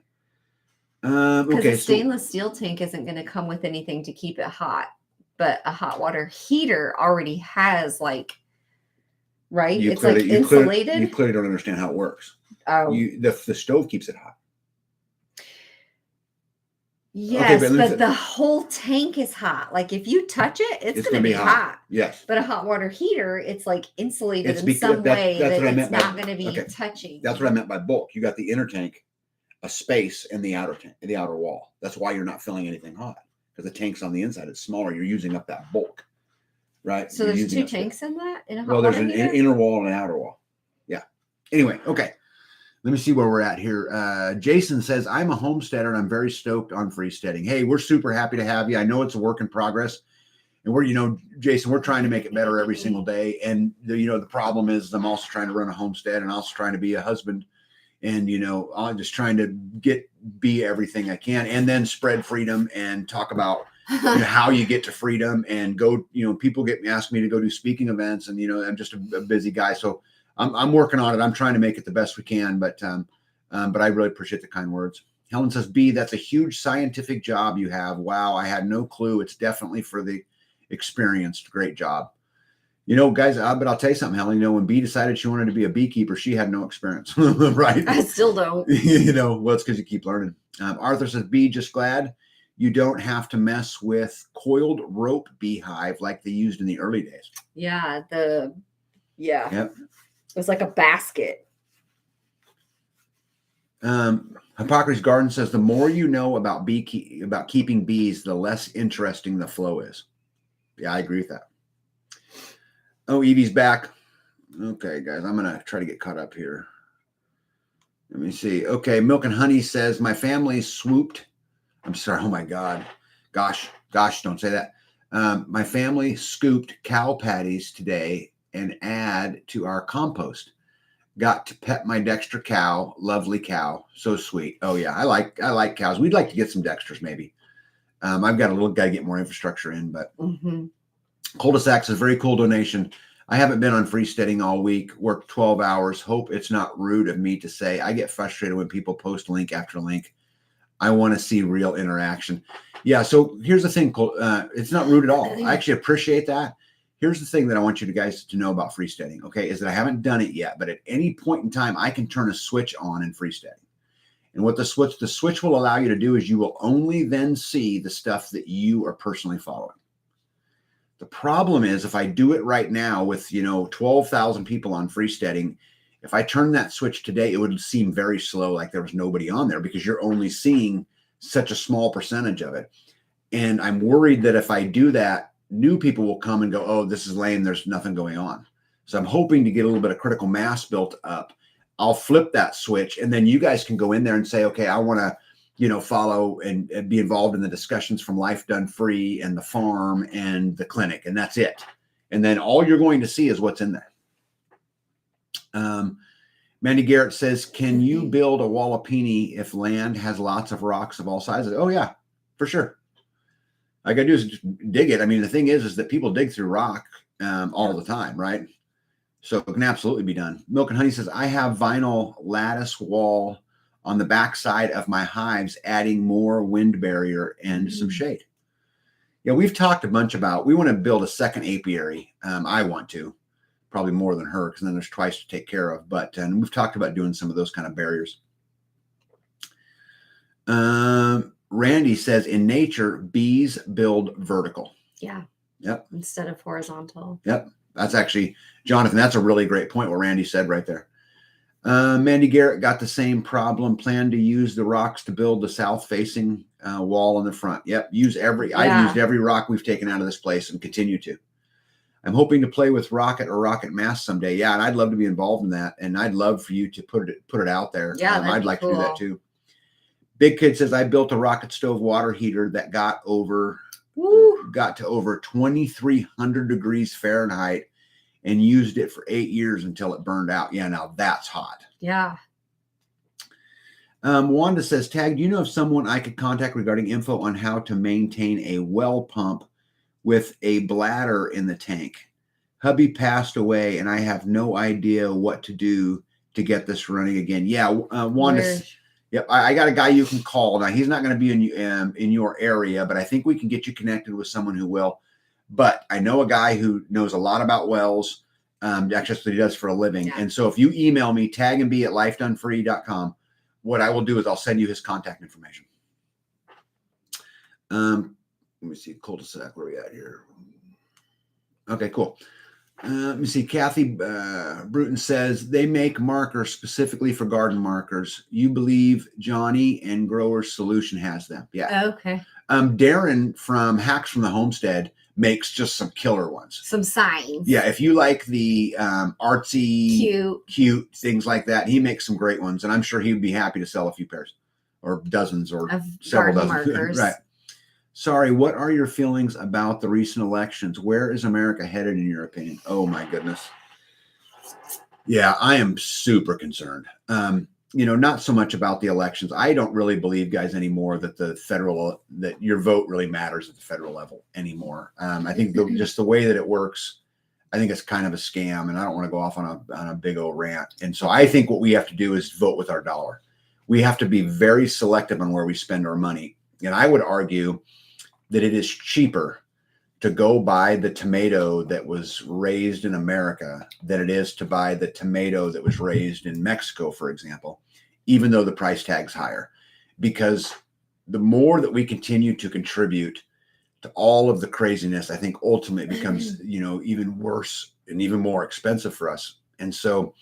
S2: because
S1: okay,
S2: a stainless steel tank isn't going to come with anything to keep it hot, but a hot water heater already has right?
S1: you
S2: It's like
S1: clearly,
S2: insulated.
S1: you clearly don't understand how it works.
S2: Oh,
S1: The stove keeps it hot.
S2: yes,
S1: but
S2: but the whole tank is hot. Like if you touch it, it's going to be hot.
S1: Yes.
S2: But a hot water heater, it's like insulated
S1: It's
S2: in
S1: because
S2: some way
S1: that's
S2: that
S1: what I
S2: it's
S1: meant by-
S2: not going to be
S1: okay.
S2: touching.
S1: That's what I meant by bulk. You got the inner tank, a space, and the outer tank, the outer wall. That's why you're not filling anything hot, because the tank's on the inside. It's smaller. You're using up that bulk, right?
S2: So
S1: You're
S2: there's
S1: using
S2: two
S1: up space.
S2: tanks in that in a hot
S1: Well, there's
S2: water
S1: an
S2: heater?
S1: inner wall and an outer wall. Yeah. Anyway, okay. Let me see where we're at here. Jason says, I'm a homesteader and I'm very stoked on freesteading. Hey, we're super happy to have you. I know it's a work in progress. And we're, Jason, we're trying to make it better every single day. And the problem is I'm also trying to run a homestead and also trying to be a husband. And, I'm just trying to be everything I can and then spread freedom and talk about how you get to freedom and go, people ask me to go do speaking events and, I'm just a busy guy. So I'm working on it. I'm trying to make it the best we can, but I really appreciate the kind words. Helen says, B, that's a huge scientific job you have. Wow. I had no clue. It's definitely for the experienced. Great job. Guys, but I'll tell you something, Helen, when B decided she wanted to be a beekeeper, she had no experience, right?
S2: I still don't.
S1: Well, it's because you keep learning. Arthur says, B, just glad you don't have to mess with coiled rope beehive like they used in the early days.
S2: Yeah.
S1: Yep.
S2: It was like a basket.
S1: Hippocrates Garden says the more you know about about keeping bees, the less interesting the flow is. Yeah, I agree with that. Oh, Evie's back. Okay, guys, I'm gonna try to get caught up here. Let me see. Okay, Milk and Honey says my family swooped. I'm sorry. Oh my God. Gosh, don't say that. My family scooped cow patties today and add to our compost. Got to pet my Dexter cow. Lovely cow. So sweet. Oh yeah. I like cows. We'd like to get some Dexters maybe. I've got to get more infrastructure in, but Cul-de-sac is a very cool donation. I haven't been on freesteading all week, worked 12 hours. Hope it's not rude of me to say. I get frustrated when people post link after link. I want to see real interaction. Yeah. So here's the thing. It's not rude at all. I actually appreciate that. Here's the thing that I want you guys to know about freesteading, okay, is that I haven't done it yet, but at any point in time, I can turn a switch on in freesteading. And what the switch will allow you to do is you will only then see the stuff that you are personally following. The problem is if I do it right now with, 12,000 people on freesteading, if I turn that switch today, it would seem very slow, like there was nobody on there because you're only seeing such a small percentage of it. And I'm worried that if I do that, new people will come and go, oh, this is lame. There's nothing going on. So I'm hoping to get a little bit of critical mass built up. I'll flip that switch and then you guys can go in there and say, okay, I want to, follow and be involved in the discussions from Life Done Free and the farm and the clinic. And that's it. And then all you're going to see is what's in there. Mandy Garrett says, can you build a Wallapini if land has lots of rocks of all sizes? Oh yeah, for sure. All I got to do is just dig it. I mean, the thing is that people dig through rock all the time, right? So it can absolutely be done. Milk and Honey says, I have vinyl lattice wall on the backside of my hives, adding more wind barrier and some shade. Yeah, we've talked a bunch about, we want to build a second apiary. I want to, probably more than her, because then there's twice to take care of. But and we've talked about doing some of those kind of barriers. Randy says, in nature, bees build vertical.
S2: Yeah.
S1: Yep.
S2: Instead of horizontal.
S1: Yep. That's actually, Jonathan, that's a really great point, what Randy said right there. Mandy Garrett got the same problem. Plan to use the rocks to build the south-facing wall in the front. Yep. I've used every rock we've taken out of this place and continue to. I'm hoping to play with Rocket or Rocket Mass someday. Yeah, and I'd love to be involved in that. And I'd love for you to put it out there.
S2: Yeah, that'd
S1: I'd
S2: be
S1: like
S2: cool.
S1: to do that too. Big Kid says, I built a rocket stove water heater that got to over 2,300 degrees Fahrenheit and used it for 8 years until it burned out. Yeah, now that's hot.
S2: Yeah.
S1: Wanda says, Tag, do you know of someone I could contact regarding info on how to maintain a well pump with a bladder in the tank? Hubby passed away and I have no idea what to do to get this running again. Yeah, Wanda. Yep, I got a guy you can call. Now, he's not going to be in your area, but I think we can get you connected with someone who will. But I know a guy who knows a lot about wells. That's just what he does for a living. Yeah. And so if you email me, tagandb@lifedonefree.com, what I will do is I'll send you his contact information. Let me see, cul-de-sac, where are we at here? Okay, cool. Let me see. Kathy Bruton says they make markers specifically for garden markers. You believe Johnny and Growers Solution has them? Yeah.
S2: Okay.
S1: Darren from Hacks from the Homestead makes just some killer ones.
S2: Some signs.
S1: Yeah. If you like the artsy, cute things like that, he makes some great ones, and I'm sure he'd be happy to sell a few pairs or dozens or of several dozen markers. Right. Sorry, what are your feelings about the recent elections? Where is America headed in your opinion? Oh my goodness. Yeah, I am super concerned. Not so much about the elections. I don't really believe, guys, anymore that your vote really matters at the federal level anymore. I think just the way that it works, I think it's kind of a scam, and I don't want to go off on a big old rant. And so I think what we have to do is vote with our dollar. We have to be very selective on where we spend our money. And I would argue that it is cheaper to go buy the tomato that was raised in America than it is to buy the tomato that was raised in Mexico, for example, even though the price tag's higher. Because the more that we continue to contribute to all of the craziness, I think ultimately it becomes, even worse and even more expensive for us. And so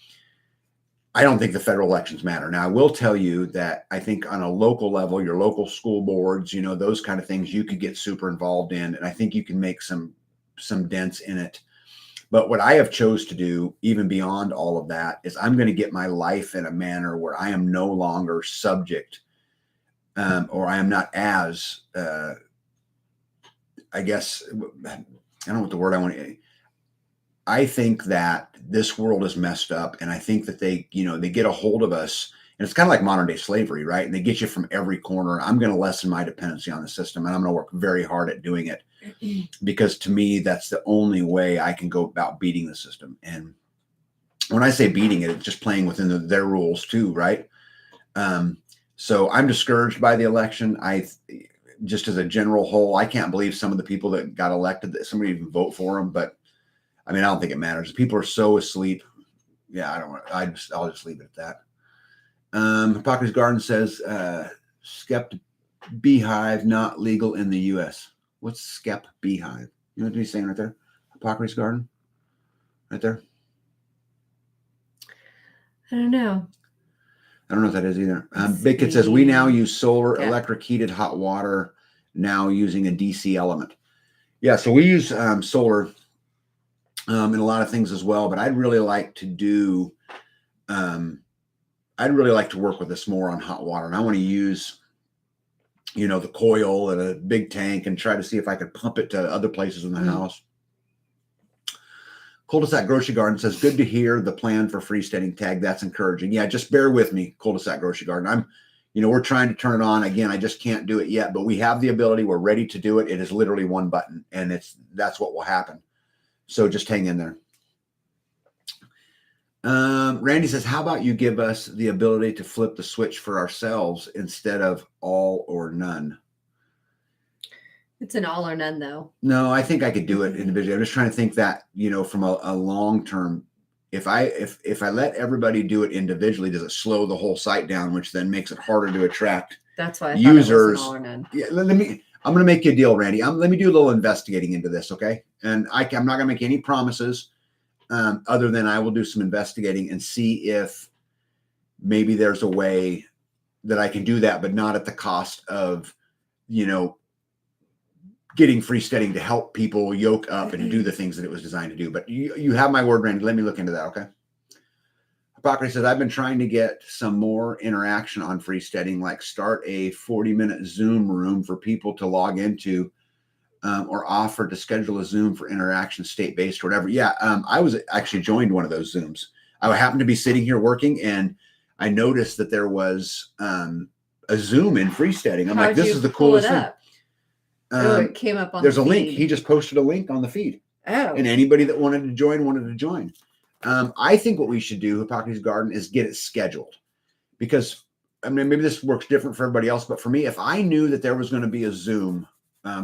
S1: I don't think the federal elections matter. Now, I will tell you that I think on a local level, your local school boards, those kind of things you could get super involved in. And I think you can make some dents in it. But what I have chose to do, even beyond all of that, is I'm going to get my life in a manner where I am no longer subject or I am not as, I guess, I don't know what the word I want to. I think that this world is messed up, and I think that they get a hold of us, and it's kind of like modern day slavery, right? And they get you from every corner. I'm going to lessen my dependency on the system, and I'm going to work very hard at doing it because to me, that's the only way I can go about beating the system. And when I say beating it, it's just playing within their rules too, right? So I'm discouraged by the election. Just as a general whole, I can't believe some of the people that got elected that somebody even vote for them, but I don't think it matters. People are so asleep. Yeah, I'll just leave it at that. Hippocrates Garden says, Skep Beehive not legal in the U.S. What's Skep Beehive? You know what he's saying right there? Hippocrates Garden? Right there?
S2: I don't know.
S1: I don't know what that is either. Big Kid says, we now use solar, electric heated hot water, now using a DC element. Yeah, so we use solar in a lot of things as well, but I'd really like to work with this more on hot water. And I want to use, the coil and a big tank and try to see if I could pump it to other places in the house. Cul-de-sac Grocery Garden says, good to hear the plan for freestanding tag. That's encouraging. Yeah, just bear with me, Cul-de-sac Grocery Garden. We're trying to turn it on. Again, I just can't do it yet, but we have the ability. We're ready to do it. It is literally one button, and that's what will happen. So just hang in there. Randy says, how about you give us the ability to flip the switch for ourselves instead of all or none?
S2: It's an all or none, though.
S1: No, I think I could do it individually. I'm just trying to think that, from a long term, if I let everybody do it individually, does it slow the whole site down, which then makes it harder to attract
S2: That's why I
S1: users?
S2: Thought it was an all or none.
S1: Yeah, I'm going to make you a deal, Randy. Let me do a little investigating into this, okay? And I'm not going to make any promises other than I will do some investigating and see if maybe there's a way that I can do that, but not at the cost of, getting freesteading to help people yoke up and do the things that it was designed to do. But you have my word, Randy. Let me look into that. Okay. Hippocrates says, I've been trying to get some more interaction on freesteading, like start a 40-minute Zoom room for people to log into, or offer to schedule a Zoom for interaction, state-based or whatever. Yeah. I was actually joined one of those Zooms. I happened to be sitting here working, and I noticed that there was a Zoom in freesteading. I'm like, this is the coolest thing.
S2: It came up on
S1: there's
S2: the
S1: a link.
S2: feed.
S1: He just posted a link on the feed.
S2: Oh.
S1: And anybody that wanted to join. I think what we should do, Hippocrates Garden, is get it scheduled, because I mean, maybe this works different for everybody else, but for me, if I knew that there was going to be a Zoom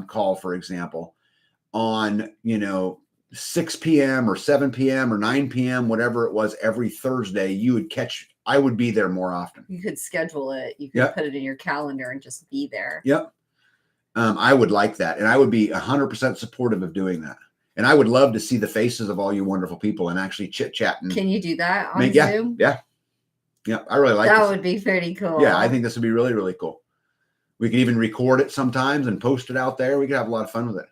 S1: call, for example, on, 6 p.m. or 7 p.m. or 9 p.m., whatever it was, every Thursday, I would be there more often.
S2: You could schedule it. You could put it in your calendar and just be there.
S1: Yep. I would like that. And I would be 100% supportive of doing that. And I would love to see the faces of all you wonderful people and actually chit chat.
S2: Can you do that on
S1: Zoom? Yeah. I really like
S2: that. Would be pretty cool.
S1: Yeah. I think this would be really, really cool. We could even record it sometimes and post it out there. We could have a lot of fun with it.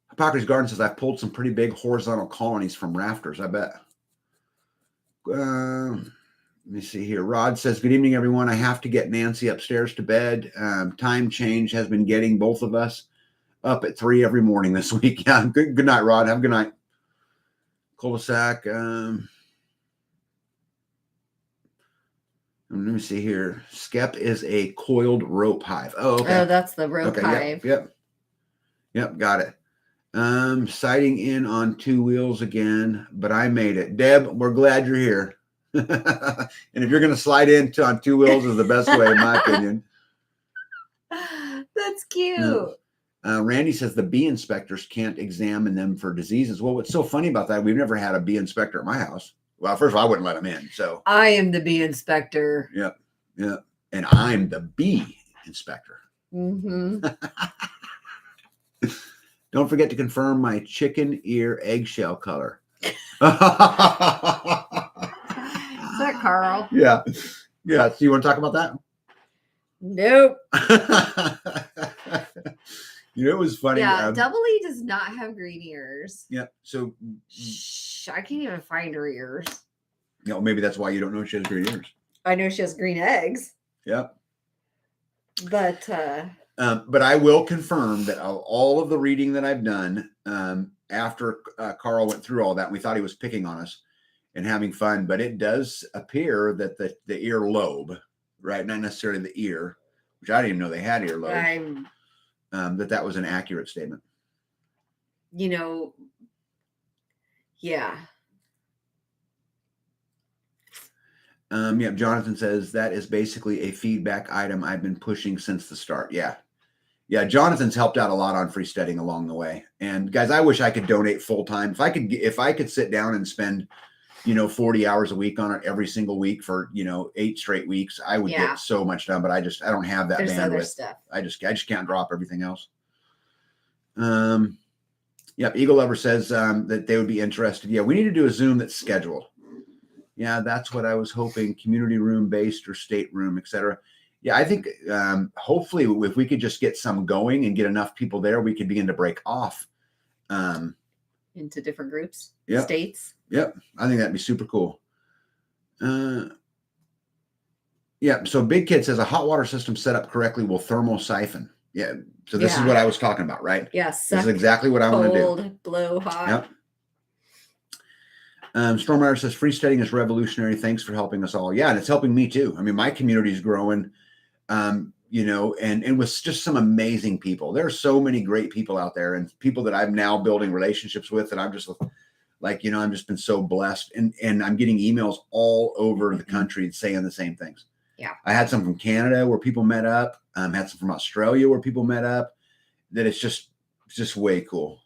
S1: Hippocrates Garden says, I've pulled some pretty big horizontal colonies from rafters, I bet. Let me see here. Rod says, good evening, everyone. I have to get Nancy upstairs to bed. Time change has been getting both of us up at 3 every morning this week. Yeah, good night, Rod. Have a good night. Cul-de-sac. Let me see here. Skep is a coiled rope hive. Oh, okay.
S2: Oh, that's the rope hive.
S1: Yep, got it. Sighting in on 2 wheels again, but I made it. Deb, we're glad you're here. And if you're going to slide in on 2 wheels is the best way, in my opinion.
S2: That's cute.
S1: Randy says the bee inspectors can't examine them for diseases. Well, what's so funny about that? We've never had a bee inspector at my house. Well, first of all, I wouldn't let them in. So
S2: I am the bee inspector.
S1: Yep. And I'm the bee inspector.
S2: Mm-hmm.
S1: Don't forget to confirm my chicken ear eggshell color.
S2: Is that Carl?
S1: Yeah. So you want to talk about that?
S2: Nope.
S1: It was funny.
S2: Yeah, Double E does not have green ears.
S1: Yeah. So
S2: I can't even find her ears.
S1: Maybe that's why you don't know she has green ears.
S2: I know she has green eggs.
S1: Yep.
S2: But
S1: I will confirm that all of the reading that I've done after Carl went through all that, we thought he was picking on us and having fun, but it does appear that the ear lobe, right, not necessarily the ear, which I didn't even know they had ear lobes, that was an accurate statement.
S2: Yeah.
S1: Jonathan says that is basically a feedback item I've been pushing since the start. Yeah. Jonathan's helped out a lot on freesteading along the way. And guys, I wish I could donate full time. If I could sit down and spend, 40 hours a week on it every single week for, 8 straight weeks, I would get so much done, but I don't have that bandwidth.
S2: Other stuff.
S1: I just can't drop everything else. Eagle Lover says that they would be interested. Yeah, we need to do a Zoom that's scheduled. Yeah, that's what I was hoping. Community room based or state room, etc. Yeah, I think hopefully if we could just get some going and get enough people there, we could begin to break off
S2: into different groups, states.
S1: Yep, I think that'd be super cool. So Big Kid says a hot water system set up correctly will thermosiphon. Yeah, so this is what I was talking about, right?
S2: Yes,
S1: this is exactly what I want to do.
S2: Cold, blow hot.
S1: Yep. Stormrider says freesteading is revolutionary. Thanks for helping us all. Yeah, and it's helping me too. I mean, my community is growing, and with just some amazing people. There are so many great people out there, and people that I'm now building relationships with, and I'm just like, I've just been so blessed, and I'm getting emails all over the country saying the same things.
S2: Yeah,
S1: I had some from Canada where people met up. Had some from Australia where people met up. That it's just way cool.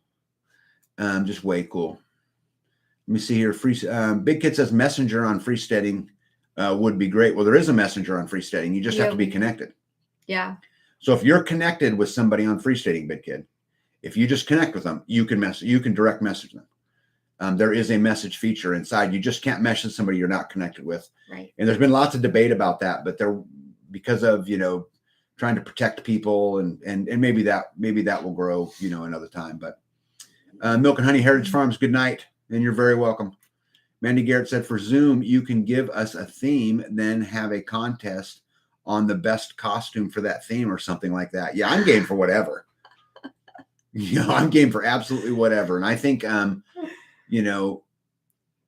S1: Just way cool. Let me see here. Big Kid says Messenger on freesteading would be great. Well, there is a Messenger on freesteading. You just have to be connected.
S2: Yeah.
S1: So if you're connected with somebody on freesteading, Big Kid, if you just connect with them, you can direct message them. There is a message feature inside. You just can't message somebody you're not connected with.
S2: Right.
S1: And there's been lots of debate about that, but because of, trying to protect people, and maybe that will grow, another time. But Milk and Honey Heritage Farms, good night, and you're very welcome. Mandy Garrett said, for Zoom, you can give us a theme, then have a contest on the best costume for that theme or something like that. Yeah, I'm game for whatever. I'm game for absolutely whatever. And I think,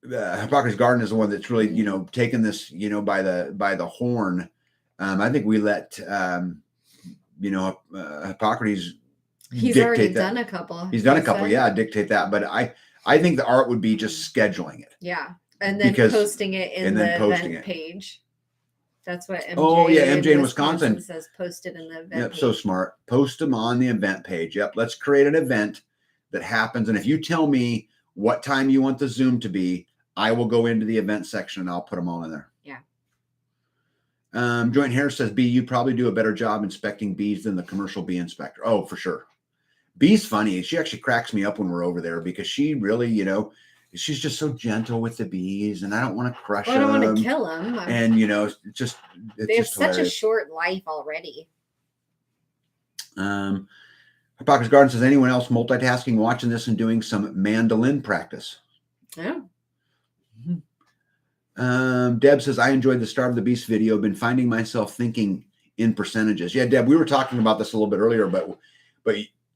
S1: Hippocrates Garden is the one that's really, taken this, by the horn. I think we let, Hippocrates.
S2: He's already done a couple.
S1: He's done a couple. Yeah, dictate that. But I think the art would be just scheduling it.
S2: Yeah. And then posting it in the event page. That's what MJ.
S1: Oh yeah, MJ in Wisconsin
S2: says posted in the event.
S1: Yep,
S2: page.
S1: So smart. Post them on the event page. Yep. Let's create an event that happens. And if you tell me what time you want the Zoom to be, I will go into the event section and I'll put them all in there.
S2: Yeah.
S1: Joint Harris says, B, you probably do a better job inspecting bees than the commercial bee inspector. Oh, for sure. Bee's funny. She actually cracks me up when we're over there because she really, she's just so gentle with the bees, and I don't want to crush them.
S2: I don't want to kill them.
S1: And they have
S2: such hilarious. A short life already.
S1: Hippocrates Garden says, anyone else multitasking, watching this and doing some mandolin practice?
S2: Yeah.
S1: Deb says, I enjoyed the Starve the Beast video. Been finding myself thinking in percentages. Yeah, Deb, we were talking about this a little bit earlier, but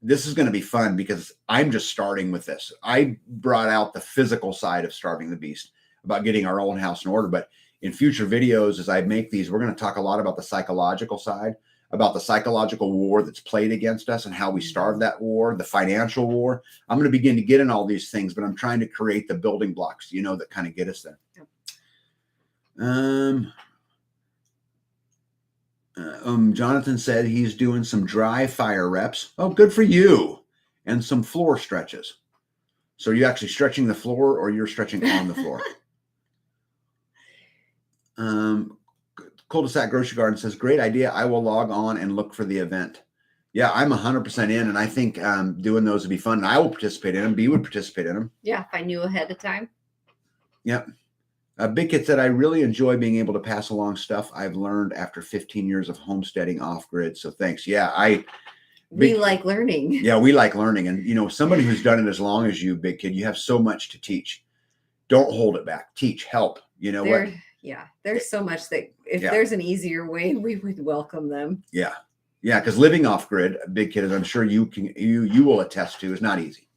S1: this is going to be fun because I'm just starting with this. I brought out the physical side of Starving the Beast about getting our own house in order. But in future videos, as I make these, we're going to talk a lot about the psychological side, about the psychological war that's played against us and how we starve that war, the financial war. I'm going to begin to get in all these things, but I'm trying to create the building blocks, that kind of get us there. Jonathan said he's doing some dry fire reps. Oh, good for you. And some floor stretches. So are you actually stretching the floor or you're stretching on the floor? Cul-de-sac Grocery Garden says, great idea. I will log on and look for the event. Yeah, I'm 100% in. And I think doing those would be fun. And I will participate in them. B would participate in them.
S2: Yeah, if I knew ahead of time.
S1: Yep. Big Kid said, I really enjoy being able to pass along stuff I've learned after 15 years of homesteading off grid. So thanks. Yeah,
S2: we like learning.
S1: Yeah, we like learning. And, somebody who's done it as long as you, Big Kid, you have so much to teach. Don't hold it back. Teach, help. What?
S2: Yeah, there's so much that if there's an easier way, we would welcome them.
S1: Yeah. Yeah, because living off grid, Big Kid, as I'm sure you will attest to, is not easy.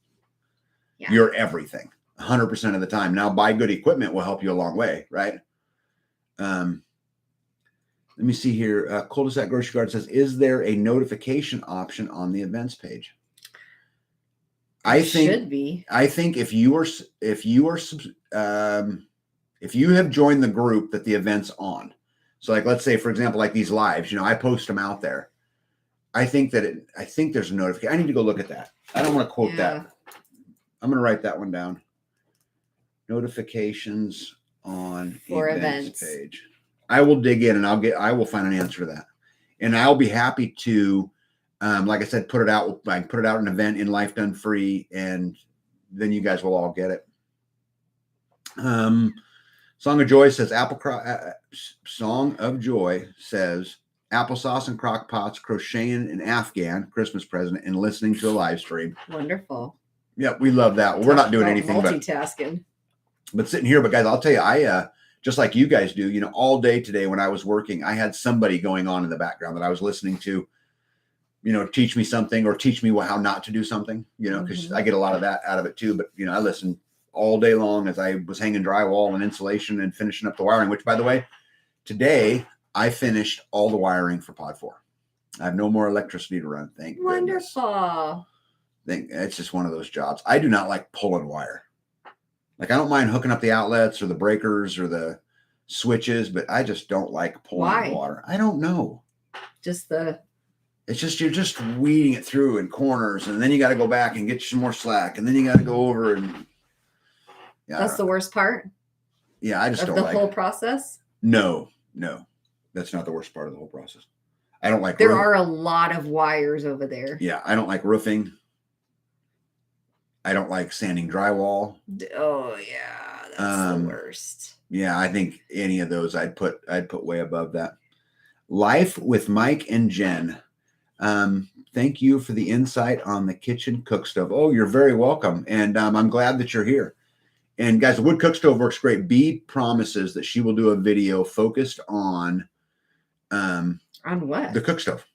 S1: Yeah. You're everything. 100% of the time. Now, buy good equipment will help you a long way, right? Let me see here. Cul-de-sac Grocery Garden says, is there a notification option on the events page? I think should be. I think if you have joined the group that the event's on, so like let's say for example like these lives, I post them out there. I think there's a notification. I need to go look at that. I don't want to quote that. I'm going to write that one down. Notifications on
S2: for events
S1: page. I will dig in and I will find an answer to that. And I'll be happy to, like I said, put it out. I can put it out an event in Life Done Free, and then you guys will all get it. Song of Joy says Song of Joy says applesauce and crock pots, crocheting an Afghan Christmas present, and listening to a live stream.
S2: Wonderful.
S1: Yeah, we love that. Well, we're not doing anything
S2: multitasking.
S1: But sitting here, but guys, I'll tell you, I just like you guys do, all day today when I was working, I had somebody going on in the background that I was listening to, teach me something or teach me how not to do something, because I get a lot of that out of it too. But, I listened all day long as I was hanging drywall and insulation and finishing up the wiring, which by the way, today I finished all the wiring for Pod 4. I have no more electricity to run. Thank goodness.
S2: Wonderful.
S1: It's just one of those jobs. I do not like pulling wire. Like I don't mind hooking up the outlets or the breakers or the switches, but I just don't like pulling water. I don't know. It's just you're just weeding it through in corners, and then you got to go back and get some more slack, and then you got to go over and.
S2: Yeah, that's the worst part.
S1: Yeah, I just don't like
S2: the whole process.
S1: No, that's not the worst part of the whole process. I don't like.
S2: There are a lot of wires over there.
S1: Yeah, I don't like roofing. I don't like sanding drywall.
S2: Oh yeah, that's the worst.
S1: Yeah, I think any of those I'd put way above that. Life with Mike and Jen. Thank you for the insight on the kitchen cook stove. Oh, you're very welcome. And I'm glad that you're here. And guys, the wood cook stove works great. Bee promises that she will do a video focused on
S2: what?
S1: The cook stove.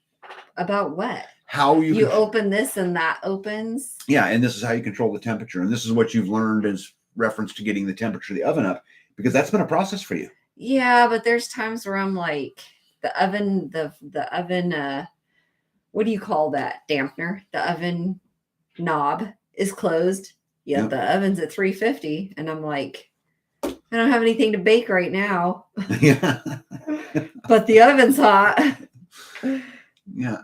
S2: About what?
S1: How you
S2: open this and that opens.
S1: Yeah, and this is how you control the temperature. And this is what you've learned as reference to getting the temperature of the oven up, because that's been a process for you.
S2: Yeah, but there's times where I'm like, the oven, what do you call that? Dampener. The oven knob is closed. Yep. The oven's at 350. And I'm like, I don't have anything to bake right now.
S1: Yeah.
S2: But the oven's hot.
S1: Yeah.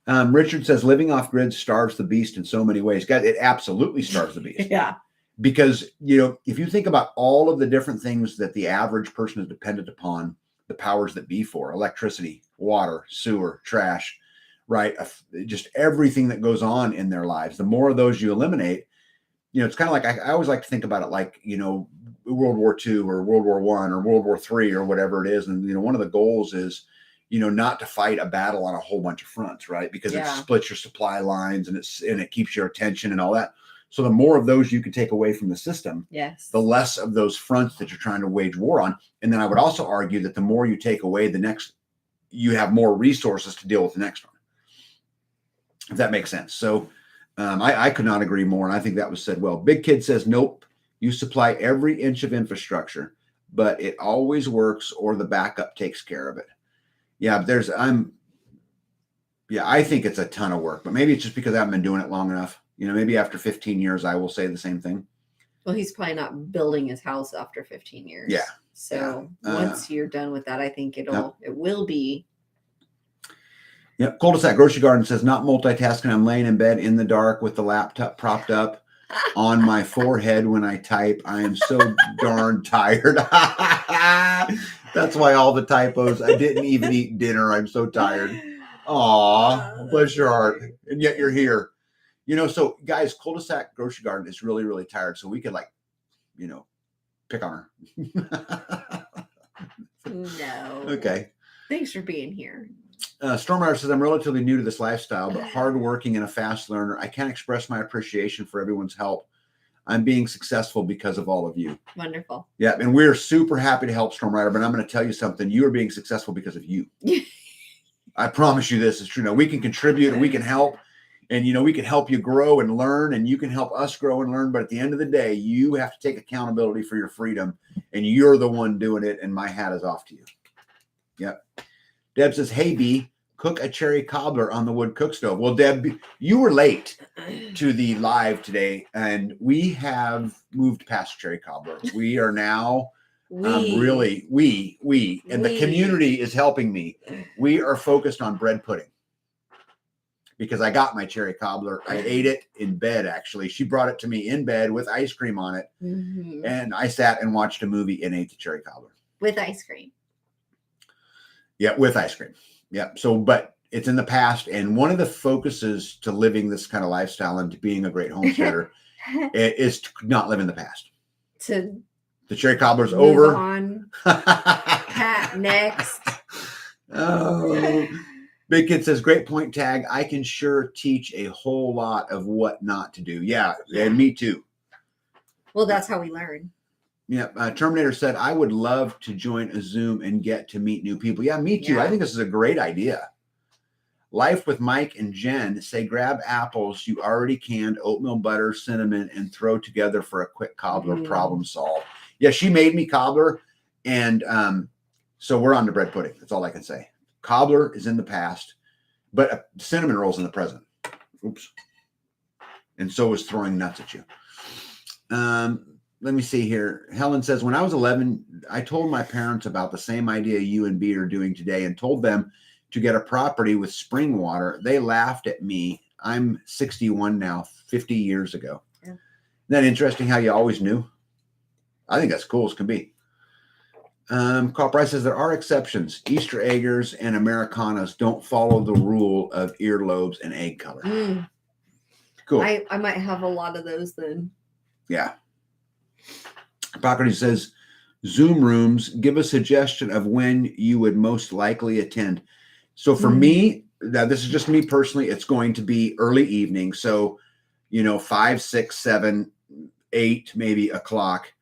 S1: Richard says living off grid starves the beast in so many ways. Guys, it absolutely starves the beast.
S2: Yeah.
S1: Because, if you think about all of the different things that the average person is dependent upon the powers that be for, electricity, water, sewer, trash, right? Just everything that goes on in their lives, the more of those you eliminate, it's kind of like, I always like to think about it like, World War II or World War I or World War III or whatever it is. And, one of the goals is, not to fight a battle on a whole bunch of fronts, right? Because it splits your supply lines and it keeps your attention and all that. So the more of those you can take away from the system,
S2: yes, the
S1: less of those fronts that you're trying to wage war on. And then I would also argue that the more you take away you have more resources to deal with the next one. If that makes sense. So I could not agree more. And I think that was said well. Big Kid says, nope, you supply every inch of infrastructure, but it always works or the backup takes care of it. Yeah, I think it's a ton of work, but maybe it's just because I haven't been doing it long enough. Maybe after 15 years, I will say the same thing.
S2: Well, he's probably not building his house after 15 years.
S1: Yeah.
S2: So once you're done with that, I think it will be.
S1: Yep. Cul-de-sac Grocery Garden says, not multitasking. I'm laying in bed in the dark with the laptop propped up on my forehead when I type. I am so darn tired. That's why all the typos. I didn't even eat dinner. I'm so tired. Aw, bless your heart. And yet you're here. So guys, Cul-de-sac Grocery Garden is really, really tired. So we could pick on her.
S2: No.
S1: Okay.
S2: Thanks for being here.
S1: Stormrider says, I'm relatively new to this lifestyle, but hardworking and a fast learner. I can't express my appreciation for everyone's help. I'm being successful because of all of you.
S2: Wonderful.
S1: Yeah. And we're super happy to help Stormrider, but I'm going to tell you something. You are being successful because of you. I promise you this is true. Now we can contribute and we can help. And, we can help you grow and learn, and you can help us grow and learn. But at the end of the day, you have to take accountability for your freedom, and you're the one doing it. And my hat is off to you. Yep. Deb says, hey, B, cook a cherry cobbler on the wood cook stove. Well, Deb, you were late to the live today, and we have moved past cherry cobbler. We are now and the community is helping me. We are focused on bread pudding. Because I got my cherry cobbler. I ate it in bed, actually. She brought it to me in bed with ice cream on it. Mm-hmm. And I sat and watched a movie and ate the cherry cobbler.
S2: With ice cream.
S1: Yeah, with ice cream. Yeah. So, but it's in the past. And one of the focuses to living this kind of lifestyle and to being a great homesteader is to not live in the past. The cherry cobbler's over.
S2: On. Pat, next.
S1: Oh. Big Kid says, great point, Tag. I can sure teach a whole lot of what not to do. Yeah, and me too.
S2: Well, that's how we learn.
S1: Yeah. Terminator said, I would love to join a Zoom and get to meet new people. Yeah, me too. Yeah. I think this is a great idea. Life with Mike and Jen say, grab apples you already canned, oatmeal butter, cinnamon, and throw together for a quick cobbler. Problem solved. Yeah, she made me cobbler. And so we're on to bread pudding. That's all I can say. Cobbler is in the past, but cinnamon rolls in the present. Oops. And so is throwing nuts at you. Let me see here. Helen says, when I was 11, I told my parents about the same idea you and B are doing today and told them to get a property with spring water. They laughed at me. I'm 61 now, 50 years ago. Yeah. Isn't that interesting how you always knew? I think that's cool as can be. Carl Price says there are exceptions. Easter eggers and Americanas don't follow the rule of earlobes and egg color. Cool.
S2: I might have a lot of those then.
S1: Yeah. Hippocrates says Zoom rooms. Give a suggestion of when you would most likely attend. So for me, now this is just me personally, it's going to be early evening. So, 5, 6, 7, 8, maybe o'clock.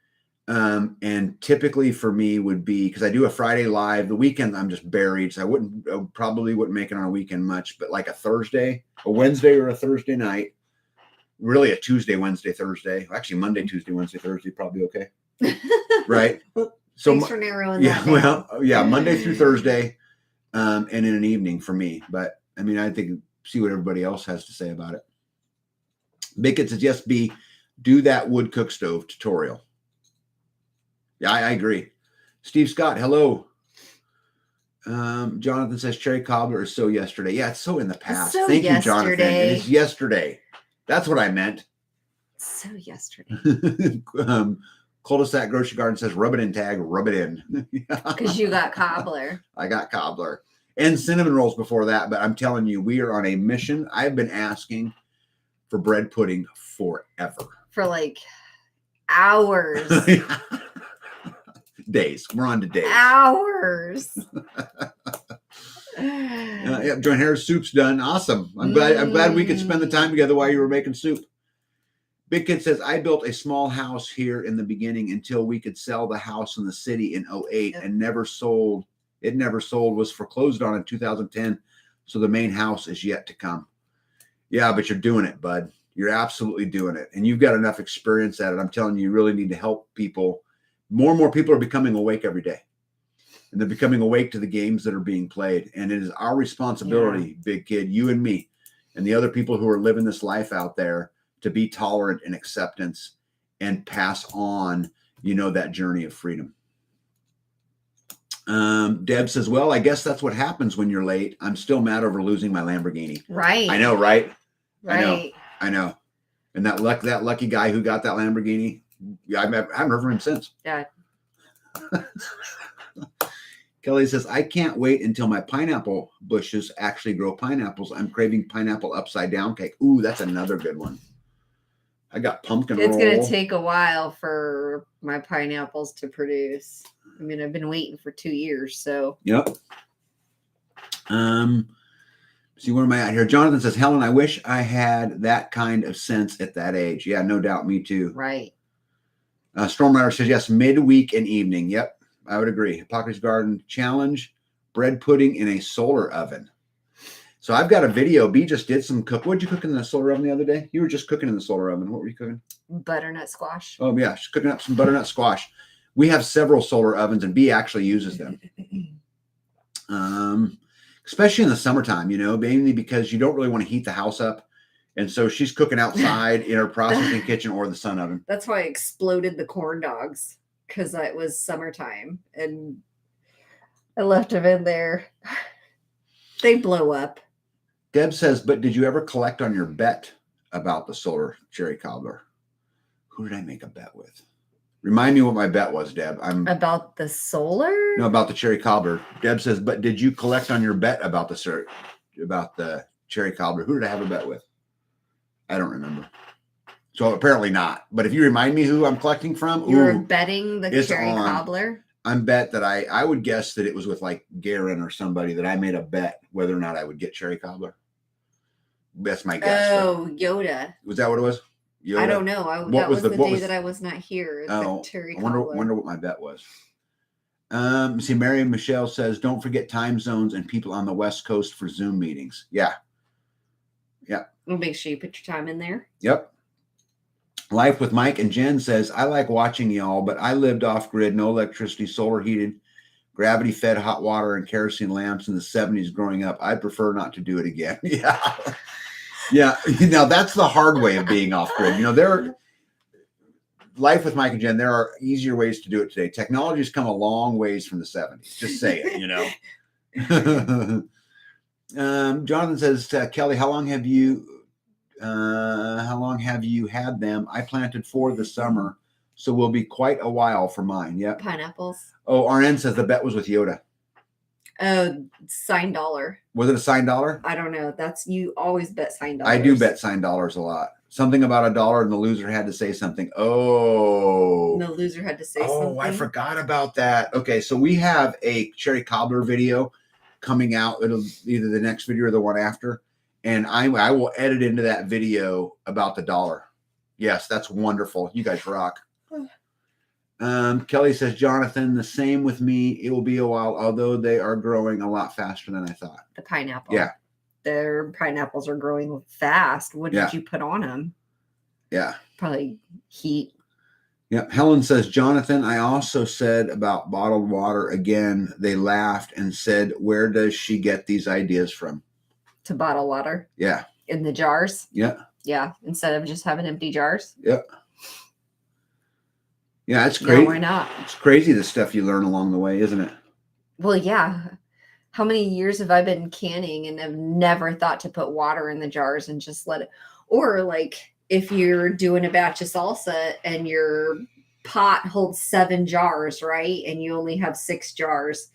S1: And typically for me would be, because I do a Friday live, the weekend I'm just buried. So I probably wouldn't make it on a weekend much, but like a Wednesday or a Thursday night, really a Tuesday, Wednesday, Thursday, actually Monday, Tuesday, Wednesday, Thursday, probably okay. Right. So
S2: thanks for narrowing that
S1: down. Monday through Thursday, and in an evening for me. But I mean, I think see what everybody else has to say about it. Bickett says yes, do that wood cook stove tutorial. Yeah, I agree. Steve Scott, hello. Jonathan says cherry cobbler is so yesterday. Yeah, it's so in the past. Thank you, Jonathan. It is yesterday. That's what I meant.
S2: So yesterday.
S1: Cul-de-sac Grocery Garden says rub it in tag, rub it in.
S2: Because you got cobbler.
S1: I got cobbler. And cinnamon rolls before that, but I'm telling you, we are on a mission. I've been asking for bread pudding forever.
S2: For like hours.
S1: Days. We're on to days.
S2: Hours.
S1: Yeah, Joan Harris soup's done. Awesome. I'm glad we could spend the time together while you were making soup. Big Kid says, I built a small house here in the beginning until we could sell the house in the city in 2008 and never sold. It never sold, was foreclosed on in 2010. So the main house is yet to come. Yeah, but you're doing it, bud. You're absolutely doing it. And you've got enough experience at it. I'm telling you, you really need to help people. More and more people are becoming awake every day. And they're becoming awake to the games that are being played. And it is our responsibility, Big Kid, you and me, and the other people who are living this life out there to be tolerant and acceptance and pass on, that journey of freedom. Deb says, well, I guess that's what happens when you're late. I'm still mad over losing my Lamborghini.
S2: Right.
S1: I know, right?
S2: Right.
S1: I know. And that lucky guy who got that Lamborghini, I haven't heard from him since.
S2: Yeah.
S1: Kelly says, I can't wait until my pineapple bushes actually grow pineapples. I'm craving pineapple upside down cake. Ooh, that's another good one. I got pumpkin roll.
S2: It's going to take a while for my pineapples to produce. I mean, I've been waiting for 2 years, so.
S1: Yep. See, where am I at here? Jonathan says, Helen, I wish I had that kind of sense at that age. Yeah, no doubt. Me too.
S2: Right.
S1: Stormrider says, yes, midweek and evening. Yep, I would agree. Hippocrates Garden challenge, bread pudding in a solar oven. So I've got a video. B just did some cook. What did you cook in the solar oven the other day? You were just cooking in the solar oven. What were you cooking?
S2: Butternut squash.
S1: Oh, yeah. She's cooking up some butternut squash. We have several solar ovens, and B actually uses them. Especially in the summertime, mainly because you don't really want to heat the house up. And so she's cooking outside in her processing kitchen or the sun oven.
S2: That's why I exploded the corn dogs, because it was summertime and I left them in there. They blow up.
S1: Deb says, but did you ever collect on your bet about the solar cherry cobbler? Who did I make a bet with? Remind me what my bet was, Deb.
S2: About the solar?
S1: No, about the cherry cobbler. Deb says, but did you collect on your bet about the cherry cobbler? Who did I have a bet with? I don't remember. So apparently not. But if you remind me who I'm collecting from,
S2: you were betting the cherry cobbler.
S1: I'm bet that I would guess that it was with like Garen or somebody that I made a bet whether or not I would get cherry cobbler. That's my guess.
S2: Oh, Yoda.
S1: Was that what it was? Yoda?
S2: I don't know. That was the day that I was not here.
S1: Oh, I wonder what my bet was. See, Mary Michelle says, don't forget time zones and people on the West Coast for Zoom meetings. Yeah.
S2: We'll make sure you put your time in there.
S1: Yep. Life with Mike and Jen says, I like watching y'all, but I lived off grid, no electricity, solar heated, gravity fed hot water and kerosene lamps in the 70s growing up. I prefer not to do it again. Yeah. Yeah. Now that's the hard way of being off grid. Life with Mike and Jen, there are easier ways to do it today. Technology has come a long ways from the 70s. Just say it, Jonathan says, Kelly, how long have you had them? I planted 4 this summer, so will be quite a while for mine. Yep.
S2: Pineapples.
S1: Oh, RN says the bet was with Yoda.
S2: Signed dollar.
S1: Was it a signed dollar?
S2: I don't know. You always bet signed dollars.
S1: I do bet signed dollars a lot. Something about $1 and the loser had to say something. Oh.
S2: The Loser had to say
S1: Oh,
S2: something.
S1: I forgot about that. Okay, so we have a cherry cobbler video coming out. It'll either the next video or the one after, and I will edit into that video about the dollar. Yes, that's wonderful. You guys rock. Kelly says, Jonathan, the same with me. It will be a while, although they are growing a lot faster than I thought.
S2: The pineapple.
S1: Yeah.
S2: Their pineapples are growing fast. What did
S1: Yeah.
S2: you put on them?
S1: Yeah.
S2: Probably heat.
S1: Yep. Helen says, Jonathan, I also said about bottled water. Again, they laughed and said, where does she get these ideas from?
S2: To bottle water?
S1: Yeah.
S2: In the jars?
S1: Yeah.
S2: Yeah. Instead of just having empty jars?
S1: Yep. Yeah, it's crazy.
S2: Yeah, why not?
S1: It's crazy the stuff you learn along the way, isn't it?
S2: Well, yeah. How many years have I been canning and have never thought to put water in the jars and just let it? Or like if you're doing a batch of salsa and your pot holds 7 jars, right? And you only have 6 jars.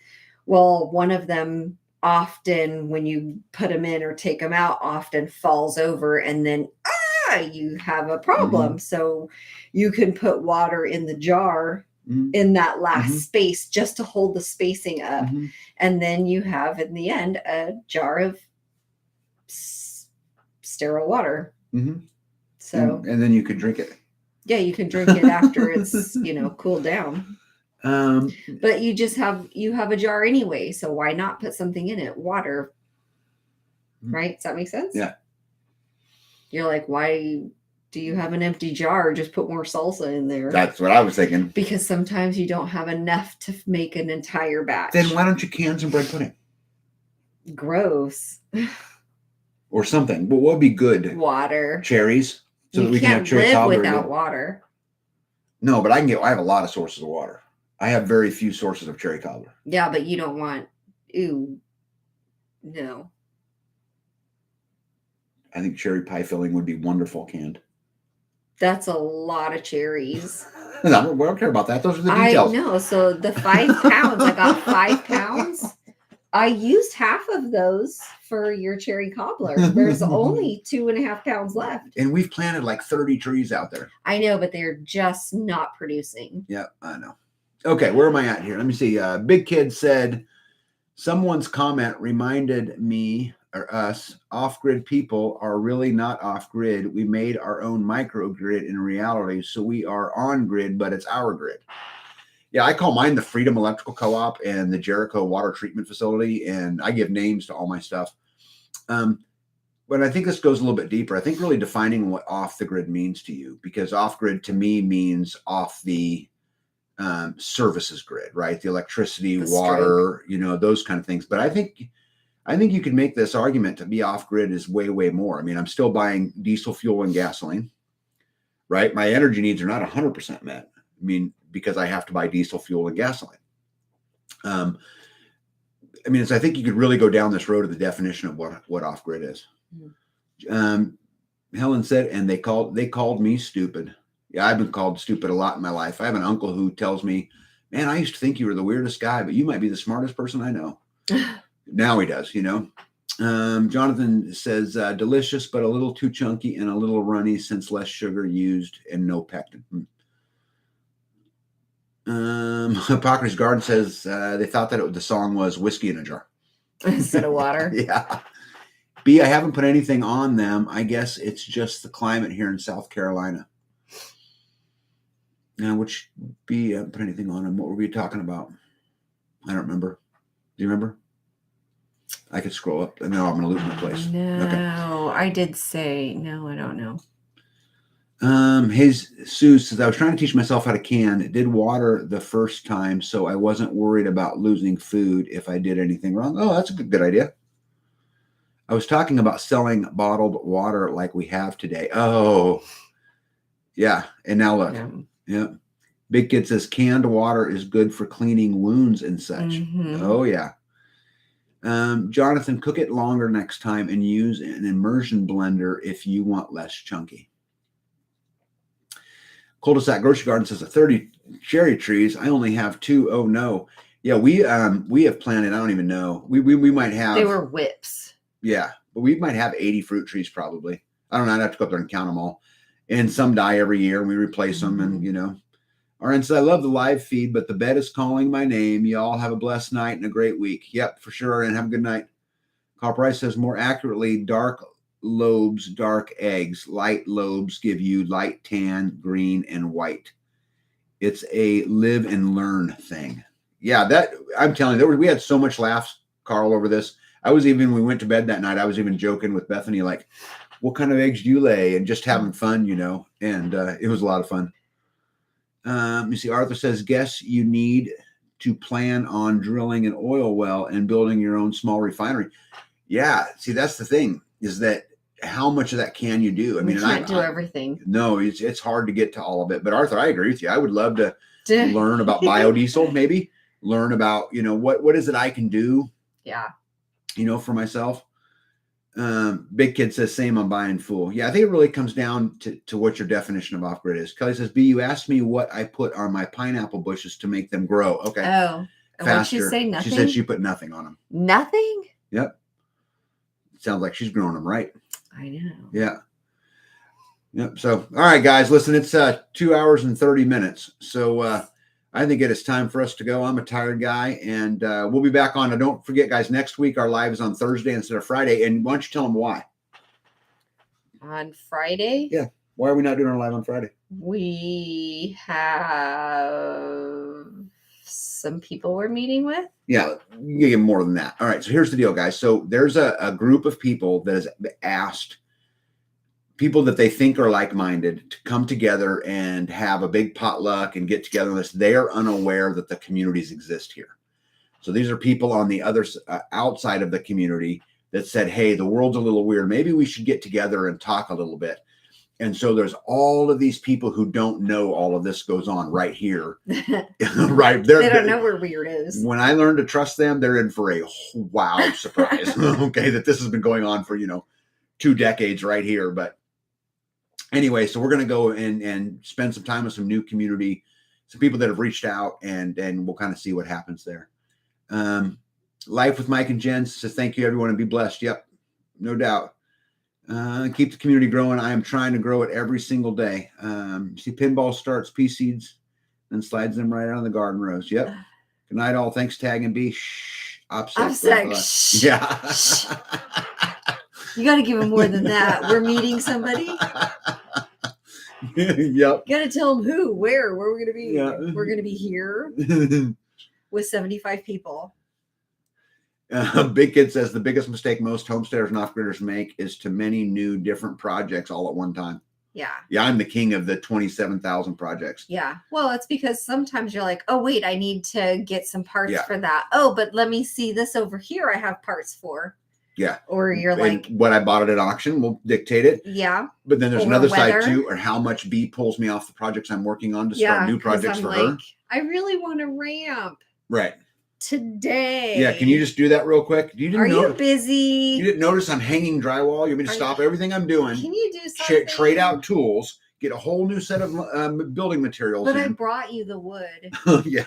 S2: Well, one of them often, when you put them in or take them out, often falls over and then you have a problem. So you can put water in the jar in that last space just to hold the spacing up. And then you have in the end a jar of sterile water. So
S1: and then you could drink it.
S2: Yeah, you can drink it after it's cooled down. But you have a jar anyway, so why not put something in it? Water. Right? Does that make sense?
S1: Yeah.
S2: You're like, why do you have an empty jar? Just put more salsa in there.
S1: That's what I was thinking.
S2: Because sometimes you don't have enough to make an entire batch.
S1: Then why don't you can some bread pudding?
S2: Gross.
S1: Or something. But what would be good?
S2: Water.
S1: Cherries. So
S2: you
S1: that we can have cherry
S2: live
S1: cobbler
S2: without water.
S1: No, but I have a lot of sources of water. I have very few sources of cherry cobbler.
S2: Yeah, but you don't want, no.
S1: I think cherry pie filling would be wonderful canned.
S2: That's a lot of cherries.
S1: I don't care about that. Those are the details.
S2: I know. So the 5 pounds, I got 5 pounds. I used half of those for your cherry cobbler. There's only 2.5 pounds left.
S1: And we've planted like 30 trees out there.
S2: I know, but they're just not producing.
S1: Yeah, I know. Okay, where am I at here? Let me see. Big Kid said, someone's comment reminded me or us, off-grid people are really not off-grid. We made our own microgrid in reality, so we are on-grid, but it's our grid. Yeah, I call mine the Freedom Electrical Co-op and the Jericho Water Treatment Facility, and I give names to all my stuff. But I think this goes a little bit deeper. I think really defining what off the grid means to you, because off-grid to me means off the services grid, right? The electricity,
S2: The
S1: water, those kind of things. But I think you could make this argument to be off-grid is way, way more. I mean, I'm still buying diesel fuel and gasoline, right? My energy needs are not 100% met. I mean, because I have to buy diesel fuel and gasoline. I think you could really go down this road of the definition of what off-grid is. Helen said, and they called me stupid. Yeah, I've been called stupid a lot in my life. I have an uncle who tells me, man, I used to think you were the weirdest guy, but you might be the smartest person I know. Now he does, Jonathan says, delicious, but a little too chunky and a little runny since less sugar used and no pectin. Hippocrates Garden says they thought that the song was whiskey in a jar.
S2: Instead of water.
S1: Yeah. B, I haven't put anything on them. I guess it's just the climate here in South Carolina. Now, which B, I haven't put anything on them. What were we talking about? I don't remember. Do you remember? I could scroll up and now I'm going to lose my place.
S2: No,
S1: okay.
S2: I did say, no, I don't know.
S1: Sue says, I was trying to teach myself how to can. It did water the first time, so I wasn't worried about losing food if I did anything wrong. Oh, that's a good idea. I was talking about selling bottled water like we have today. Oh, yeah. And now look. Yeah. Big Kid says canned water is good for cleaning wounds and such. Oh, yeah. Jonathan, cook it longer next time and use an immersion blender if you want less chunky. Cul-de-sac Grocery Garden says 30 cherry trees. I only have 2. Oh no. Yeah, we have planted, I don't even know. We might have.
S2: They were whips.
S1: Yeah, but we might have 80 fruit trees probably. I don't know. I'd have to go up there and count them all. And some die every year and we replace them and RN says, I love the live feed, but the bed is calling my name. Y'all have a blessed night and a great week. Yep, for sure. And have a good night. Carl Price says, more accurately, dark lobes, dark eggs. Light lobes give you light tan, green, and white. It's a live and learn thing. Yeah, that I'm telling you, we had so much laughs, Carl, over this. When we went to bed that night, I was even joking with Bethany, like, what kind of eggs do you lay? And just having fun, and it was a lot of fun. You see, Arthur says, guess you need to plan on drilling an oil well and building your own small refinery. Yeah, see, that's the thing, is that how much of that can you do? I mean,
S2: you can't do everything.
S1: No, it's hard to get to all of it. But Arthur, I agree with you. I would love to learn about biodiesel, maybe learn about, what is it I can do?
S2: Yeah.
S1: For myself. Big Kid says, same, I'm buying full. Yeah, I think it really comes down to what your definition of off-grid is. Kelly says, B, you asked me what I put on my pineapple bushes to make them grow. Okay.
S2: Oh, what'd she say? Nothing?
S1: She said she put nothing on them.
S2: Nothing?
S1: Yep. Sounds like she's growing them right.
S2: I know.
S1: Yeah. Yep. So, all right, guys, listen, it's 2 hours and 30 minutes. So I think it is time for us to go. I'm a tired guy, and we'll be back on. Don't forget, guys, next week our live is on Thursday instead of Friday. And why don't you tell them why?
S2: On Friday?
S1: Yeah. Why are we not doing our live on Friday?
S2: We have some people we're meeting with.
S1: Yeah, you get more than that. All right, so here's the deal, guys. So there's a group of people that has asked people that they think are like-minded to come together and have a big potluck and get together on this. They are unaware that the communities exist here. So these are people on the other outside of the community that said, hey, the world's a little weird. Maybe we should get together and talk a little bit. And so there's all of these people who don't know all of this goes on right here. Right.
S2: They don't know we're weirdos.
S1: When I learn to trust them, they're in for a wow surprise. Okay. That this has been going on for, 2 decades right here. But anyway, so we're going to go and spend some time with some new community, some people that have reached out, and we'll kind of see what happens there. Life with Mike and Jen says, thank you, everyone, and be blessed. Yep. No doubt. Keep the community growing. I am trying to grow it every single day. See, pinball starts pea seeds, then slides them right out of the garden rows. Yep. Good night, all. Thanks, Tag and B. Shh.
S2: OPSEC. Shh.
S1: Yeah.
S2: Shh. You got to give them more than that. We're meeting somebody.
S1: Yep.
S2: You got to tell them who, where we're going to be.
S1: Yeah.
S2: We're going to be here with 75 people.
S1: Big Kid says the biggest mistake most homesteaders and off-gridders make is too many new different projects all at one time.
S2: Yeah.
S1: Yeah, I'm the king of the 27,000 projects.
S2: Yeah. Well, it's because sometimes you're like, oh, wait, I need to get some parts for that. Oh, but let me see this over here I have parts for.
S1: Yeah.
S2: Or you're like,
S1: what I bought at an auction will dictate it.
S2: Yeah.
S1: But then there's another side too, or how much B pulls me off the projects I'm working on to start new projects for her.
S2: I really want to ramp.
S1: Right.
S2: Today.
S1: Yeah, can you just do that real quick?
S2: You busy?
S1: You didn't notice I'm hanging drywall? You want me to stop everything I'm doing?
S2: Can you do something?
S1: Trade out tools, get a whole new set of building materials.
S2: But I brought you the wood.
S1: Yeah.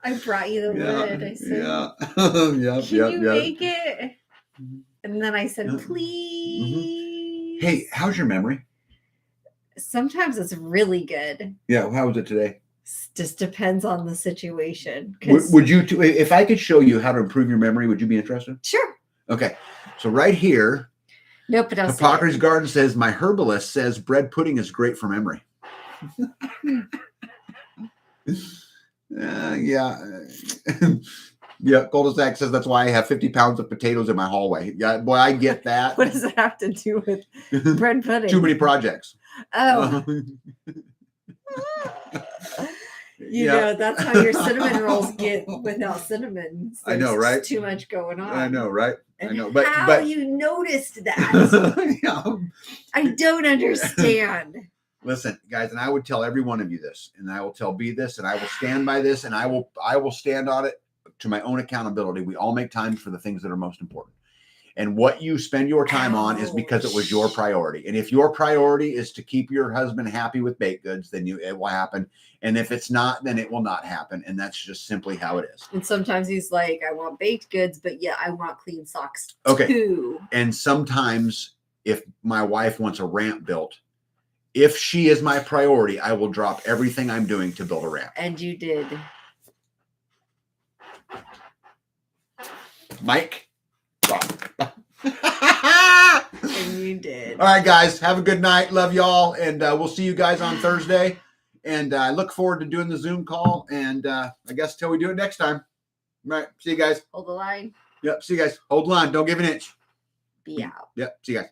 S2: I brought you the wood. I said,
S1: can
S2: you make it? And then I said, please.
S1: Hey, how's your memory?
S2: Sometimes it's really good.
S1: Yeah, how was it today?
S2: Just depends on the situation.
S1: Would you, if I could show you how to improve your memory, would you be interested?
S2: Sure.
S1: Okay. So right here,
S2: nope, but
S1: Hippocrates Garden says, my herbalist says bread pudding is great for memory. Yeah. Yeah. Cul-de-sac says that's why I have 50 pounds of potatoes in my hallway. Yeah, boy, I get that.
S2: What does that have to do with bread pudding?
S1: Too many projects.
S2: Oh. You know, that's how your cinnamon rolls get without cinnamon.
S1: I know, right?
S2: Too much going on.
S1: I know, right? I know,
S2: but how you noticed that?
S1: Yeah.
S2: I don't understand.
S1: Listen, guys, and I would tell every one of you this, and I will tell B this, and I will stand by this, and I will stand on it to my own accountability. We all make time for the things that are most important. And what you spend your time on is because it was your priority. And if your priority is to keep your husband happy with baked goods, then it will happen. And if it's not, then it will not happen. And that's just simply how it is.
S2: And sometimes he's like, I want baked goods, but yeah, I want clean socks
S1: too.
S2: Okay.
S1: And sometimes if my wife wants a ramp built, if she is my priority, I will drop everything I'm doing to build a ramp.
S2: And you did.
S1: Mike.
S2: And you did.
S1: All right, guys. Have a good night. Love y'all. And we'll see you guys on Thursday. And I look forward to doing the Zoom call. And I guess till we do it next time. All right. See you guys.
S2: Hold the line.
S1: Yep. See you guys. Hold the line. Don't give an inch.
S2: Be out.
S1: Yep. See you guys.